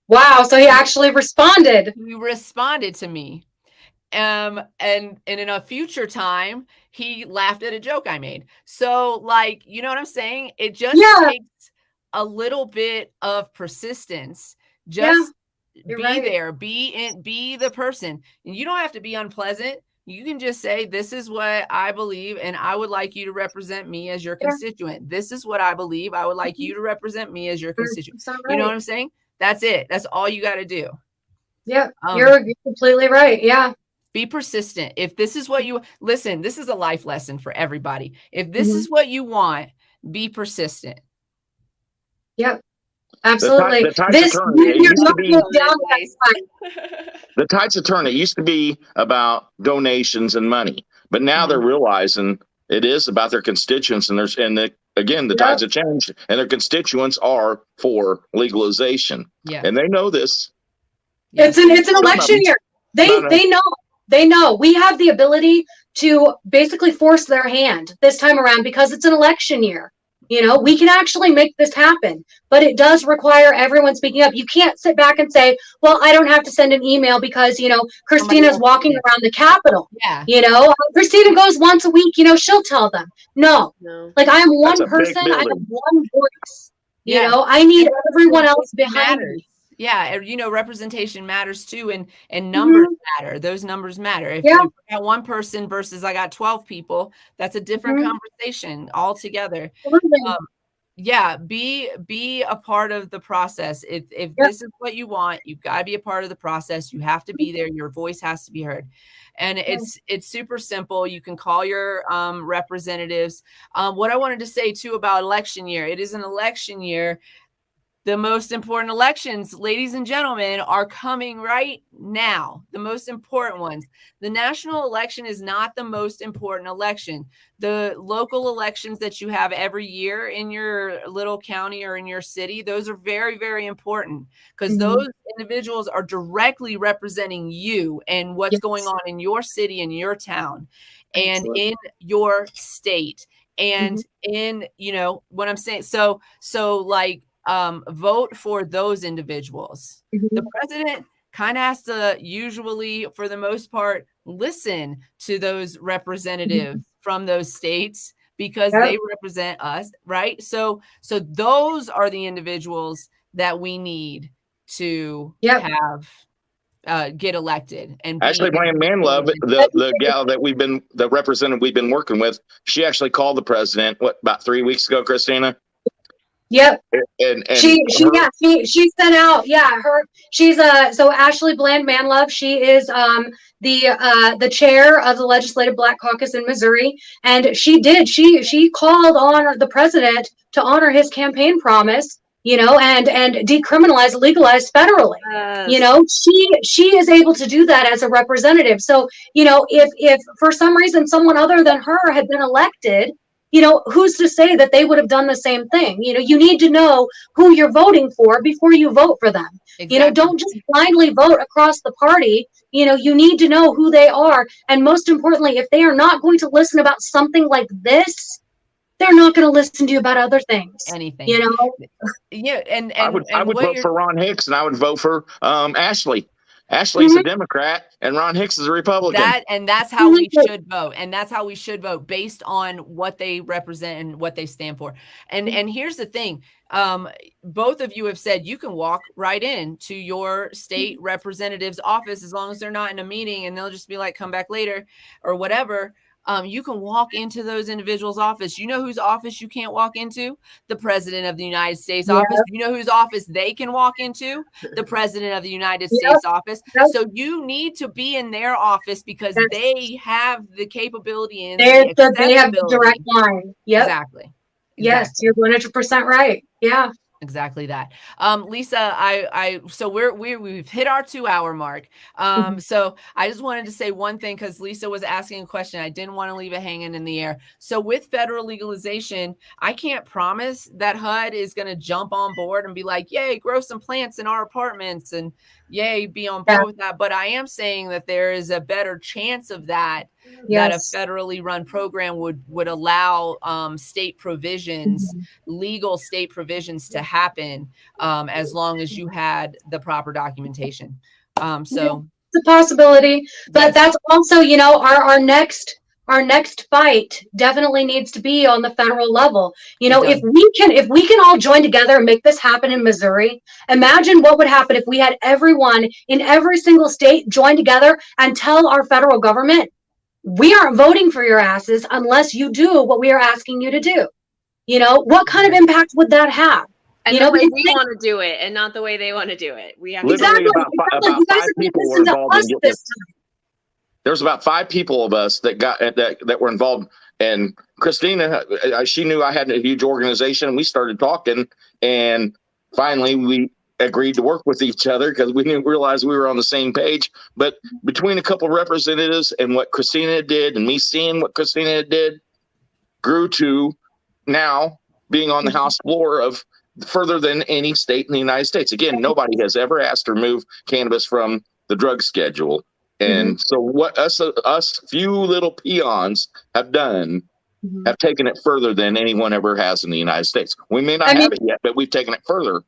Wow. So he actually responded. He responded to me. And in a future time, he laughed at a joke I made. So like, you know what I'm saying? It just takes a little bit of persistence. Just be there, be the person. And you don't have to be unpleasant. You can just say, this is what I believe, and I would like you to represent me as your constituent. This is what I believe. I would like you to represent me as your constituent. You know what I'm saying? That's it. That's all you got to do. Yeah, you're completely right. Yeah. Be persistent. If this is what you listen, this is a life lesson for everybody. If this is what you want, be persistent. Yep. Absolutely. The Tides of Turn, it used to be about donations and money, but now they're realizing it is about their constituents, and the tides have changed, and their constituents are for legalization. Yeah, and they know this. It's an election year. They know we have the ability to basically force their hand this time around because it's an election year. You know, we can actually make this happen, but it does require everyone speaking up. You can't sit back and say, well, I don't have to send an email because, you know, Christina's walking around the Capitol. Yeah. You know, Christina goes once a week, you know, she'll tell them. No. Like I am one person. I have one voice. You know, I need everyone else behind me. Yeah, you know, representation matters too, and numbers matter. Those numbers matter. If you got one person versus I got 12 people, that's a different conversation altogether. Yeah, be a part of the process. If this is what you want, you've got to be a part of the process. You have to be there. Your voice has to be heard. And it's super simple. You can call your representatives. What I wanted to say too about election year, it is an election year. The most important elections, ladies and gentlemen, are coming right now. The most important ones. The national election is not the most important election. The local elections that you have every year in your little county or in your city, those are very, very important because those individuals are directly representing you and what's going on in your city, in your town, and in your state. And in, you know, what I'm saying. So like, vote for those individuals. The president kind of has to usually, for the most part, listen to those representatives from those states because they represent us, right? So those are the individuals that we need to have get elected. And actually, Brian Manlove, the gal the representative we've been working with, she actually called the president about 3 weeks ago, Christina. Yep. And she sent out, she's so Ashley Bland Manlove, she is the chair of the Legislative Black Caucus in Missouri, and she called on the president to honor his campaign promise, you know, and decriminalize, legalize federally. You know, she is able to do that as a representative. So, you know, if for some reason someone other than her had been elected, you know, who's to say that they would have done the same thing? You know, you need to know who you're voting for before you vote for them. Exactly. You know, don't just blindly vote across the party. You know, you need to know who they are. And most importantly, if they are not going to listen about something like this, they're not going to listen to you about other things. Anything. You know? Yeah. And I would vote for Ron Hicks, and I would vote for Ashley. Ashley's a Democrat and Ron Hicks is a Republican. That's how we should vote. And that's how we should vote based on what they represent and what they stand for. And here's the thing. Both of you have said you can walk right in to your state representative's office as long as they're not in a meeting and they'll just be like, come back later or whatever. you can walk into those individuals' office. You know whose office you can't walk into? The President of the United States office. You know whose office they can walk into? The President of the United States office. So you need to be in their office because they have the capability and they have the direct line. Yep. Exactly. Yes, you're 100% right. Yeah. Exactly that. Lisa, so we've hit our 2-hour mark. So I just wanted to say one thing because Lisa was asking a question. I didn't want to leave it hanging in the air. So with federal legalization, I can't promise that HUD is going to jump on board and be like, yay, grow some plants in our apartments and yay, be on board with that. But I am saying that there is a better chance of that, that a federally run program would allow state provisions, legal state provisions to happen as long as you had the proper documentation. So it's a possibility, but that's also, you know, our next fight definitely needs to be on the federal level. You know, if we can all join together and make this happen in Missouri, imagine what would happen if we had everyone in every single state join together and tell our federal government, we aren't voting for your asses unless you do what we are asking you to do. You know, what kind of impact would that have? And you know, we want to do it and not the way they want to do it. We have literally exactly. about 5 people were involved in getting this. There's about 5 people of us that were involved. And Christina, she knew I had a huge organization, and we started talking. And finally, we agreed to work with each other because we didn't realize we were on the same page. But between a couple of representatives and what Christina did, and me seeing what Christina did, grew to now being on the House floor of further than any state in the United States. Again, nobody has ever asked to remove cannabis from the drug schedule. And so what us few little peons have done have taken it further than anyone ever has in the United States. We may not have it yet, but we've taken it further.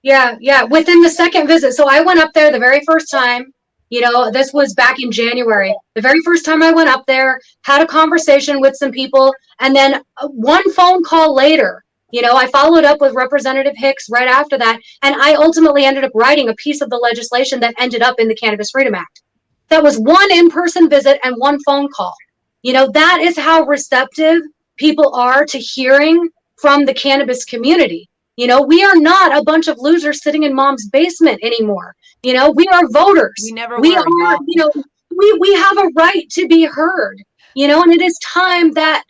Yeah. Within the second visit. So I went up there the very first time, you know, this was back in January. The very first time I went up there, had a conversation with some people, and then one phone call later, you know, I followed up with Representative Hicks right after that, and I ultimately ended up writing a piece of the legislation that ended up in the Cannabis Freedom Act. That was one in-person visit and one phone call. You know, that is how receptive people are to hearing from the cannabis community. You know, we are not a bunch of losers sitting in mom's basement anymore. You know, we are voters. We never were. You know, we have a right to be heard. You know, and it is time that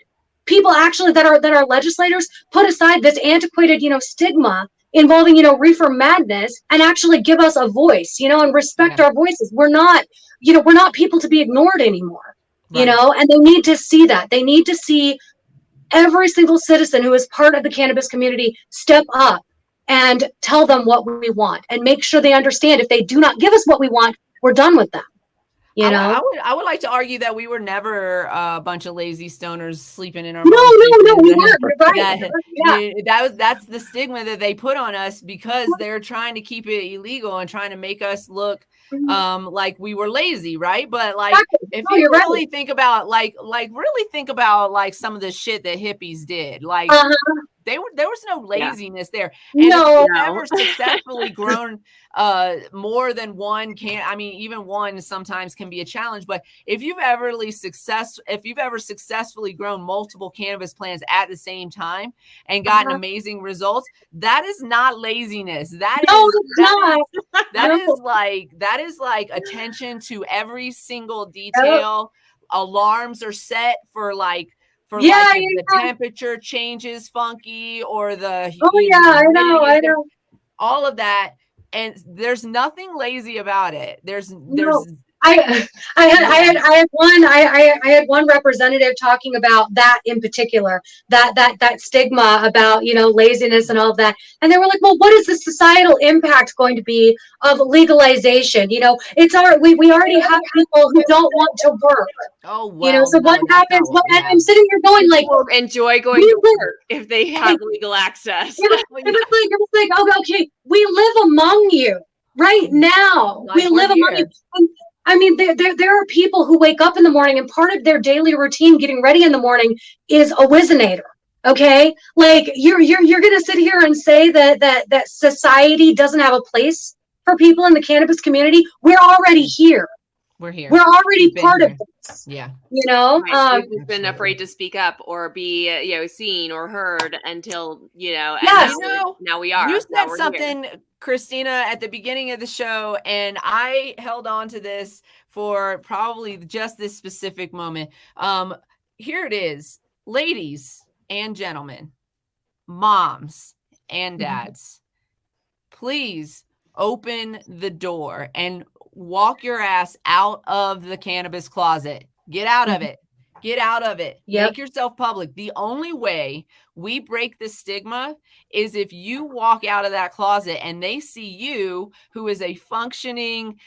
people actually that are legislators put aside this antiquated, you know, stigma involving, you know, reefer madness and actually give us a voice, you know, and respect our voices. We're not people to be ignored anymore, you know, and they need to see that. They need to see every single citizen who is part of the cannabis community step up and tell them what we want and make sure they understand if they do not give us what we want, we're done with them. You know, I would like to argue that we were never a bunch of lazy stoners sleeping in our no, we weren't. That's the stigma that they put on us because they're trying to keep it illegal and trying to make us look like we were lazy, right? But like if you really think about like some of the shit that hippies did, like there was no laziness there. And if you've ever successfully grown more than one even one sometimes can be a challenge, but if you've ever successfully grown multiple cannabis plants at the same time and gotten amazing results, that is not laziness. That is like attention to every single detail. Alarms are set for like if the temperature changes funky or the I know all of that, and there's nothing lazy about it. I had one representative talking about that in particular, that stigma about, you know, laziness and all of that. And they were like, well, what is the societal impact going to be of legalization? You know, we already have people who don't want to work. Oh, well, you know, so what happens? And I'm sitting here going like, enjoy going to work if they have legal access. It was like, oh, okay, we live among you right now. Like we live among you. And, I mean, there are people who wake up in the morning and part of their daily routine getting ready in the morning is a Whizzinator. Okay, like you're gonna sit here and say that society doesn't have a place for people in the cannabis community. We're already here. We're here. We're already part of this. rights. Yeah. You know, Right. We've been Absolutely. afraid to speak up or be, seen or heard until, and Yes. now we are. You Now said we're something, here. Christina, at the beginning of the show, and I held on to this for probably just this specific moment. Here it is, ladies and gentlemen, moms and dads, please open the door and walk your ass out of the cannabis closet. Get out of it. Get out of it. Yep. Make yourself public. The only way we break the stigma is if you walk out of that closet and they see you, who is a functioning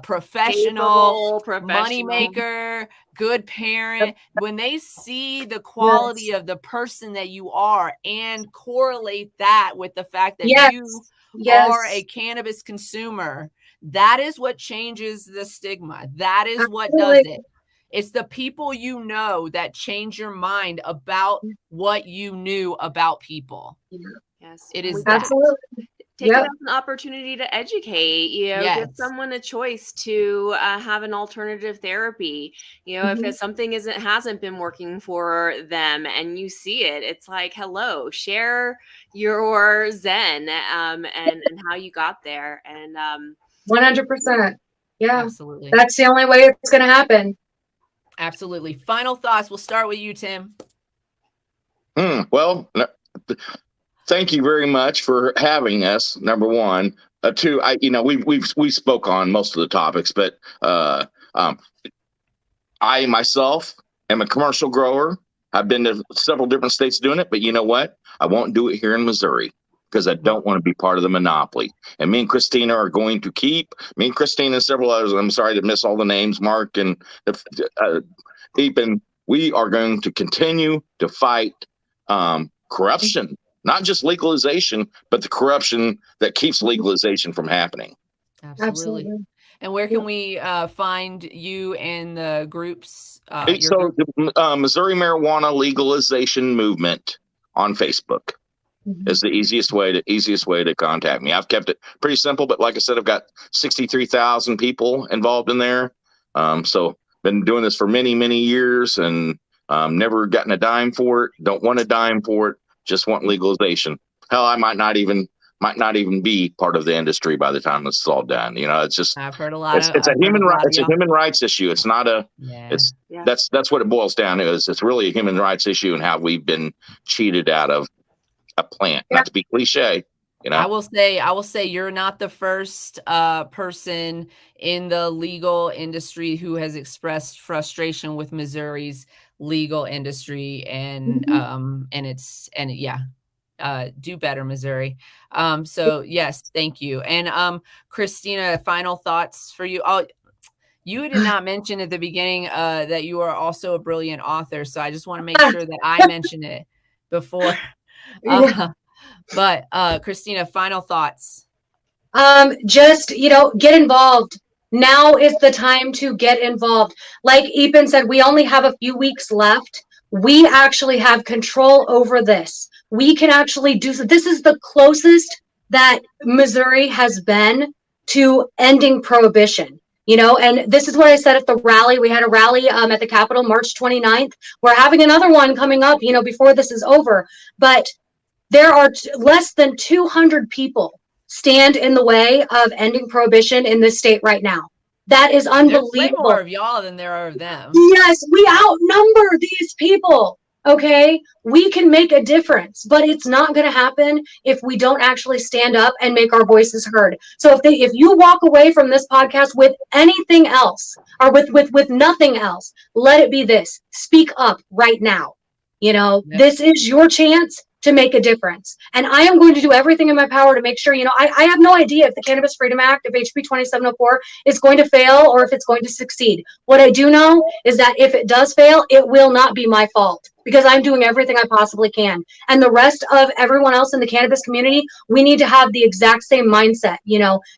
professional, money maker, good parent. When they see the quality of the person that you are and correlate that with the fact that you are a cannabis consumer, that is what changes the stigma. That is what does it. It's the people you know that change your mind about what you knew about people. Yes, it is absolutely. Take it as an opportunity to educate, give Yes. someone a choice to have an alternative therapy. If something hasn't been working for them and you see it, it's like, hello, share your Zen and how you got there. And 100%. Yeah, absolutely. That's the only way it's going to happen. Absolutely. Final thoughts. We'll start with you, Tim. Well, thank you very much for having us. Number one, two. We spoke on most of the topics, but I myself am a commercial grower. I've been to several different states doing it, but you know what? I won't do it here in Missouri because I don't want to be part of the monopoly. And me and Christina are going to keep, me and Christina and several others, I'm sorry to miss all the names, Mark and Ethan, we are going to continue to fight corruption, not just legalization, but the corruption that keeps legalization from happening. Absolutely. And where can we find you and the groups? So the Missouri Marijuana Legalization Movement on Facebook is the easiest way to contact me. I've kept it pretty simple, but like I said, I've got 63,000 people involved in there. So been doing this for many, many years and never gotten a dime for it. Don't want a dime for it. Just want legalization. Hell, I might not even be part of the industry by the time it's all done. It's just, I've heard a lot. It's a human rights issue. It's not a, that's what it boils down to. It's really a human rights issue and how we've been cheated out of a plant, not to be cliche. I will say you're not the first person in the legal industry who has expressed frustration with Missouri's legal industry and do better, Missouri. So yes, thank you. And Christina, final thoughts for you. You did not mention at the beginning that you are also a brilliant author. So I just want to make sure that I mention it before. But Christina, final thoughts. Just, get involved. Now is the time to get involved. Like Ethan said, we only have a few weeks left. We actually have control over this. We can actually do so. This is the closest that Missouri has been to ending prohibition. And this is what I said at the rally. We had a rally at the Capitol March 29th. We're having another one coming up, before this is over. But there are less than 200 people stand in the way of ending prohibition in this state right now. That is unbelievable. There's way more of y'all than there are of them. Yes, we outnumber these people. Okay, we can make a difference, but it's not going to happen if we don't actually stand up and make our voices heard. So if you walk away from this podcast with anything else or with nothing else, let it be this: speak up right now. This is your chance to make a difference. And I am going to do everything in my power to make sure, I have no idea if the Cannabis Freedom Act of HB2704 is going to fail or if it's going to succeed. What I do know is that if it does fail, it will not be my fault because I'm doing everything I possibly can. And the rest of everyone else in the cannabis community, we need to have the exact same mindset,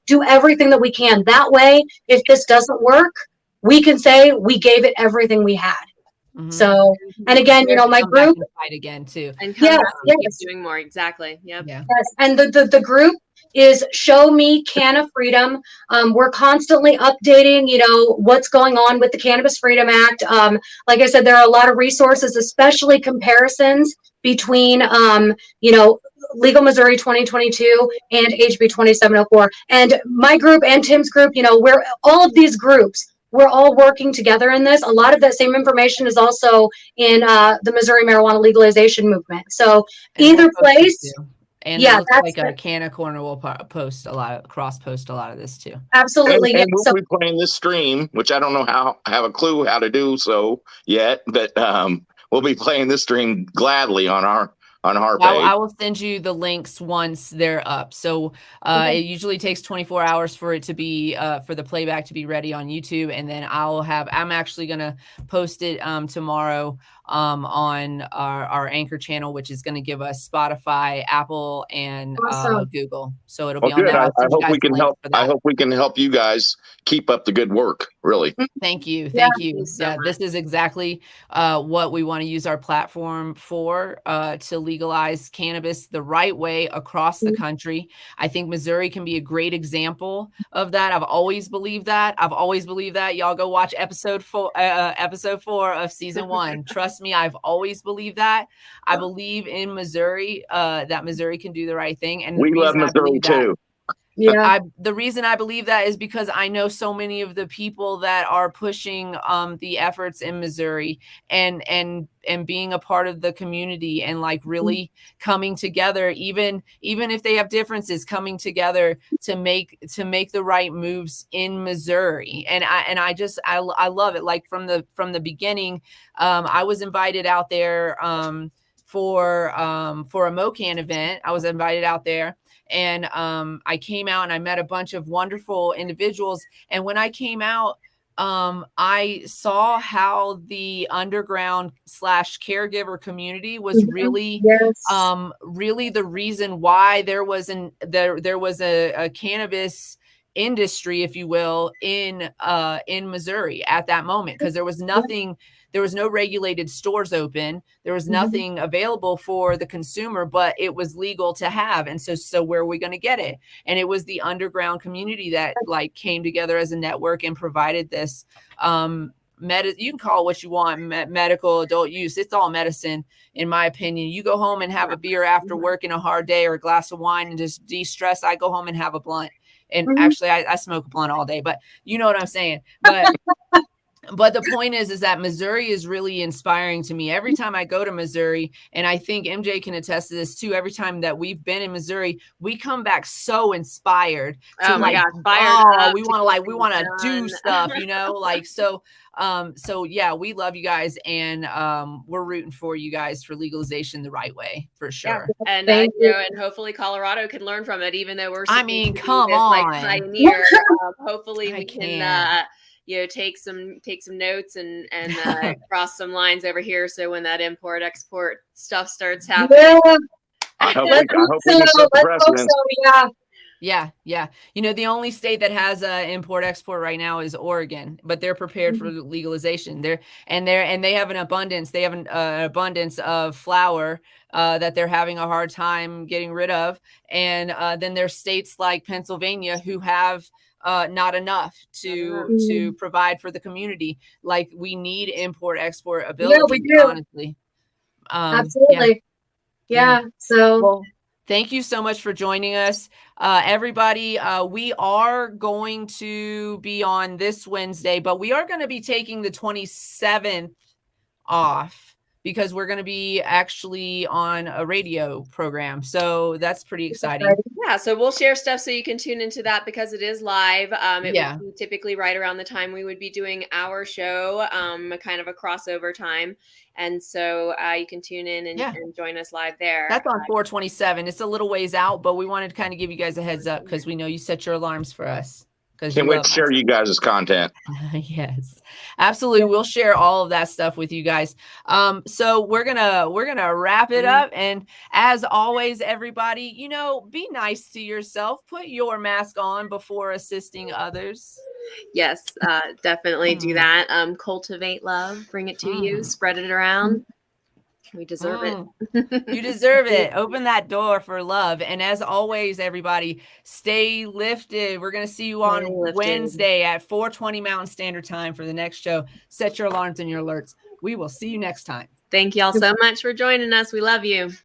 do everything that we can. That way, if this doesn't work, we can say we gave it everything we had. Mm-hmm. So, and again, my group fight again too, and come back and keep doing more. Exactly. Yep. Yeah. Yes, and the group is Show Me Canna Freedom. We're constantly updating, what's going on with the Cannabis Freedom Act. Like I said, there are a lot of resources, especially comparisons between, Legal Missouri 2022 and HB 2704. And my group and Tim's group, we're all of these groups. We're all working together in this. A lot of that same information is also in the Missouri marijuana legalization movement. So And either we'll post it place. too. And Yeah, it looks that's like a Canna Corner will post a lot, cross post a lot of this too. absolutely. And Yeah. we'll So be playing this stream, which I don't know have a clue how to do so yet, but we'll be playing this stream gladly on our page. I will send you the links once they're up. So it usually takes 24 hours for it to be for the playback to be ready on YouTube, and then I'm actually gonna post it tomorrow on our Anchor channel, which is going to give us Spotify, Apple, and Awesome. Google. So it'll be on good. there. I hope we can help. I hope we can help you guys keep up the good work. Really. Thank you. Yeah. Thank you. Yeah, this is exactly what we want to use our platform for, to legalize cannabis the right way across the country. I think Missouri can be a great example of that. I've always believed that. Y'all go watch episode 4 of season 1. Trust me, I've always believed that. I believe in Missouri, that Missouri can do the right thing. And we love Missouri too. Yeah. The reason I believe that is because I know so many of the people that are pushing the efforts in Missouri and being a part of the community and like really coming together, even if they have differences, coming together to make the right moves in Missouri. And I love it. Like from the beginning, I was invited out there for a MoCan event. I was invited out there. And I came out and I met a bunch of wonderful individuals. And when I came out, I saw how the underground / caregiver community was really, really the reason why there was a cannabis industry, if you will, in Missouri at that moment, because there was nothing. There was no regulated stores open. There was nothing available for the consumer, but it was legal to have. And so where are we going to get it? And it was the underground community that like came together as a network and provided this, you can call it what you want, medical, adult use. It's all medicine, in my opinion. You go home and have a beer after working a hard day or a glass of wine and just de-stress. I go home and have a blunt. And actually I smoke a blunt all day, but you know what I'm saying. But the point is that Missouri is really inspiring to me. Every time I go to Missouri, and I think MJ can attest to this too, every time that we've been in Missouri, we come back so inspired. Oh my gosh, fired up. We want to do stuff, so yeah, we love you guys, and we're rooting for you guys for legalization the right way, for sure. Yeah. And and hopefully Colorado can learn from it, even though we're come on, like pioneer. Hopefully we can take some notes and cross some lines over here, so when that import export stuff starts happening, I hope we can set the precedent. Yeah. The only state that has import export right now is Oregon, but they're prepared for legalization. They have an abundance. They have an abundance of flower that they're having a hard time getting rid of, and then there's states like Pennsylvania who have not enough to provide for the community. Like, we need import export ability. Yeah, we do. Honestly. Absolutely. Yeah. So thank you so much for joining us, everybody. We are going to be on this Wednesday, but we are going to be taking the 27th off, because we're going to be actually on a radio program. So that's pretty exciting. Yeah. So we'll share stuff so you can tune into that, because it is live. Would be typically right around the time we would be doing our show, kind of a crossover time. And so you can tune in and join us live there. That's on 4/27. It's a little ways out, but we wanted to kind of give you guys a heads up, because we know you set your alarms for us. Can't wait to share you guys' content. Yes, absolutely. We'll share all of that stuff with you guys. So we're gonna wrap it up. And as always, everybody, be nice to yourself. Put your mask on before assisting others. Yes, definitely do that. Cultivate love, bring it to you, spread it around. We deserve it. You deserve it. Open that door for love. And as always, everybody, stay lifted. We're going to see you on Wednesday at 4:20 Mountain Standard Time for the next show. Set your alarms and your alerts. We will see you next time. Thank you all so much for joining us. We love you.